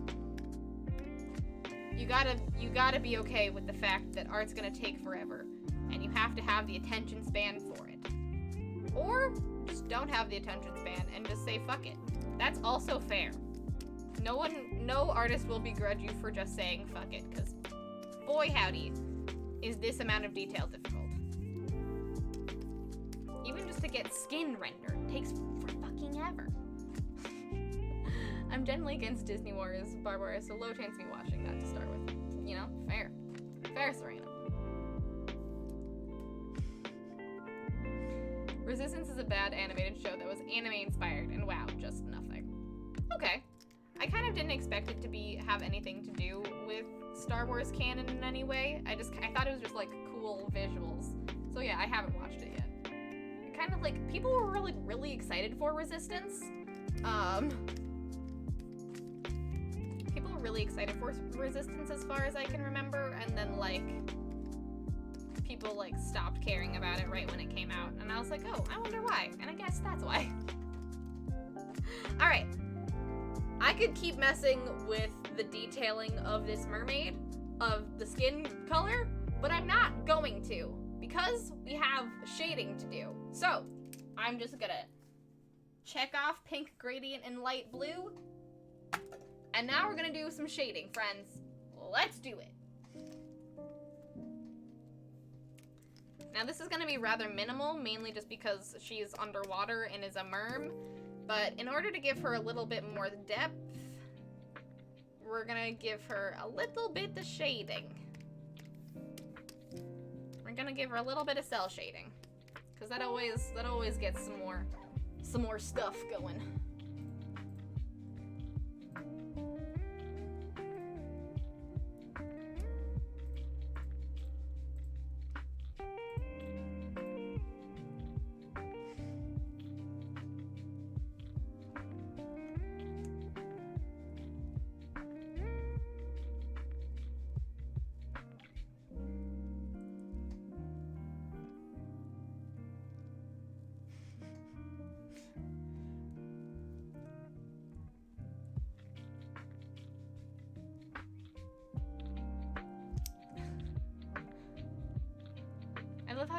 you gotta be okay with the fact that art's gonna take forever, and you have to have the attention span for it. Or just don't have the attention span and just say fuck it. That's also fair. No artist will begrudge you for just saying fuck it, because boy howdy, is this amount of detail difficult. Even just to get skin rendered takes for fucking ever. I'm generally against Disney Wars, Barbara, so low chance of me watching that to start with. You know, fair. Fair, Serena. Resistance is a bad animated show that was anime inspired, and wow, just nothing. Okay. I kind of didn't expect it to have anything to do with Star Wars canon in any way. I thought it was just like cool visuals. So yeah, I haven't watched it yet. Kind of like, people were really excited for Resistance. People were really excited for Resistance as far as I can remember, and then like, people like stopped caring about it right when it came out. And I was like, oh, I wonder why. And I guess that's why. Alright. I could keep messing with the detailing of this mermaid, of the skin color, but I'm not going to, because we have shading to do. So, I'm just gonna check off pink gradient and light blue, and now we're gonna do some shading, friends. Let's do it. Now this is gonna be rather minimal, mainly just because she's underwater and is a merm. But in order to give her a little bit more depth, we're gonna give her a little bit of shading. We're gonna give her a little bit of cell shading, because that always gets some more stuff going.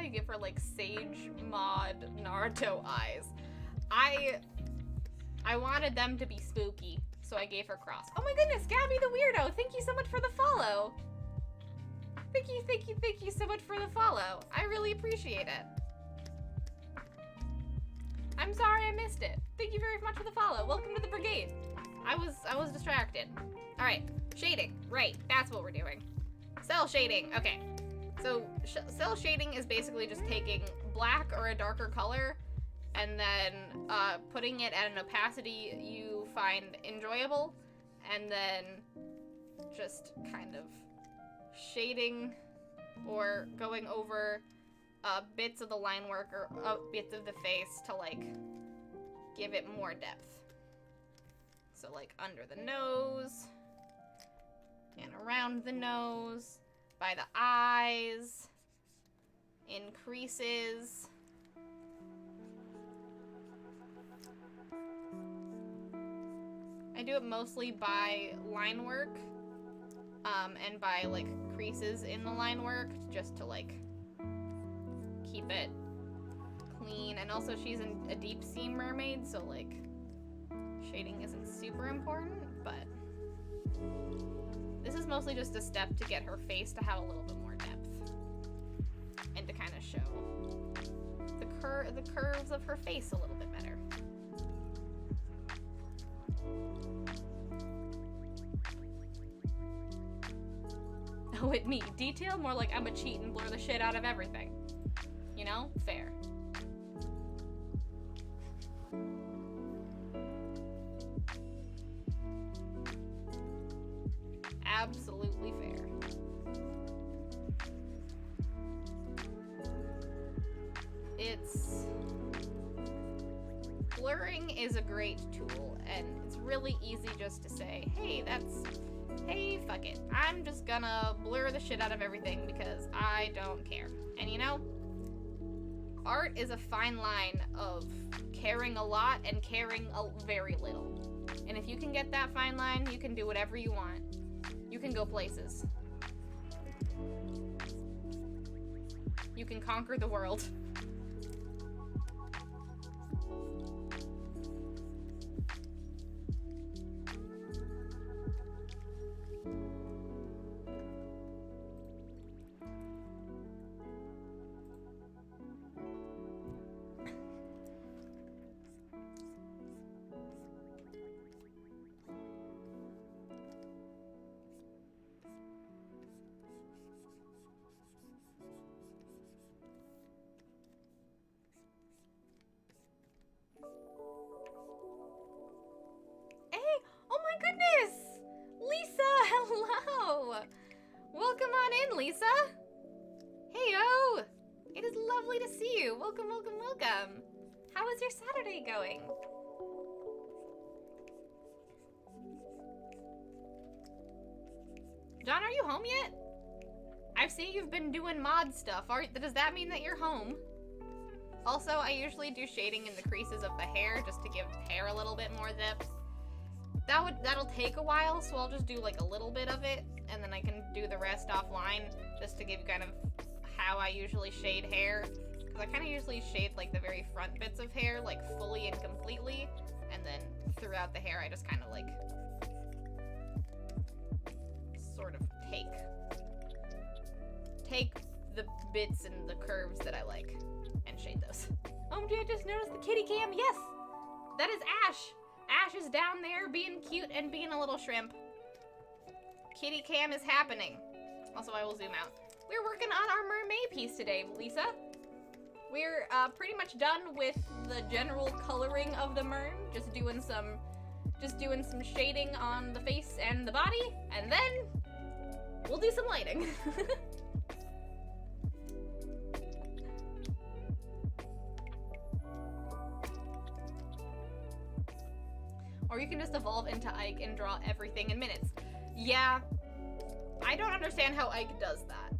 Lisa. You give her like Sage Mod Naruto eyes. I wanted them to be spooky, so I gave her cross. Oh my goodness, Gabby the Weirdo, thank you so much for the follow. Thank you so much for the follow. I really appreciate it. I'm sorry I missed it. Thank you very much for the follow. Welcome to the brigade. I was distracted. All right, shading. Right, that's what we're doing. Cell shading. Okay. So cell shading is basically just taking black or a darker color and then putting it at an opacity you find enjoyable, and then just kind of shading or going over bits of the line work or bits of the face to like give it more depth. So like under the nose and around the nose, by the eyes, in creases. I do it mostly by line work, and by like creases in the line work, just to like keep it clean. And also she's a deep sea mermaid, so like shading isn't super important, but this is mostly just a step to get her face to have a little bit more depth and to kind of show the curves of her face a little bit better. Oh, it me. Detail? More like I'm a cheat and blur the shit out of everything. You know? Fair. Absolutely fair. Blurring is a great tool, and it's really easy just to say, hey, fuck it. I'm just gonna blur the shit out of everything because I don't care. And you know, art is a fine line of caring a lot and caring very little. And if you can get that fine line, you can do whatever you want. You can go places. You can conquer the world. Welcome on in, Lisa. Heyo. It is lovely to see you. Welcome, welcome, welcome. How is your Saturday going? John, are you home yet? I see you've been doing mod stuff. Does that mean that you're home? Also, I usually do shading in the creases of the hair just to give hair a little bit more depth. That'll take a while, so I'll just do like a little bit of it, and then I can do the rest offline just to give you kind of how I usually shade hair. Because I kind of usually shade like the very front bits of hair, like fully and completely, and then throughout the hair I just kind of like sort of take the bits and the curves that I like and shade those. OMG, I just noticed the kitty cam. Yes! That is Ash! Ash is down there being cute and being a little shrimp. Kitty cam is happening. Also, I will zoom out. We're working on our Mer-May piece today, Lisa. We're pretty much done with the general coloring of the merm. Just doing some shading on the face and the body, and then we'll do some lighting. Or you can just evolve into Ike and draw everything in minutes. Yeah, I don't understand how Ike does that.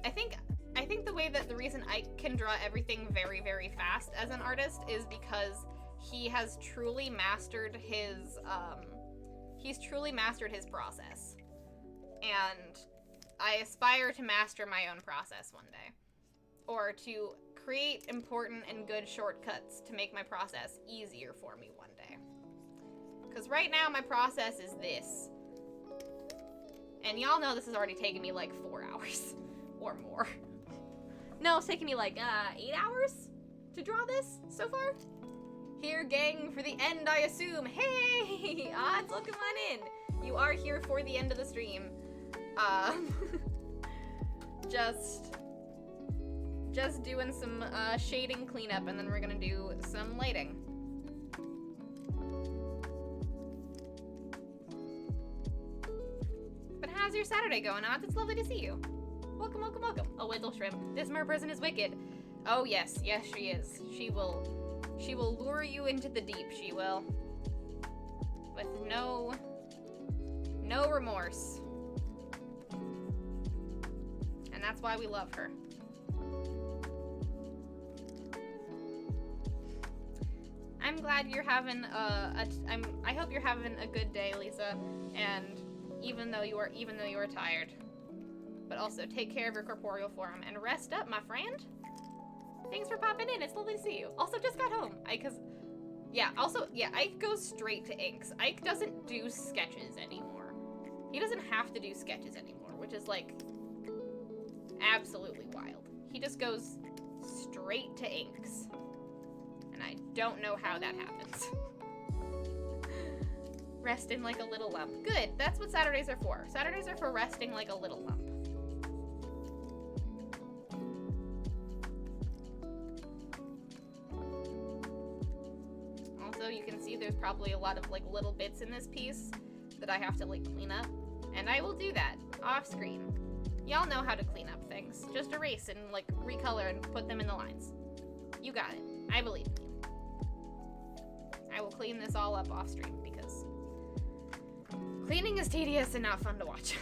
I think the way that the reason Ike can draw everything very, very fast as an artist is because he has truly mastered his process. And I aspire to master my own process one day. or to create important and good shortcuts to make my process easier for me one day. Because right now my process is this. And y'all know this has already taken me like 4 hours or more. No, it's taken me like 8 hours to draw this so far. Here, gang, for the end, I assume. Hey, odds, welcome on in. You are here for the end of the stream. Just doing some shading cleanup, and then we're gonna do some lighting. But how's your Saturday going, Odds? It's lovely to see you. Welcome, welcome, welcome. Oh, Whittle Shrimp. This mer person is wicked. Oh yes, yes she is. She will lure you into the deep, she will. With no remorse. And that's why we love her. I'm glad you're having I hope you're having a good day, Lisa. And even though you are tired. But also take care of your corporeal form and rest up, my friend. Thanks for popping in. It's lovely to see you. Also, just got home. Ike goes straight to inks. Ike doesn't do sketches anymore. He doesn't have to do sketches anymore, which is like absolutely wild. He just goes straight to inks. And I don't know how that happens. Resting like a little lump. Good. That's what Saturdays are for. Saturdays are for resting like a little lump. Also, you can see there's probably a lot of like little bits in this piece that I have to like clean up. And I will do that off screen. Y'all know how to clean up things. Just erase and like recolor and put them in the lines. You got it. I believe in you. I will clean this all up off stream because cleaning is tedious and not fun to watch.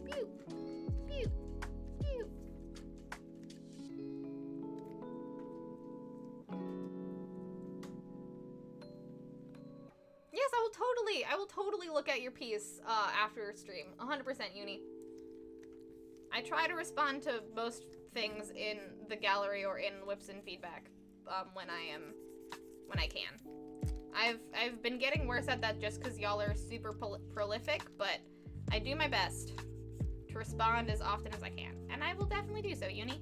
Pew, pew, pew. Yes, I will totally look at your piece after stream. 100% Uni. I try to respond to most things in the gallery or in whips and feedback when I can. I've been getting worse at that just because y'all are super prolific, but I do my best to respond as often as I can, and I will definitely do so, Uni.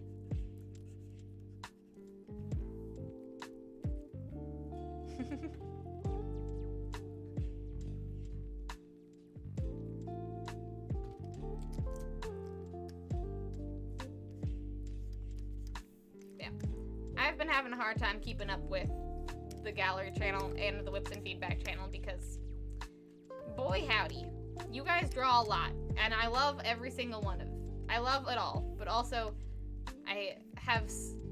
Yeah, I've been having a hard time keeping up with the gallery channel and the whips and feedback channel because boy howdy, you guys draw a lot and I love every single one of I love it all, but also I have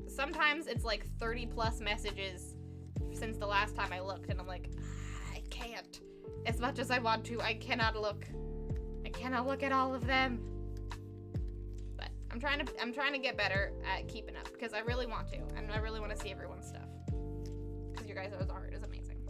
sometimes it's like 30 plus messages since the last time I looked and I'm like, I can't, as much as I want to, I cannot look at all of them. But I'm trying to get better at keeping up because I really want to, and I really want to see everyone's stuff. Because your guys' art is amazing.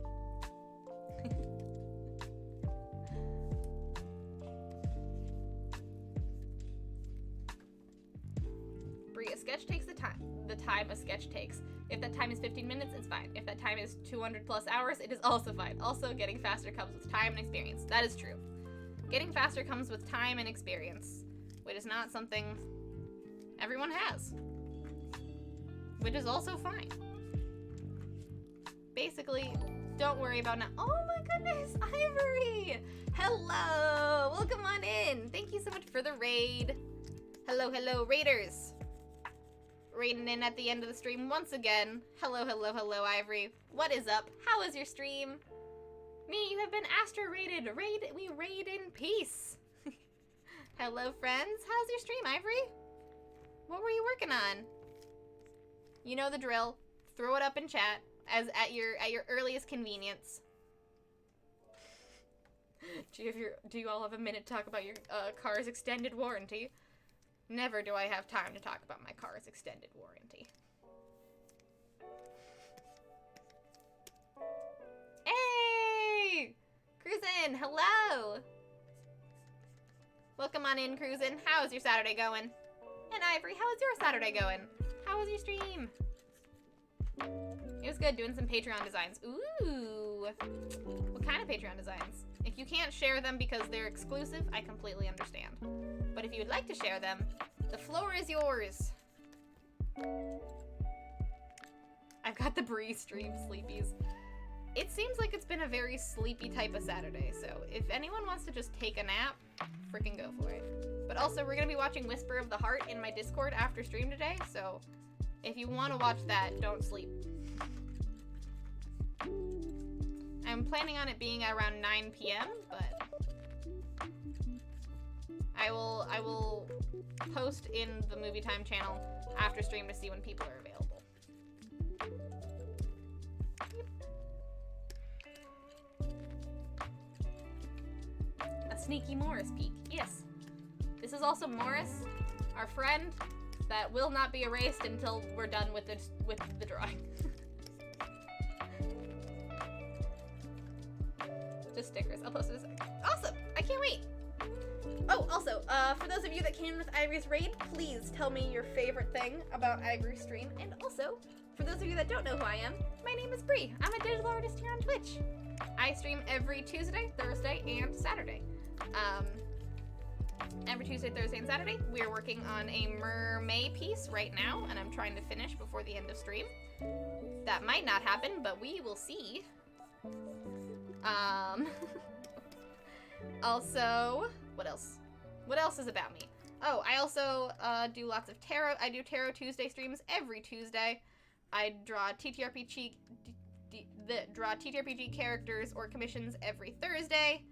Brie, a sketch takes the time a sketch takes. If that time is 15 minutes, it's fine. If that time is 200 plus hours, it is also fine. Also, getting faster comes with time and experience. That is true. Getting faster comes with time and experience, which is not something everyone has. Which is also fine. Basically, don't worry about now. Oh my goodness, Ivory! Hello! Welcome on in. Thank you so much for the raid. Hello, hello, raiders. Raiding in at the end of the stream once again. Hello, hello, hello, Ivory. What is up? How is your stream? Me, you have been Astro raided. We raid in peace. Hello, friends. How's your stream, Ivory? What were you working on? You know the drill. Throw it up in chat as at your earliest convenience. Do you all have a minute to talk about your car's extended warranty? Never do I have time to talk about my car's extended warranty. Hey! Cruisin', hello! Welcome on in, cruising. How's your Saturday going? And Ivory, how is your Saturday going? How was your stream? It was good doing some Patreon designs. Ooh. What kind of Patreon designs? If you can't share them because they're exclusive, I completely understand. But if you would like to share them, the floor is yours. I've got the Bree stream sleepies. It seems like it's been a very sleepy type of Saturday, so if anyone wants to just take a nap, freaking go for it. But also, we're gonna be watching Whisper of the Heart in my Discord after stream today, so if you want to watch that, don't sleep. I'm planning on it being around 9 p.m., but I will post in the Movie Time channel after stream to see when people are available. A sneaky Morris peek. Yes. This is also Morris, our friend, that will not be erased until we're done with the drawing. Just stickers. I'll post it in a second. Awesome! I can't wait! Oh, also, for those of you that came in with Ivory's raid, please tell me your favorite thing about Ivory's stream. And also, for those of you that don't know who I am, my name is Bree. I'm a digital artist here on Twitch. I stream every Tuesday, Thursday, and Saturday. Every Tuesday, Thursday, and Saturday, we are working on a Mer-May piece right now, and I'm trying to finish before the end of stream. That might not happen, but we will see. Also, what else? What else is about me? Oh, I also do lots of tarot. I do Tarot Tuesday streams every Tuesday. I draw TTRPG characters or commissions every Thursday.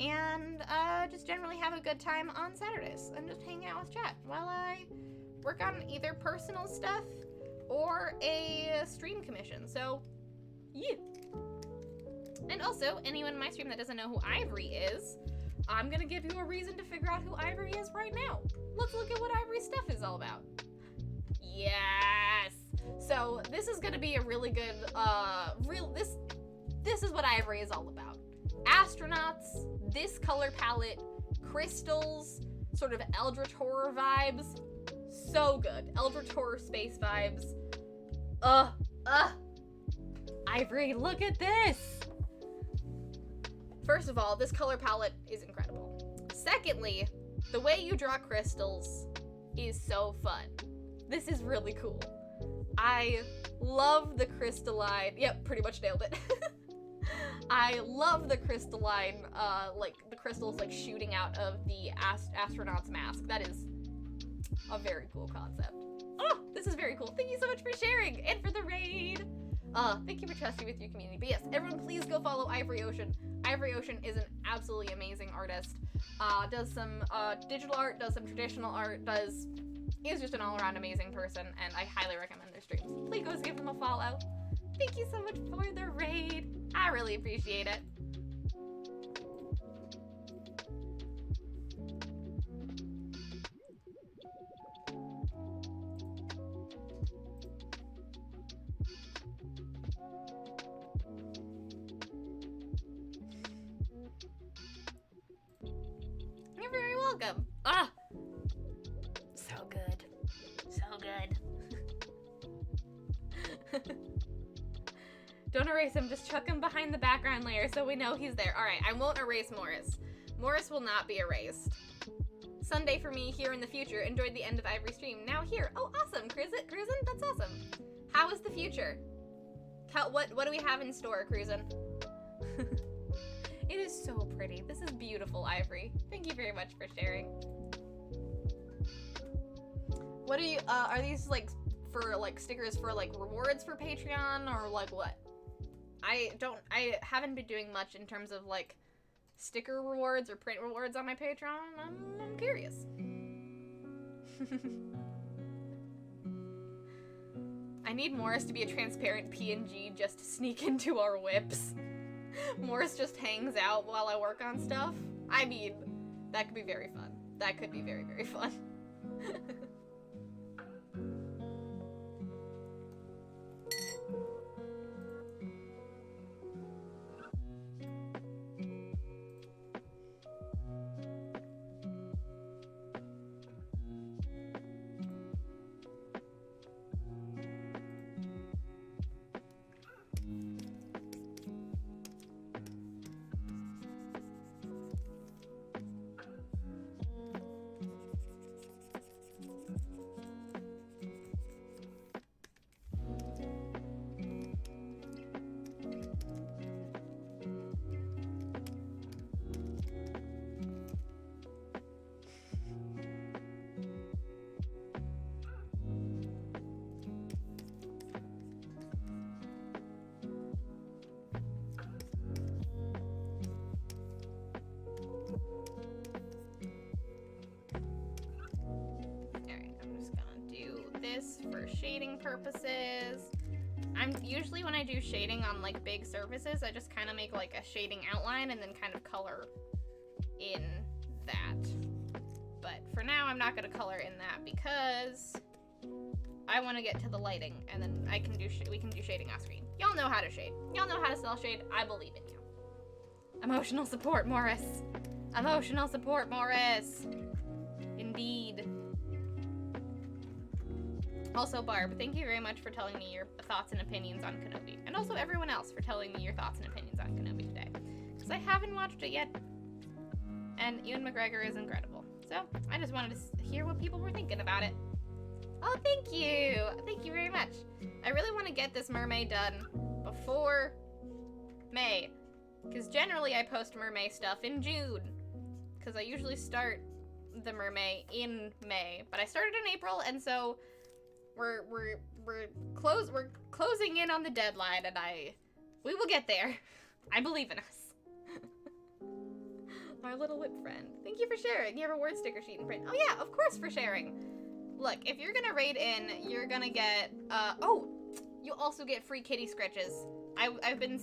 And just generally have a good time on Saturdays and just hang out with chat while I work on either personal stuff or a stream commission. So, yeah. And also, anyone in my stream that doesn't know who Ivory is, I'm gonna give you a reason to figure out who Ivory is right now. Let's look at what Ivory's stuff is all about. Yes! So, this is gonna be a really good, this is what Ivory is all about. Astronauts, this color palette, crystals, sort of Eldritch Horror vibes. So good. Eldritch Horror space vibes. Ivory, look at this! First of all, this color palette is incredible. Secondly, the way you draw crystals is so fun. This is really cool. I love the crystalline, yep, pretty much nailed it. I love the crystalline, like, the crystals, like, shooting out of the astronaut's mask. That is a very cool concept. Oh, this is very cool. Thank you so much for sharing and for the raid. Thank you for trusting with your community. But yes, everyone please go follow Ivory Ocean. Ivory Ocean is an absolutely amazing artist. Does some, digital art, does some traditional art, is just an all-around amazing person, and I highly recommend their streams. Please go give them a follow. Thank you so much for the raid. I really appreciate it. You're very welcome. Ah! So good. So good. Don't erase him, just chuck him behind the background layer so we know he's there. Alright, I won't erase Morris. Morris will not be erased. Sunday for me here in the future. Enjoyed the end of Ivory stream. Now here. Oh, awesome. Cruisin'? That's awesome. How is the future? What do we have in store, Cruisin'? It is so pretty. This is beautiful, Ivory. Thank you very much for sharing. What are you, are these, like, for, like, stickers for, like, rewards for Patreon, or, like, what? I haven't been doing much in terms of, like, sticker rewards or print rewards on my Patreon. I'm curious. I need Morris to be a transparent PNG just to sneak into our whips. Morris just hangs out while I work on stuff. I mean, that could be very fun. That could be very, very fun. for shading purposes. I'm usually, when I do shading on like big surfaces, I just kind of make like a shading outline and then kind of color in that. But for now, I'm not gonna color in that because I want to get to the lighting, and then we can do shading off screen. Y'all know how to shade. Y'all know how to cell shade. I believe in you. Emotional support, Morris. Emotional support, Morris. Indeed. Also, Barb, thank you very much for telling me your thoughts and opinions on Kenobi. And also everyone else for telling me your thoughts and opinions on Kenobi today. Because I haven't watched it yet. And Ewan McGregor is incredible. So, I just wanted to hear what people were thinking about it. Oh, thank you! Thank you very much. I really want to get this Mer-May done before May. Because generally I post Mer-May stuff in June. Because I usually start the Mer-May in May. But I started in April, and so we're closing in on the deadline, and we will get there. I believe in us. My little whip friend. Thank you for sharing. You have a word sticker sheet in print. Oh yeah, of course, for sharing. Look, if you're gonna raid in, you're gonna get, you also get free kitty scratches. I've been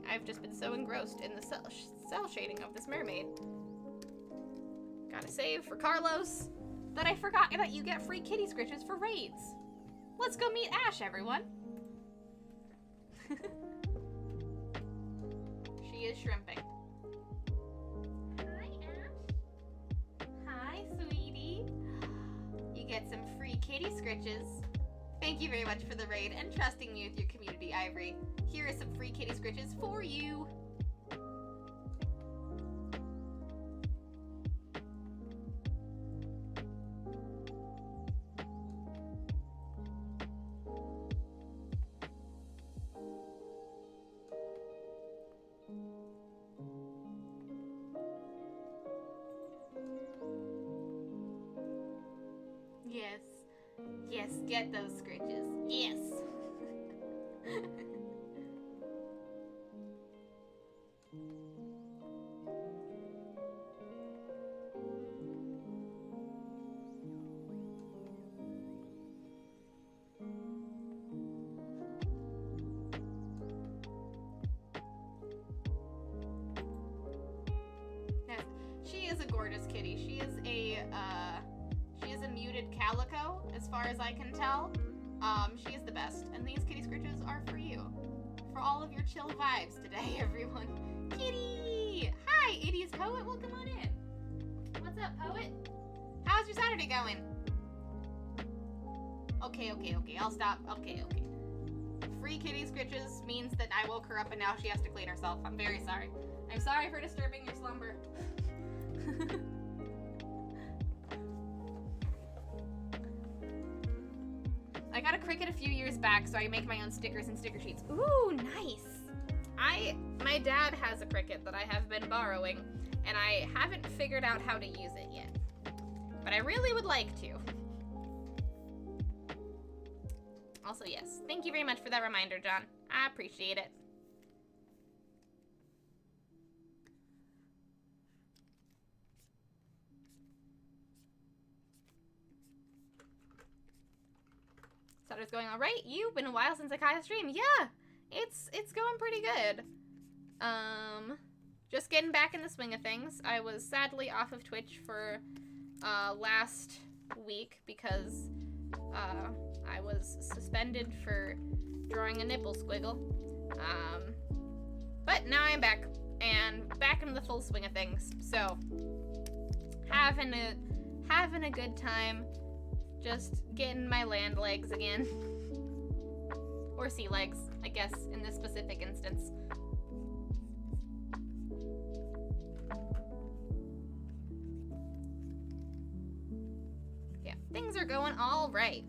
I've just been so engrossed in the cell shading of this mermaid. Gotta save for Carlos that I forgot that you get free kitty scratches for raids. Let's go meet Ash, everyone. She is shrimping. Hi, Ash. Hi, sweetie. You get some free kitty scratches. Thank you very much for the raid and trusting me with your community, Ivory. Here are some free kitty scritches for you. Yes. Yes, get those scritches. Yes. Yes. She is a gorgeous kitty. She is a muted calico, as far as I can tell. She is the best. And these kitty scritches are for you. For all of your chill vibes today, everyone. Kitty! Hi, 80s Poet. Welcome on in. What's up, Poet? How's your Saturday going? Okay. I'll stop. Okay. Free kitty scritches means that I woke her up and now she has to clean herself. I'm very sorry. I'm sorry for disturbing your slumber. I got a cricket a few years back, so I make my own stickers and sticker sheets. Ooh, nice. My dad has a cricket that I have been borrowing, and I haven't figured out how to use it yet. But I really would like to. Also, yes. Thank you very much for that reminder, John. I appreciate it. Saturday's going all right. You've been a while since I caught a stream. Yeah, it's going pretty good. Just getting back in the swing of things. I was sadly off of Twitch for last week because I was suspended for drawing a nipple squiggle. But now I'm back and back into the full swing of things. So having a good time. Just getting my land legs again. Or sea legs, I guess, in this specific instance. Yeah, things are going all right.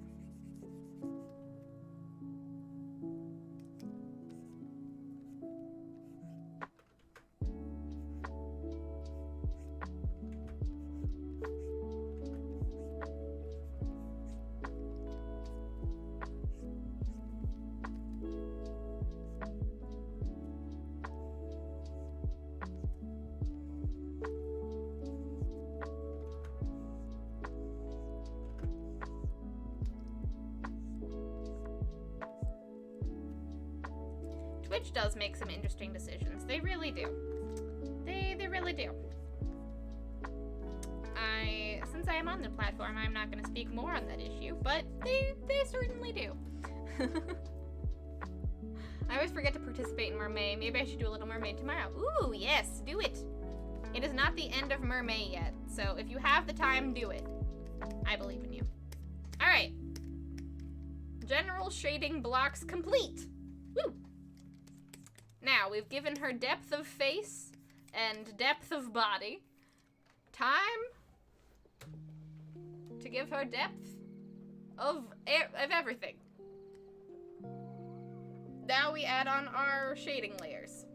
Twitch does make some interesting decisions. They really do. They really do. Since I am on the platform, I'm not going to speak more on that issue, but they certainly do. I always forget to participate in Mer-May. Maybe I should do a little mermaid tomorrow. Ooh, yes, do it. It is not the end of Mer-May yet, so if you have the time, do it. I believe in you. All right. General shading blocks complete. Woo! Now, we've given her depth of face and depth of body. Time to give her depth of everything. Now we add on our shading layers.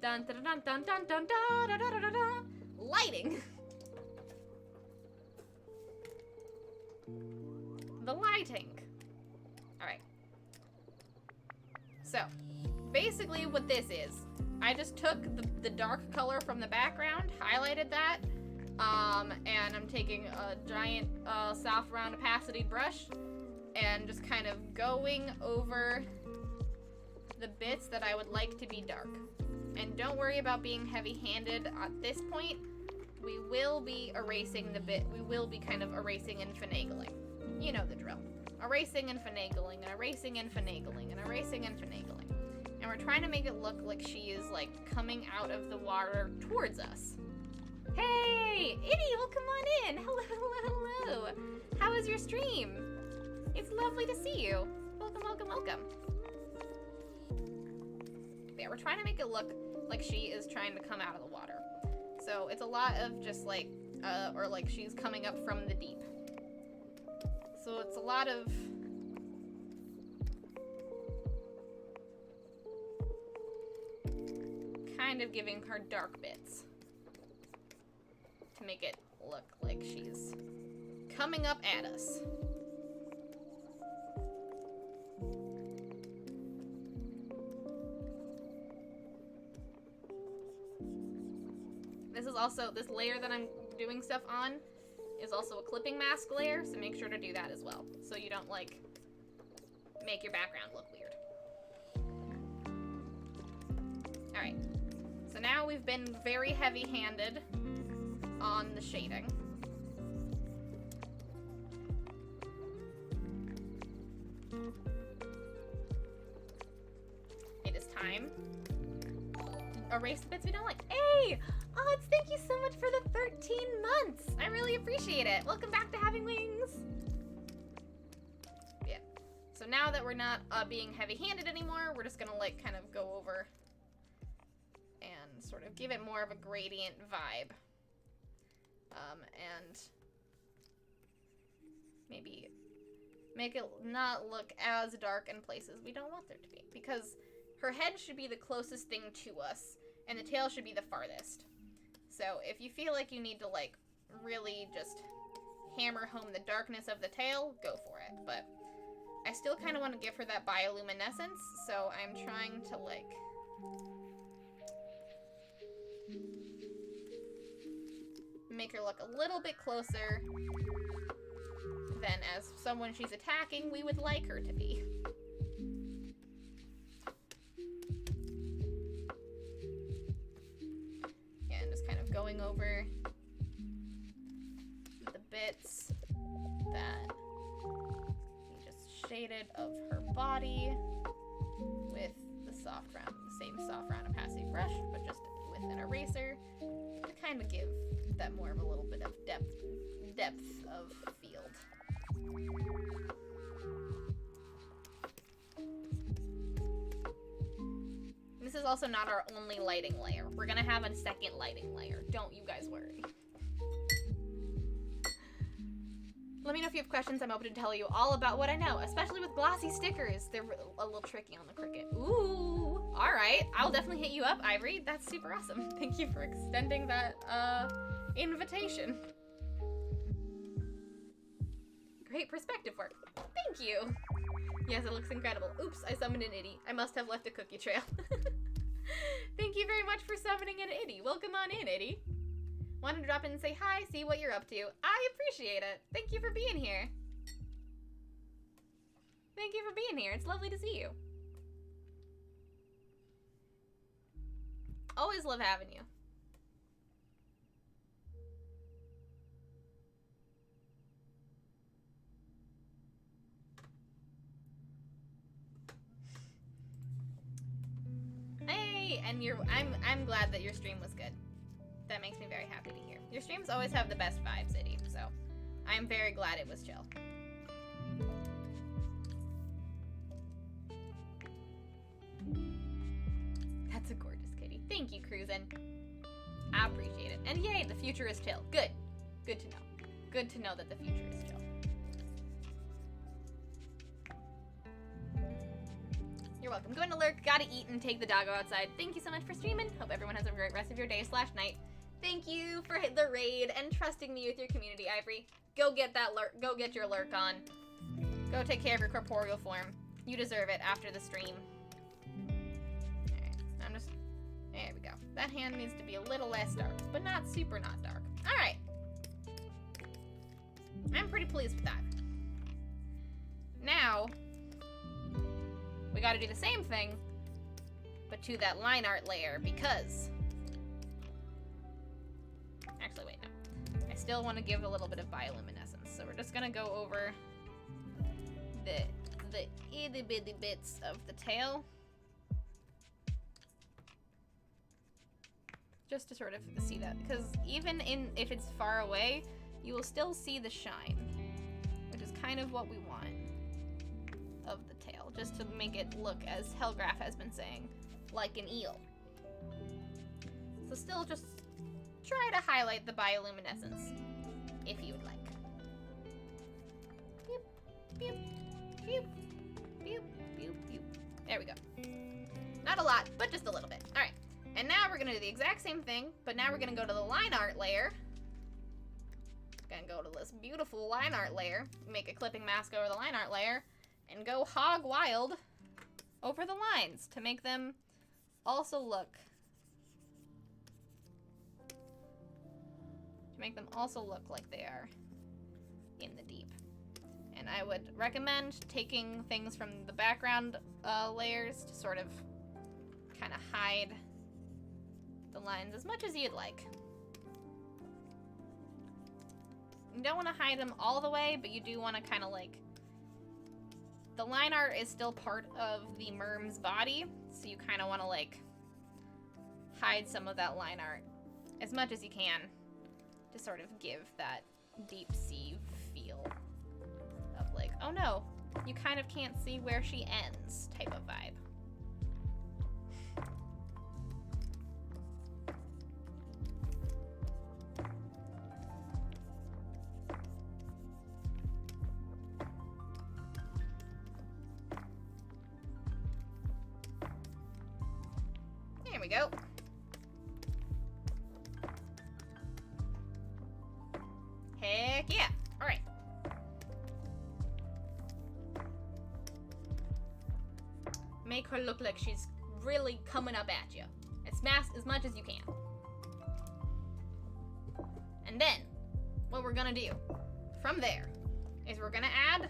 Dun dun dun dun dun dun dun dun dun dun dun. Lighting. The lighting. All right. So, basically what this is, I just took the dark color from the background, highlighted that, and I'm taking a giant soft round opacity brush and just kind of going over the bits that I would like to be dark. And don't worry about being heavy-handed at this point. We will be erasing we will be kind of erasing and finagling. You know the drill. Erasing and finagling, and erasing and finagling, and erasing and finagling. And we're trying to make it look like she is, like, coming out of the water towards us. Hey! Itty, welcome on in! Hello, hello, hello! How was your stream? It's lovely to see you. Welcome, welcome, welcome. Yeah, we're trying to make it look like she is trying to come out of the water. So it's a lot of just, like, or like she's coming up from the deep. So it's a lot of kind of giving her dark bits to make it look like she's coming up at us. This is also, this layer that I'm doing stuff on is also a clipping mask layer, so make sure to do that as well, so you don't, like, make your background look weird. Alright, so now we've been very heavy-handed on the shading. It is time to erase the bits we don't like. Hey! Oh, thank you so much for the 13 months. I really appreciate it. Welcome back to Having Wings. Yeah. So now that we're not being heavy-handed anymore, we're just gonna, like, kind of go over and sort of give it more of a gradient vibe. And maybe make it not look as dark in places we don't want there to be. Because her head should be the closest thing to us, and the tail should be the farthest. So if you feel like you need to, like, really just hammer home the darkness of the tail, go for it. But I still kind of want to give her that bioluminescence, so I'm trying to, like, make her look a little bit closer than as someone she's attacking we would like her to be. Going over the bits that we just shaded of her body with the same soft round opacity brush, but just with an eraser to kind of give that more of a little bit of depth of field. This is also not our only lighting layer. We're gonna have a second lighting layer. Don't you guys worry. Let me know if you have questions. I'm open to tell you all about what I know, especially with glossy stickers. They're a little tricky on the Cricut. Ooh, all right. I'll definitely hit you up, Ivory. That's super awesome. Thank you for extending that invitation. Great perspective work. Thank you. Yes, it looks incredible. Oops, I summoned an Itty. I must have left a cookie trail. Thank you very much for summoning an Itty. Welcome on in, Itty. Wanted to drop in and say hi, see what you're up to. I appreciate it. Thank you for being here. Thank you for being here. It's lovely to see you. Always love having you. Hey, and I'm glad that your stream was good. That makes me very happy to hear. Your streams always have the best vibes, City, so I'm very glad it was chill. That's a gorgeous kitty. Thank you, Cruisin'. I appreciate it. And yay, the future is chill. Good. Good to know. Good to know that the future is chill. You're welcome. Going to lurk, gotta eat, and take the doggo outside. Thank you so much for streaming. Hope everyone has a great rest of your day/night. Thank you for the raid and trusting me with your community, Ivory. Go get that lurk. Go get your lurk on. Go take care of your corporeal form. You deserve it after the stream. Alright, I'm just... There we go. That hand needs to be a little less dark, but not super not dark. Alright. I'm pretty pleased with that. Now, we gotta do the same thing, but to that line art layer, because... Actually, wait, no. I still want to give a little bit of bioluminescence, so we're just gonna go over the itty bitty bits of the tail. Just to sort of see that, because even if it's far away, you will still see the shine, which is kind of what we want of the tail, just to make it look, as Hellgraph has been saying, like an eel. So still just try to highlight the bioluminescence, if you would like. Beep, beep, beep, beep, beep, beep. There we go. Not a lot, but just a little bit. All right, and now we're gonna do the exact same thing, but now we're gonna go to the line art layer. Gonna go to this beautiful line art layer, make a clipping mask over the line art layer, and go hog wild over the lines to make them also look like they are in the deep. And I would recommend taking things from the background layers to sort of kind of hide the lines as much as you'd like. You don't want to hide them all the way, but you do want to kind of like... The line art is still part of the merm's body, so you kind of want to like hide some of that line art as much as you can to sort of give that deep sea feel of like, oh no, you kind of can't see where she ends type of vibe. There we go. Heck yeah. All right. Make her look like she's really coming up at you. Smash as much as you can. And then, what we're gonna do from there is we're gonna add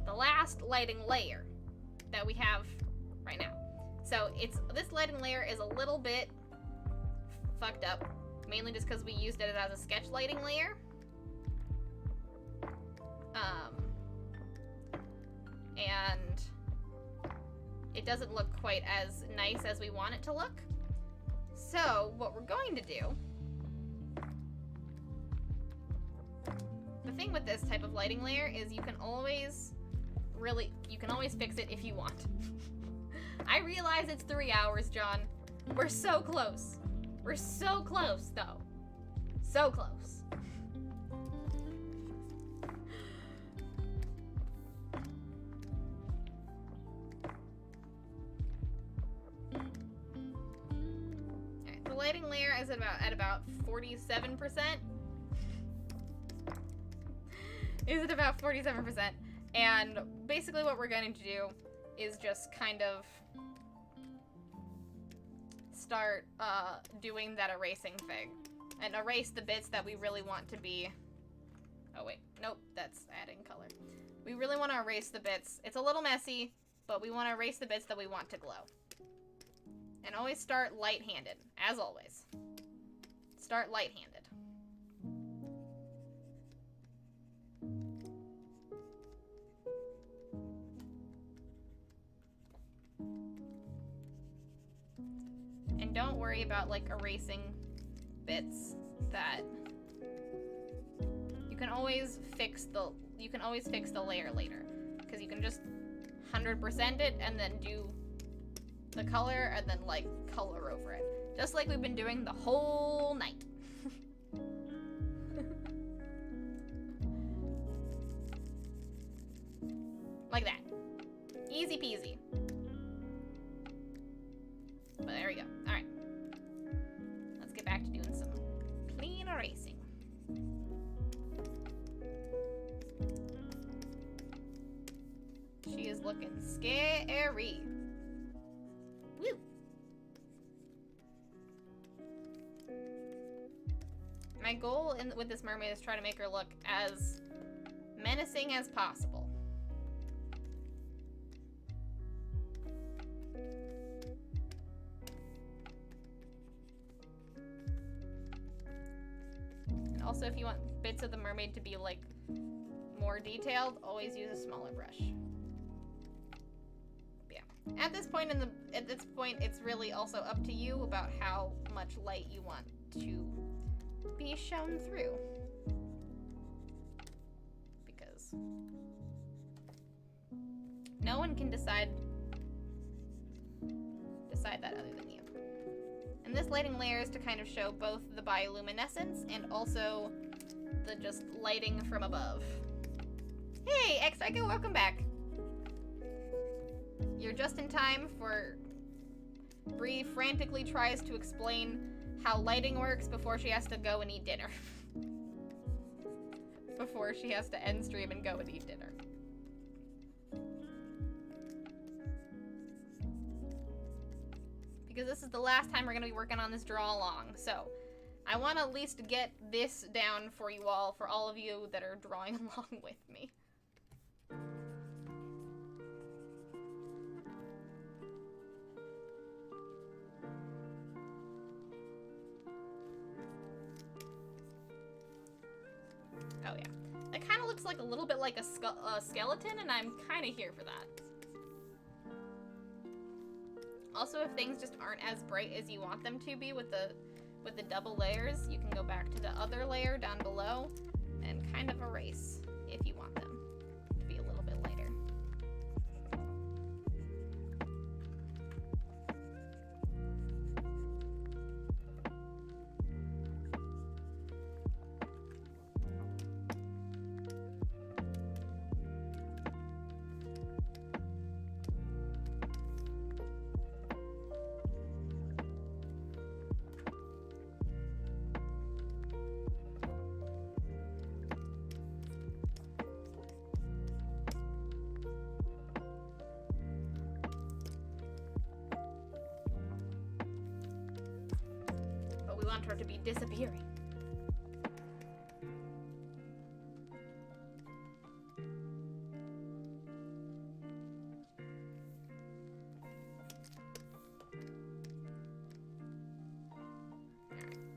the last lighting layer that we have right now. So this lighting layer is a little bit fucked up, mainly just because we used it as a sketch lighting layer. And it doesn't look quite as nice as we want it to look. So what we're going to do, the thing with this type of lighting layer is you can always fix it if you want. I realize it's 3 hours, John. We're so close. We're so close, though. So close. Alright, the lighting layer is at about 47%. Is it about 47%? And basically what we're going to do is just kind of start doing that erasing thing. And erase the bits that we really want to be... Oh wait, nope, that's adding color. We really want to erase the bits. It's a little messy, but we want to erase the bits that we want to glow. And always start light-handed, as always. Start light-handed. And don't worry about, like, erasing bits that... You can always fix the layer later. Because you can just 100% it and then do the color and then, like, color over it. Just like we've been doing the whole night. Like that. Easy peasy. But there we go. Alright. Let's get back to doing some clean erasing. She is looking scary. Woo! My goal with this mermaid is try to make her look as menacing as possible. And also, if you want bits of the mermaid to be, like, more detailed, always use a smaller brush. At this point it's really also up to you about how much light you want to be shown through. Because no one can decide that other than you. And this lighting layer is to kind of show both the bioluminescence and also the just lighting from above. Hey, X-Psycho, welcome back. You're just in time for Bree frantically tries to explain how lighting works before she has to go and eat dinner. Before she has to end stream and go and eat dinner. Because this is the last time we're going to be working on this draw along, so I want to at least get this down for you all, for all of you that are drawing along with me. Oh yeah, that kind of looks like a little bit like a skeleton, and I'm kind of here for that. Also, if things just aren't as bright as you want them to be with the double layers, you can go back to the other layer down below and kind of erase if you want them to be a little bit lighter. Want her to be disappearing.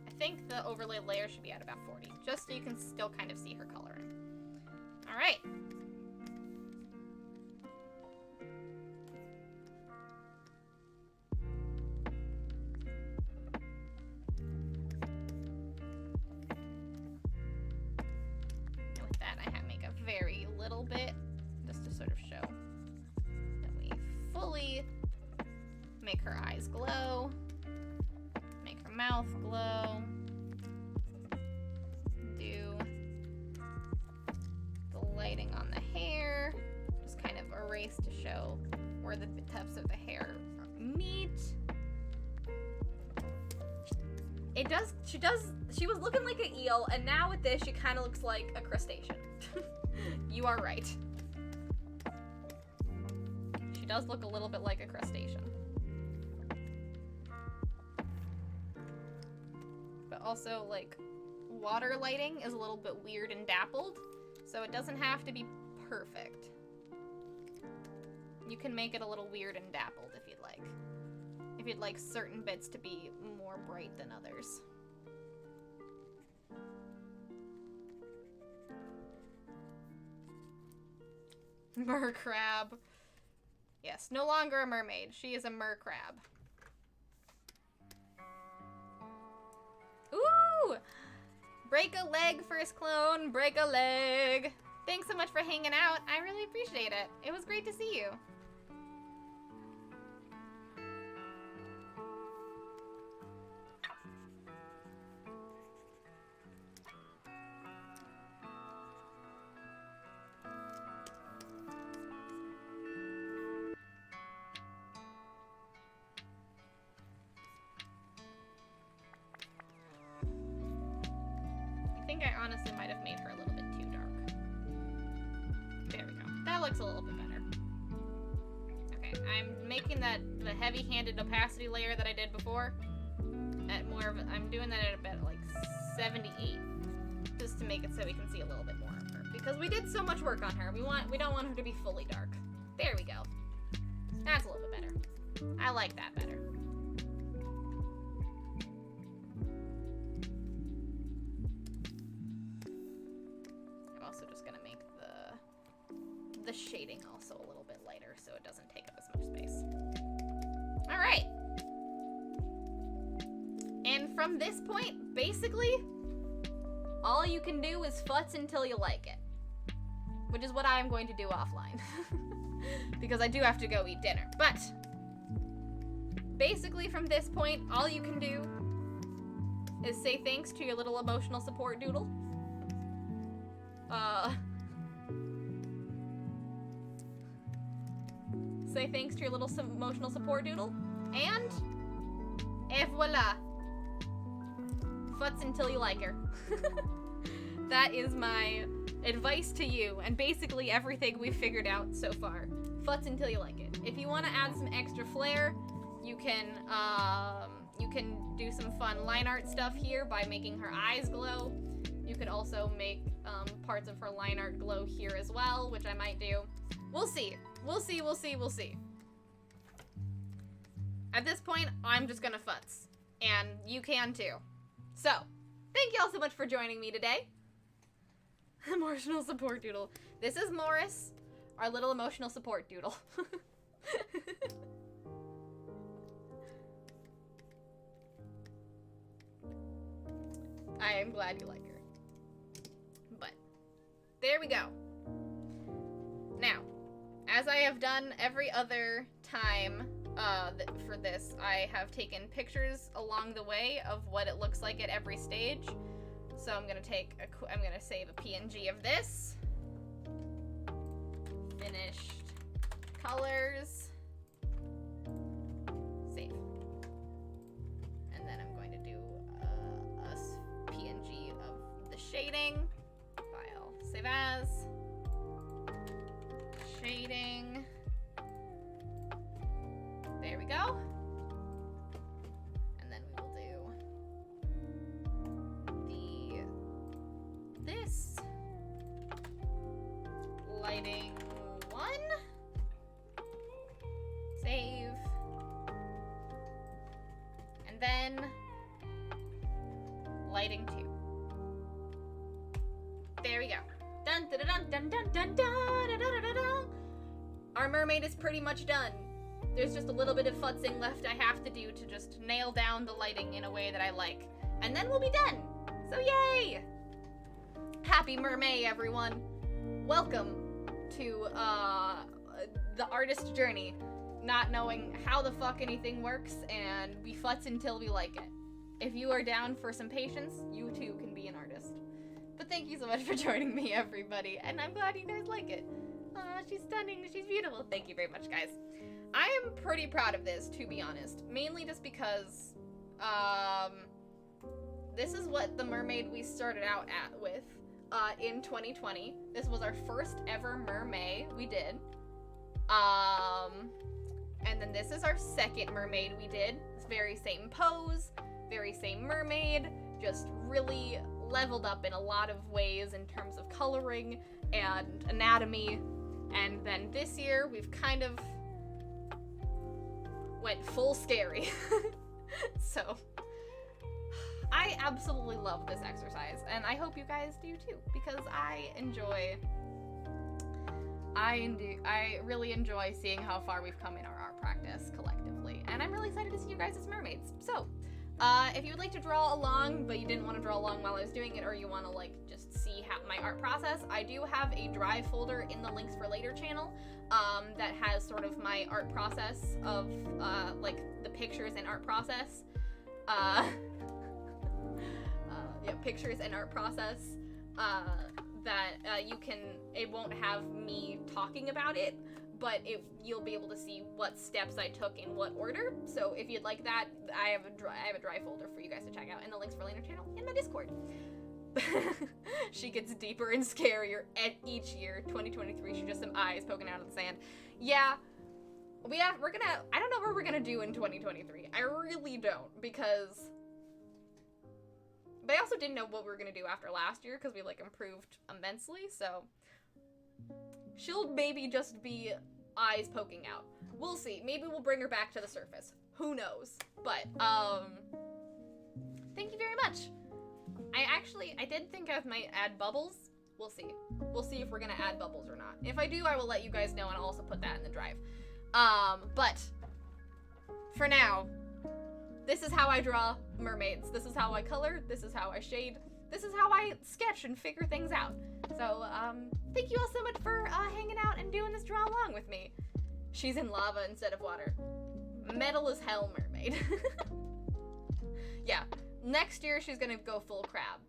I think the overlay layer should be at about 40, just so you can still kind of see her coloring. All right. Bit just to sort of show that we fully make her eyes glow, make her mouth glow, do the lighting on the hair, just kind of erase to show where the tips of the hair meet. She was looking like an eel, and now with this she kind of looks like a crustacean. You are right. She does look a little bit like a crustacean. But also, like, water lighting is a little bit weird and dappled, so it doesn't have to be perfect. You can make it a little weird and dappled if you'd like. if you'd like certain bits to be more bright than others. Mer crab. Yes, no longer a mermaid. She is a mer crab. Ooh! Break a leg, first clone. Break a leg. Thanks so much for hanging out. I really appreciate it. It was great to see you. I think I honestly might have made her a little bit too dark. There we go. That looks a little bit better. Okay, I'm making the heavy-handed opacity layer that I did before at more of I'm doing that at about like 78, just to make it so we can see a little bit more of her, because we did so much work on her. We don't want her to be fully dark. There we go. That's a little bit better. I like that better. I'm also just gonna make the shading also a little bit lighter so it doesn't take up as much space. All right. And from this point, basically, all you can do is futz until you like it, which is what I'm going to do offline because I do have to go eat dinner. But basically from this point, all you can do is say thanks to your little emotional support doodle. Say thanks to your little emotional support doodle, and voila. Futz until you like her. That is my advice to you, and basically everything we've figured out so far. Futz until you like it. If you want to add some extra flair, you can do some fun line art stuff here by making her eyes glow. You could also make parts of her line art glow here as well, which I might do. We'll see. We'll see, we'll see, we'll see. At this point, I'm just gonna futz. And you can too. So, thank you all so much for joining me today. Emotional support doodle. This is Morris, our little emotional support doodle. I am glad you like her. But, there we go. Now, as I have done every other time for this, I have taken pictures along the way of what it looks like at every stage. So I'm gonna save a PNG of this. Finished colors. Save. And then I'm going to do a PNG of the shading. File. Save as. Shading. There we go. And then we will do this lighting 1. Save. And then lighting 2. There we go. Dun dun dun dun dun dun dun dun dun dun dun. Our mermaid is pretty much done. There's just a little bit of futzing left I have to do to just nail down the lighting in a way that I like. And then we'll be done. So yay! Happy Mer-May, everyone. Welcome to the artist journey. Not knowing how the fuck anything works, and we futz until we like it. If you are down for some patience, you too can be an artist. But thank you so much for joining me, everybody, and I'm glad you guys like it. Aw, she's stunning, she's beautiful. Thank you very much, guys. I am pretty proud of this, to be honest. Mainly just because, this is what the mermaid we started out with, in 2020. This was our first ever Mer-May we did. And then this is our second mermaid we did. This very same pose, very same mermaid, just really leveled up in a lot of ways in terms of coloring and anatomy. And then this year we've kind of went full scary. So, I absolutely love this exercise, and I hope you guys do too, because I really enjoy seeing how far we've come in our art practice collectively, and I'm really excited to see you guys as mermaids. So, if you would like to draw along, but you didn't want to draw along while I was doing it, or you want to like just see how my art process, I do have a Drive folder in the Links for Later channel that has sort of my art process of like the pictures and art process. Pictures and art process that you can, it won't have me talking about it, but you'll be able to see what steps I took in what order. So if you'd like that, I have a Drive folder for you guys to check out in the Links for Later channel in my Discord. She gets deeper and scarier at each year. 2023, she's just some eyes poking out of the sand. Yeah, I don't know what we're gonna do in 2023. I really don't, because but I also didn't know what we were gonna do after last year, because we like improved immensely, so she'll maybe just be eyes poking out. We'll see. Maybe we'll bring her back to the surface. Who knows? But thank you very much. I did think I might add bubbles. We'll see. We'll see if we're gonna add bubbles or not. If I do, I will let you guys know, and I'll also put that in the Drive. But for now, this is how I draw mermaids. This is how I color. This is how I shade. This is how I sketch and figure things out. So, thank you all so much for hanging out and doing this draw along with me. She's in lava instead of water. Metal as hell mermaid. Yeah, next year she's gonna go full crab.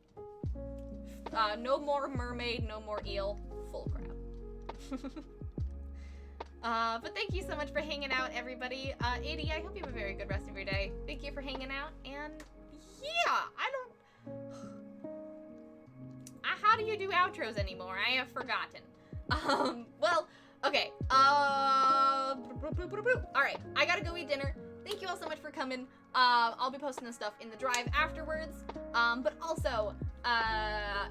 No more mermaid, no more eel, full crab. But thank you so much for hanging out, everybody. Adi, I hope you have a very good rest of your day. Thank you for hanging out, and yeah, how do you do outros anymore? I have forgotten. Well, okay. Alright, I gotta go eat dinner. Thank you all so much for coming. I'll be posting this stuff in the Drive afterwards. But also,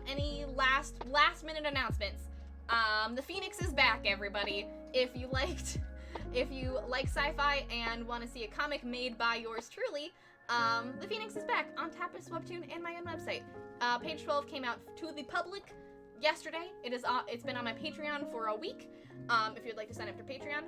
any last minute announcements. The Phoenix is back, everybody. If you like sci-fi and want to see a comic made by yours truly, The Phoenix is back on Tapas Webtoon and my own website. Page 12 came out to the public yesterday. It's been on my Patreon for a week. If you'd like to sign up for Patreon,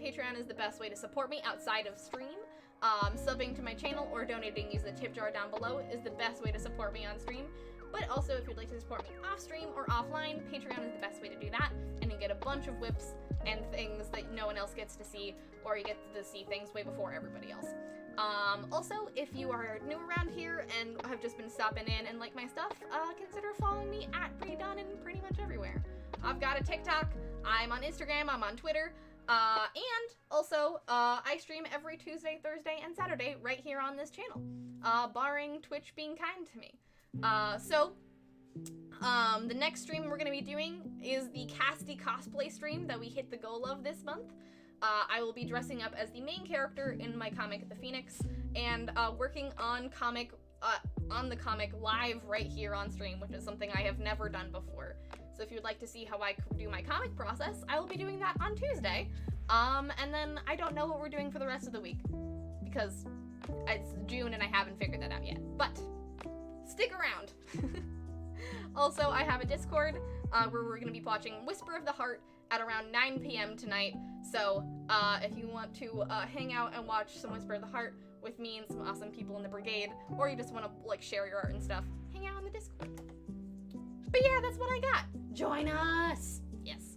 Patreon is the best way to support me outside of stream. Subbing to my channel or donating using the tip jar down below is the best way to support me on stream. But also, if you'd like to support me off stream or offline, Patreon is the best way to do that, and you get a bunch of whips and things that no one else gets to see, or you get to see things way before everybody else. Also, if you are new around here and have just been stopping in and like my stuff, consider following me at Bredon and pretty much everywhere. I've got a TikTok, I'm on Instagram, I'm on Twitter, and also, I stream every Tuesday, Thursday, and Saturday right here on this channel, barring Twitch being kind to me. The next stream we're going to be doing is the Casty cosplay stream that we hit the goal of this month. I will be dressing up as the main character in my comic, The Phoenix, and working on the comic live right here on stream, which is something I have never done before. So if you'd like to see how I do my comic process, I will be doing that on Tuesday. And then I don't know what we're doing for the rest of the week, because it's June and I haven't figured that out yet. But stick around. Also, I have a Discord where we're going to be watching Whisper of the Heart at around 9 p.m. tonight. So if you want to hang out and watch some Whisper of the Heart with me and some awesome people in the brigade, or you just want to like share your art and stuff, hang out on the Discord. But yeah, that's what I got. Join us. Yes.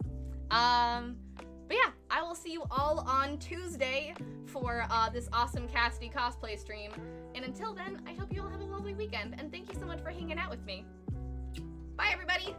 But yeah, I will see you all on Tuesday for this awesome Casty cosplay stream. And until then, I hope you all have a lovely weekend, and thank you so much for hanging out with me. Bye, everybody!